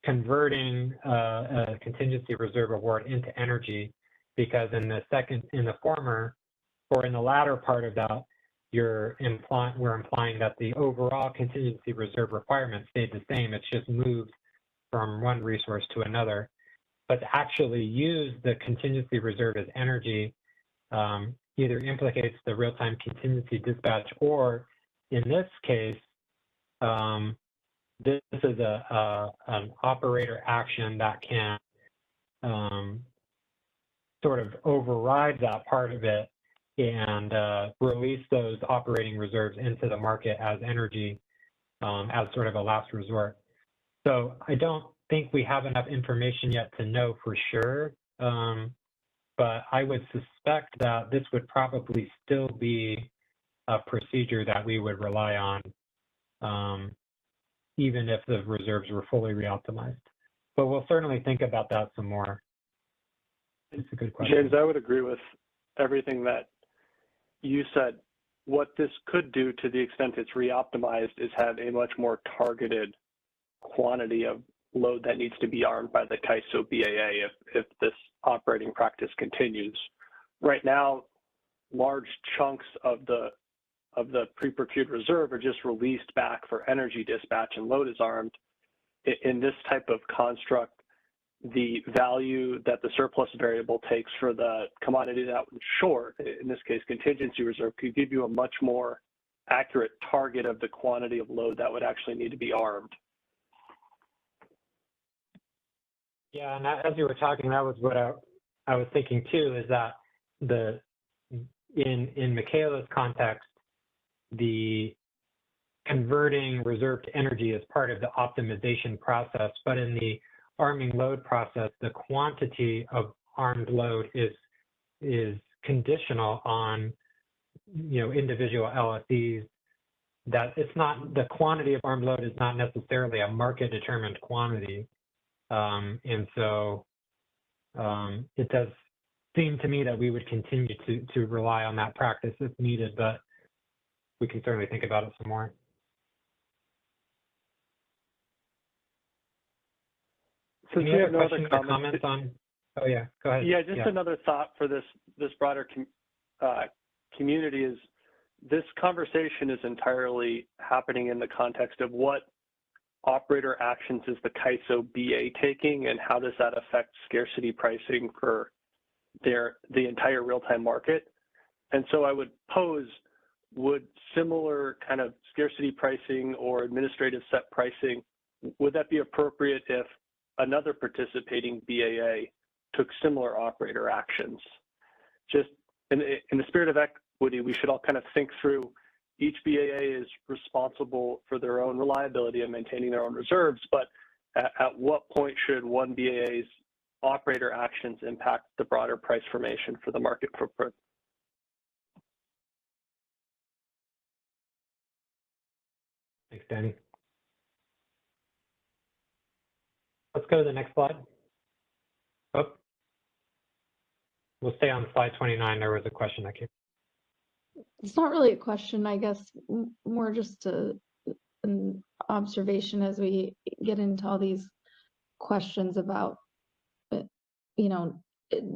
converting a contingency reserve award into energy, because in the former, or in the latter part of that, we're implying that the overall contingency reserve requirement stayed the same. It's just moved from one resource to another. But to actually use the contingency reserve as energy either implicates the real-time contingency dispatch, or in this case, this is an operator action that can sort of override that part of it and release those operating reserves into the market as energy as sort of a last resort. So I don't think we have enough information yet to know for sure, but I would suspect that this would probably still be a procedure that we would rely on, even if the reserves were fully reoptimized. But we'll certainly think about that some more. It's a good question. James, I would agree with everything that you said. What this could do, to the extent it's reoptimized, is have a much more targeted quantity of load that needs to be armed by the CAISO BAA if this operating practice continues. Right now, large chunks of the pre-procured reserve are just released back for energy dispatch and load is armed. In this type of construct, the value that the surplus variable takes for the commodity that was short, in this case contingency reserve, could give you a much more accurate target of the quantity of load that would actually need to be armed. Yeah, and as you were talking, that was what I was thinking too, is that in Michaela's context, the converting reserve to energy is part of the optimization process, but in the arming load process, the quantity of armed load is conditional on individual LSEs. That it's not, the quantity of armed load is not necessarily a market determined quantity. And so it does seem to me that we would continue to rely on that practice if needed, but we can certainly think about it some more. Since we have no other comments on? Oh yeah, go ahead. Yeah, just another thought for this broader community is this conversation is entirely happening in the context of what operator actions is the CAISO BA taking, and how does that affect scarcity pricing for the entire real-time market. And so I would pose, would similar kind of scarcity pricing or administrative set pricing, would that be appropriate if another participating BAA took similar operator actions? Just in the spirit of equity, we should all kind of think through, each BAA is responsible for their own reliability and maintaining their own reserves, but at what point should one BAA's operator actions impact the broader price formation for the market footprint? Thanks, Danny. Let's go to the next slide. Oh, we'll stay on slide 29. There was a question that came. It's not really a question, I guess, more just an observation as we get into all these questions about,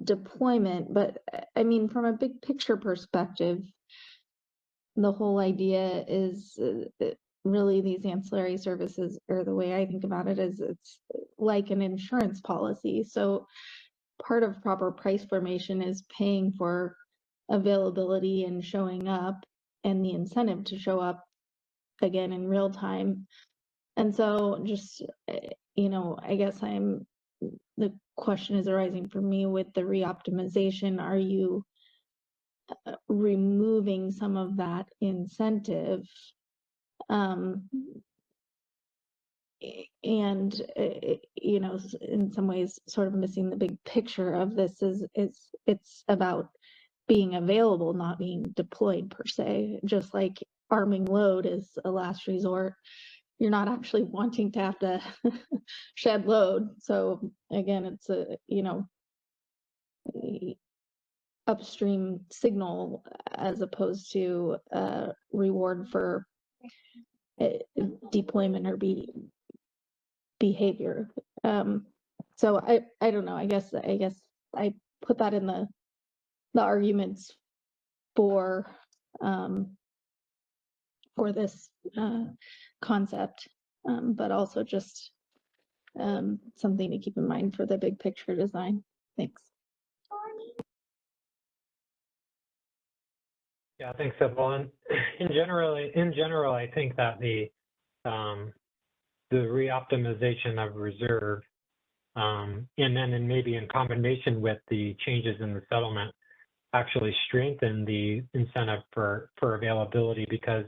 deployment. But I mean, from a big picture perspective, the whole idea is really these ancillary services, or the way I think about it is it's like an insurance policy. So part of proper price formation is paying for availability and showing up, and the incentive to show up again in real time. And so just, I guess the question is arising for me with the reoptimization. Are you removing some of that incentive? And, in some ways sort of missing the big picture of this is it's about being available, not being deployed per se. Just like arming load is a last resort, you're not actually wanting to have to shed load. So again, it's a upstream signal as opposed to a reward for deployment or behavior. So I don't know. I guess I put that in the arguments for for this concept, but also just something to keep in mind for the big picture design. Thanks. Yeah, thanks, Evelyn. In general, I think that the reoptimization of reserve, and then maybe in combination with the changes in the settlement, actually strengthen the incentive for availability, because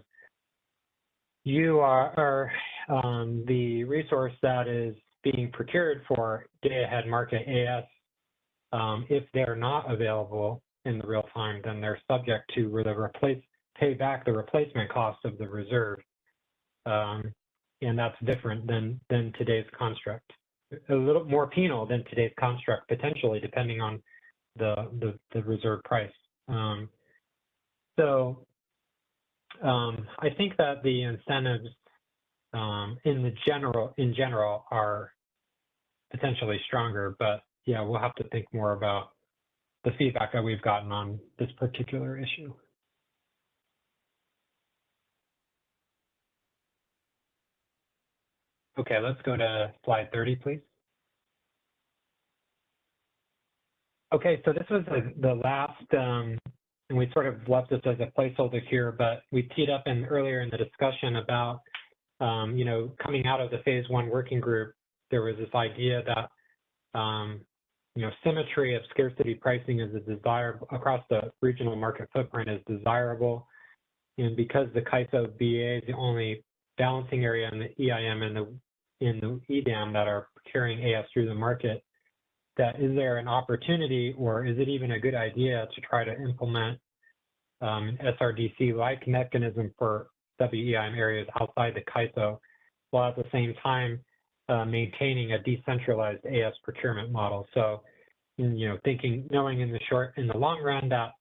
you are the resource that is being procured for day-ahead market AS. If they're not available in the real time, then they're subject to pay back the replacement cost of the reserve, and that's different than today's construct. A little more penal than today's construct, potentially, depending on the reserve price. I think that the incentives in general are potentially stronger, but yeah, we'll have to think more about the feedback that we've gotten on this particular issue. Okay, let's go to slide 30, please. Okay, so this was the last, and we sort of left this as a placeholder here, but we teed up earlier in the discussion about, you know, coming out of the phase 1 working group, there was this idea that, you know, symmetry of scarcity pricing is a desire across the regional market footprint is desirable. And because the CAISO BA is the only balancing area in the EIM and in the EDAM that are carrying AS through the market, that is there an opportunity, or is it even a good idea to try to implement an SRDC-like mechanism for WEIM areas outside the CAISO, while at the same time maintaining a decentralized AS procurement model? So, you know, knowing in the long run that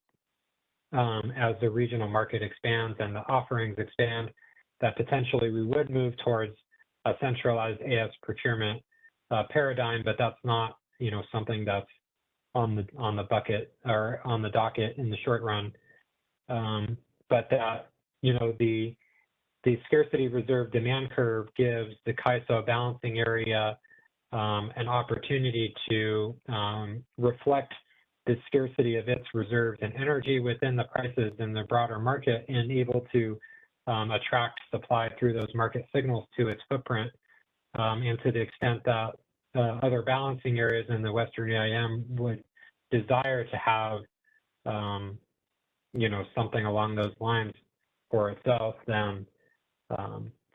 as the regional market expands and the offerings expand, that potentially we would move towards a centralized AS procurement paradigm, but that's not, you know, something that's on the bucket or on the docket in the short run. But that, you know, the scarcity reserve demand curve gives the CAISO balancing area an opportunity to reflect the scarcity of its reserves and energy within the prices in the broader market, and able to attract supply through those market signals to its footprint. And to the extent that other balancing areas in the Western EIM would desire to have, you know, something along those lines for itself, then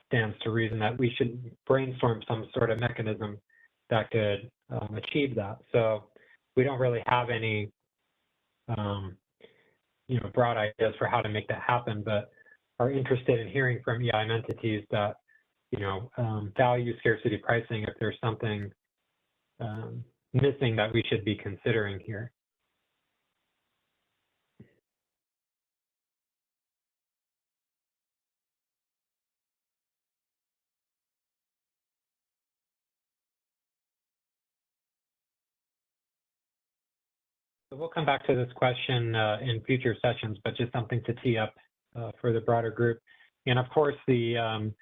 stands to reason that we should brainstorm some sort of mechanism that could achieve that. So we don't really have any, you know, broad ideas for how to make that happen, but are interested in hearing from EIM entities that, you know, value scarcity pricing if there's something missing that we should be considering here. So we'll come back to this question in future sessions, but just something to tee up for the broader group. And of course, the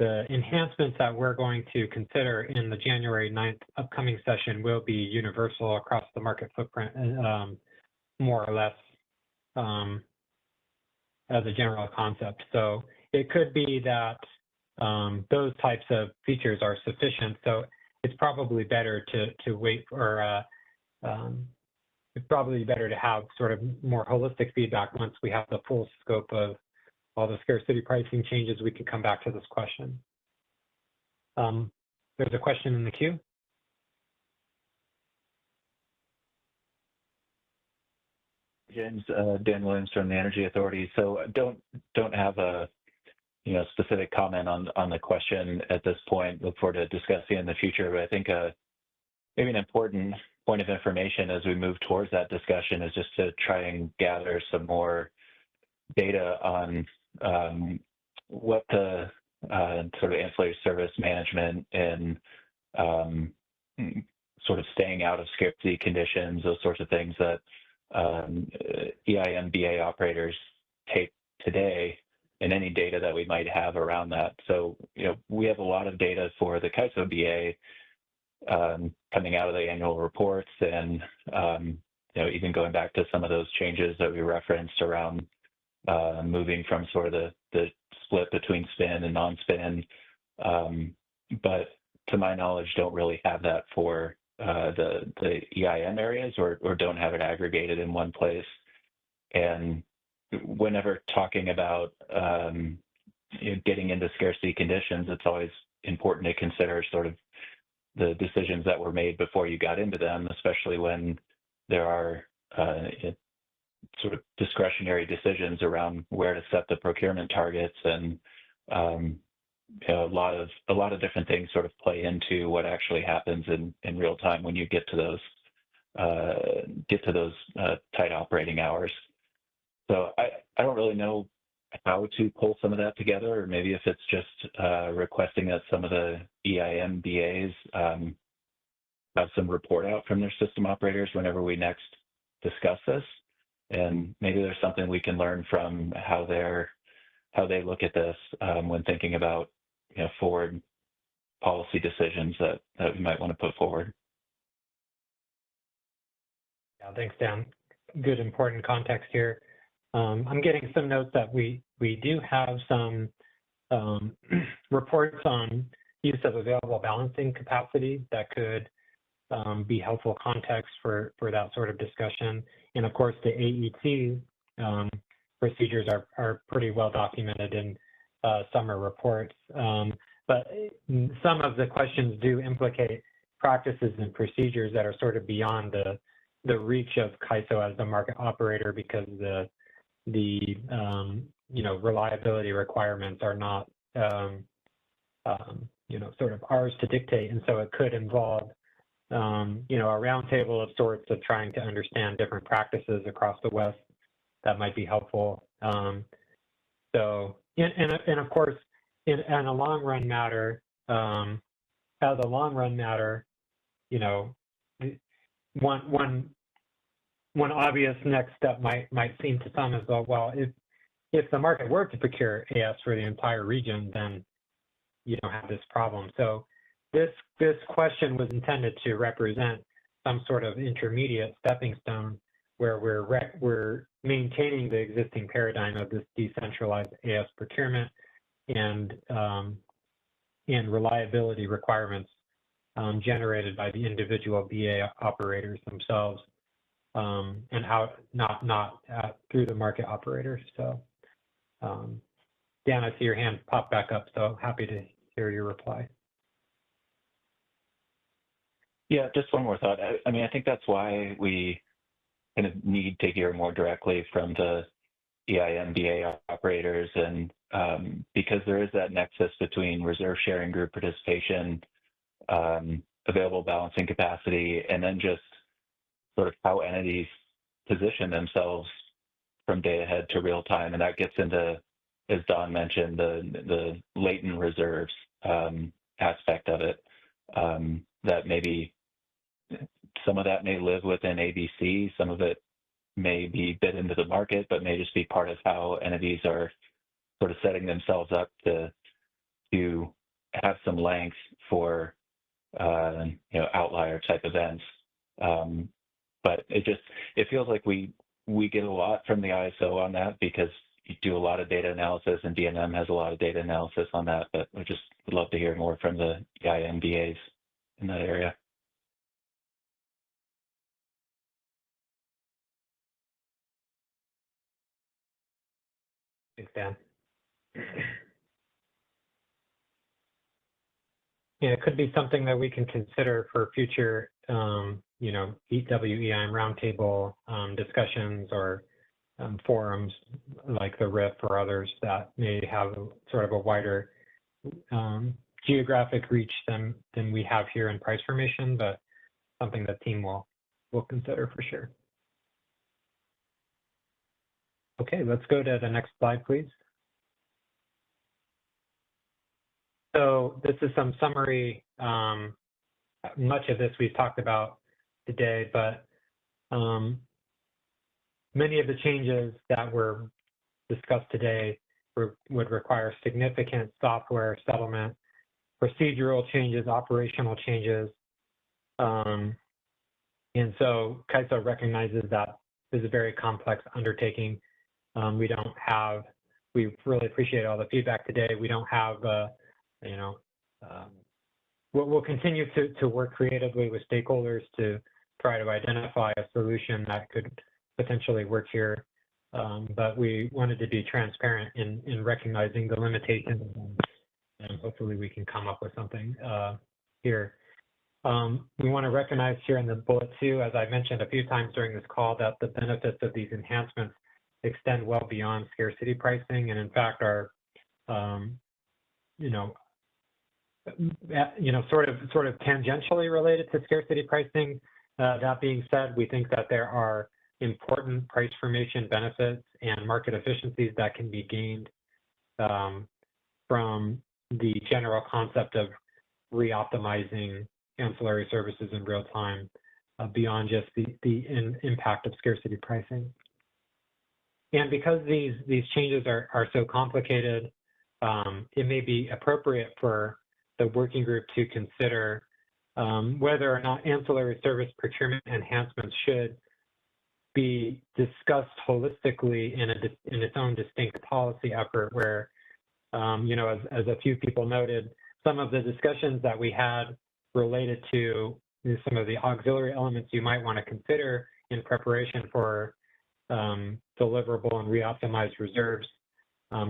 enhancements that we're going to consider in the January 9th upcoming session will be universal across the market footprint, more or less, as a general concept. So it could be that those types of features are sufficient. So it's probably better to wait for, it's probably better to have sort of more holistic feedback once we have the full scope of all the scarcity pricing changes. We can come back to this question. There's a question in the queue. James, Dan Williams from the Energy Authority. So don't have a specific comment on the question at this point. Look forward to discussing in the future. But I think maybe an important point of information as we move towards that discussion is just to try and gather some more data on what the sort of ancillary service management and sort of staying out of scarcity conditions, those sorts of things that EIM BA operators take today any data that we might have around that. So, we have a lot of data for the CAISO BA coming out of the annual reports, and even going back to some of those changes that we referenced around moving from sort of the split between spin and non-spin. But to my knowledge, don't really have that for the EIM areas, or don't have it aggregated in one place. And whenever talking about getting into scarcity conditions, it's always important to consider sort of the decisions that were made before you got into them, especially when there are sort of discretionary decisions around where to set the procurement targets, and a lot of different things sort of play into what actually happens in real time when you get to those tight operating hours. So I don't really know how to pull some of that together, or maybe if it's just requesting that some of the EIM BAs have some report out from their system operators whenever we next discuss this. And maybe there's something we can learn from how they look at this when thinking about forward policy decisions that we might want to put forward. Yeah, thanks, Dan. Good, important context here. I'm getting some notes that we do have some reports on use of available balancing capacity that could be helpful context for that sort of discussion. And of course, the AET procedures are pretty well documented in summer reports. But some of the questions do implicate practices and procedures that are sort of beyond the reach of CAISO as the market operator, because the reliability requirements are not sort of ours to dictate, and so it could involve a roundtable of sorts of trying to understand different practices across the West that might be helpful. So and of course, in a long run matter, as a long run matter, one obvious next step might seem to some as well, if the market were to procure AS for the entire region, then you don't have this problem. So this question was intended to represent some sort of intermediate stepping stone where we're maintaining the existing paradigm of this decentralized AS procurement and reliability requirements generated by the individual BA operators themselves, and not through the market operators. So, Dan, I see your hand pop back up, so happy to hear your reply. Yeah, just one more thought. I mean, I think that's why we kind of need to hear more directly from the EIM BA operators, and because there is that nexus between reserve sharing group participation, available balancing capacity, and then just sort of how entities position themselves from day ahead to real time. And that gets into, as Don mentioned, the latent reserves aspect of it, that maybe some of that may live within ABC, some of it may be bid into the market, but may just be part of how entities are sort of setting themselves up to have some length for outlier type events. But it feels like we get a lot from the ISO on that, because you do a lot of data analysis, and DNM has a lot of data analysis on that, but we just would love to hear more from the EIM BAs in that area. Thanks, Dan. Yeah, it could be something that we can consider for future, WEIM roundtable discussions, or forums like the RIF or others that may have sort of a wider geographic reach than we have here in price formation, but something that team will consider for sure. Okay, let's go to the next slide, please. So this is some summary. Much of this we've talked about today, but many of the changes that were discussed today would require significant software settlement, procedural changes, operational changes. And so CAISO recognizes that this is a very complex undertaking. We really appreciate all the feedback today. We don't have, we'll continue to work creatively with stakeholders to try to identify a solution that could potentially work here. But we wanted to be transparent in recognizing the limitations, and hopefully we can come up with something here. We want to recognize here in the bullet too, as I mentioned a few times during this call, that the benefits of these enhancements extend well beyond scarcity pricing, and in fact are, sort of tangentially related to scarcity pricing. That being said, we think that there are important price formation benefits and market efficiencies that can be gained from the general concept of re-optimizing ancillary services in real time beyond just the impact of scarcity pricing. And because these changes are so complicated, it may be appropriate for the working group to consider whether or not ancillary service procurement enhancements should be discussed holistically in its own distinct policy effort where, as a few people noted, some of the discussions that we had related to some of the auxiliary elements you might want to consider in preparation for deliverable and re-optimized reserves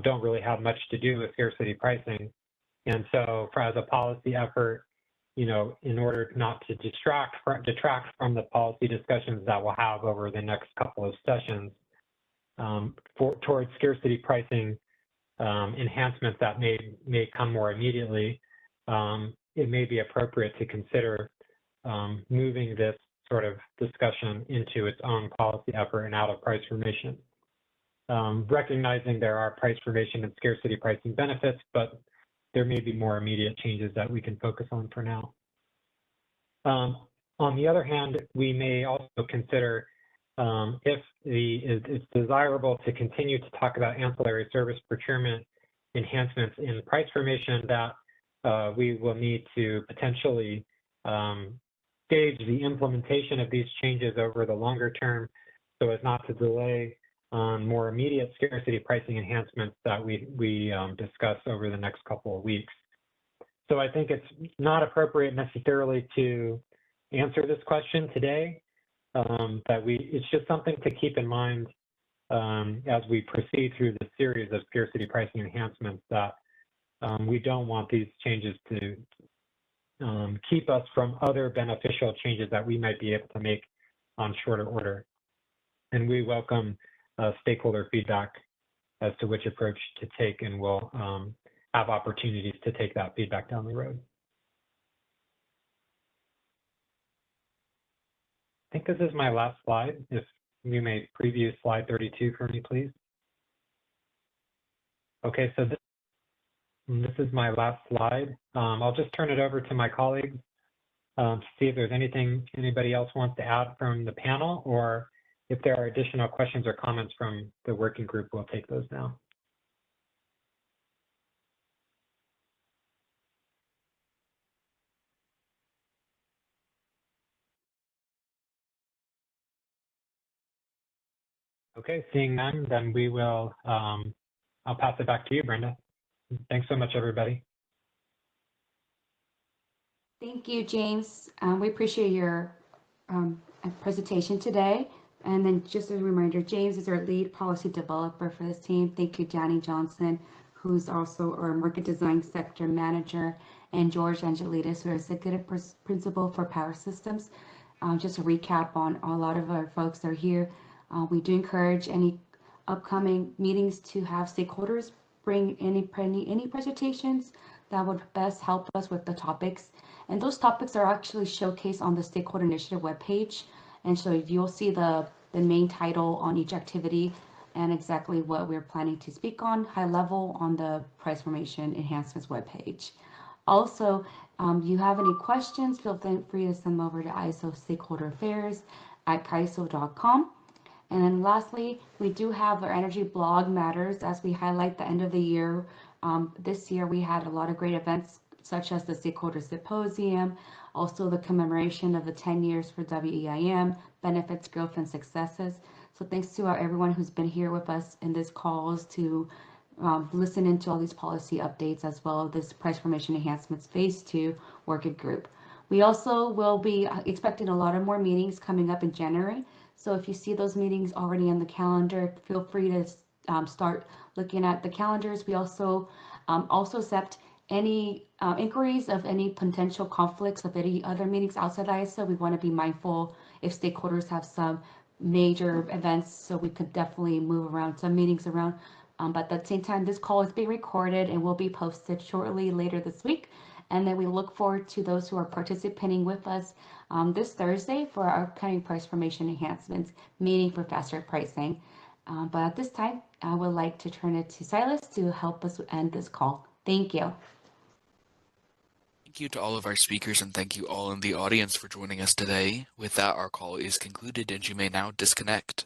don't really have much to do with scarcity pricing. And so as a policy effort, in order not to detract from the policy discussions that we'll have over the next couple of sessions towards scarcity pricing enhancements that may come more immediately, it may be appropriate to consider moving this sort of discussion into its own policy effort and out of price formation. Recognizing there are price formation and scarcity pricing benefits, but there may be more immediate changes that we can focus on for now. On the other hand, we may also consider if it's desirable to continue to talk about ancillary service procurement enhancements in price formation, that we will need to potentially stage the implementation of these changes over the longer term so as not to delay on more immediate scarcity pricing enhancements that we discuss over the next couple of weeks. So I think it's not appropriate necessarily to answer this question today, it's just something to keep in mind as we proceed through the series of scarcity pricing enhancements, that we don't want these changes to keep us from other beneficial changes that we might be able to make on shorter order. And we welcome stakeholder feedback as to which approach to take, and we'll have opportunities to take that feedback down the road. I think this is my last slide. If you may preview slide 32 for me, please. Okay, so this is my last slide. I'll just turn it over to my colleagues to see if there's anything anybody else wants to add from the panel, or if there are additional questions or comments from the working group, we'll take those now. Okay, seeing none, then we will, I'll pass it back to you, Brenda. Thanks so much, everybody. Thank you, James. We appreciate your presentation today. And then just a reminder, James is our lead policy developer for this team. Thank you, Danny Johnson, who's also our market design sector manager, and George Angelides, who is executive principal for power systems. Just a recap on a lot of our folks that are here. We do encourage any upcoming meetings to have stakeholders bring any presentations that would best help us with the topics. And those topics are actually showcased on the Stakeholder Initiative webpage. And so you'll see the main title on each activity and exactly what we're planning to speak on, high level, on the Price Formation Enhancements webpage. Also, you have any questions, feel free to send them over to ISO Stakeholder Affairs at CAISO.com. And then lastly, we do have our energy blog matters as we highlight the end of the year. This year we had a lot of great events such as the Stakeholder Symposium, also the commemoration of the 10 years for WEIM, benefits, growth, and successes. So thanks to everyone who's been here with us in this calls to listen into all these policy updates as well as this price formation enhancements phase 2 working group. We also will be expecting a lot of more meetings coming up in January. So if you see those meetings already on the calendar, feel free to start looking at the calendars. We also accept any inquiries of any potential conflicts of any other meetings outside ISO. We want to be mindful if stakeholders have some major events, so we could definitely move around some meetings around. But at the same time, this call is being recorded and will be posted shortly later this week. And then we look forward to those who are participating with us this Thursday for our upcoming price formation enhancements meeting for faster pricing. But at this time, I would like to turn it to Silas to help us end this call. Thank you. Thank you to all of our speakers, and thank you all in the audience for joining us today. With that, our call is concluded, and you may now disconnect.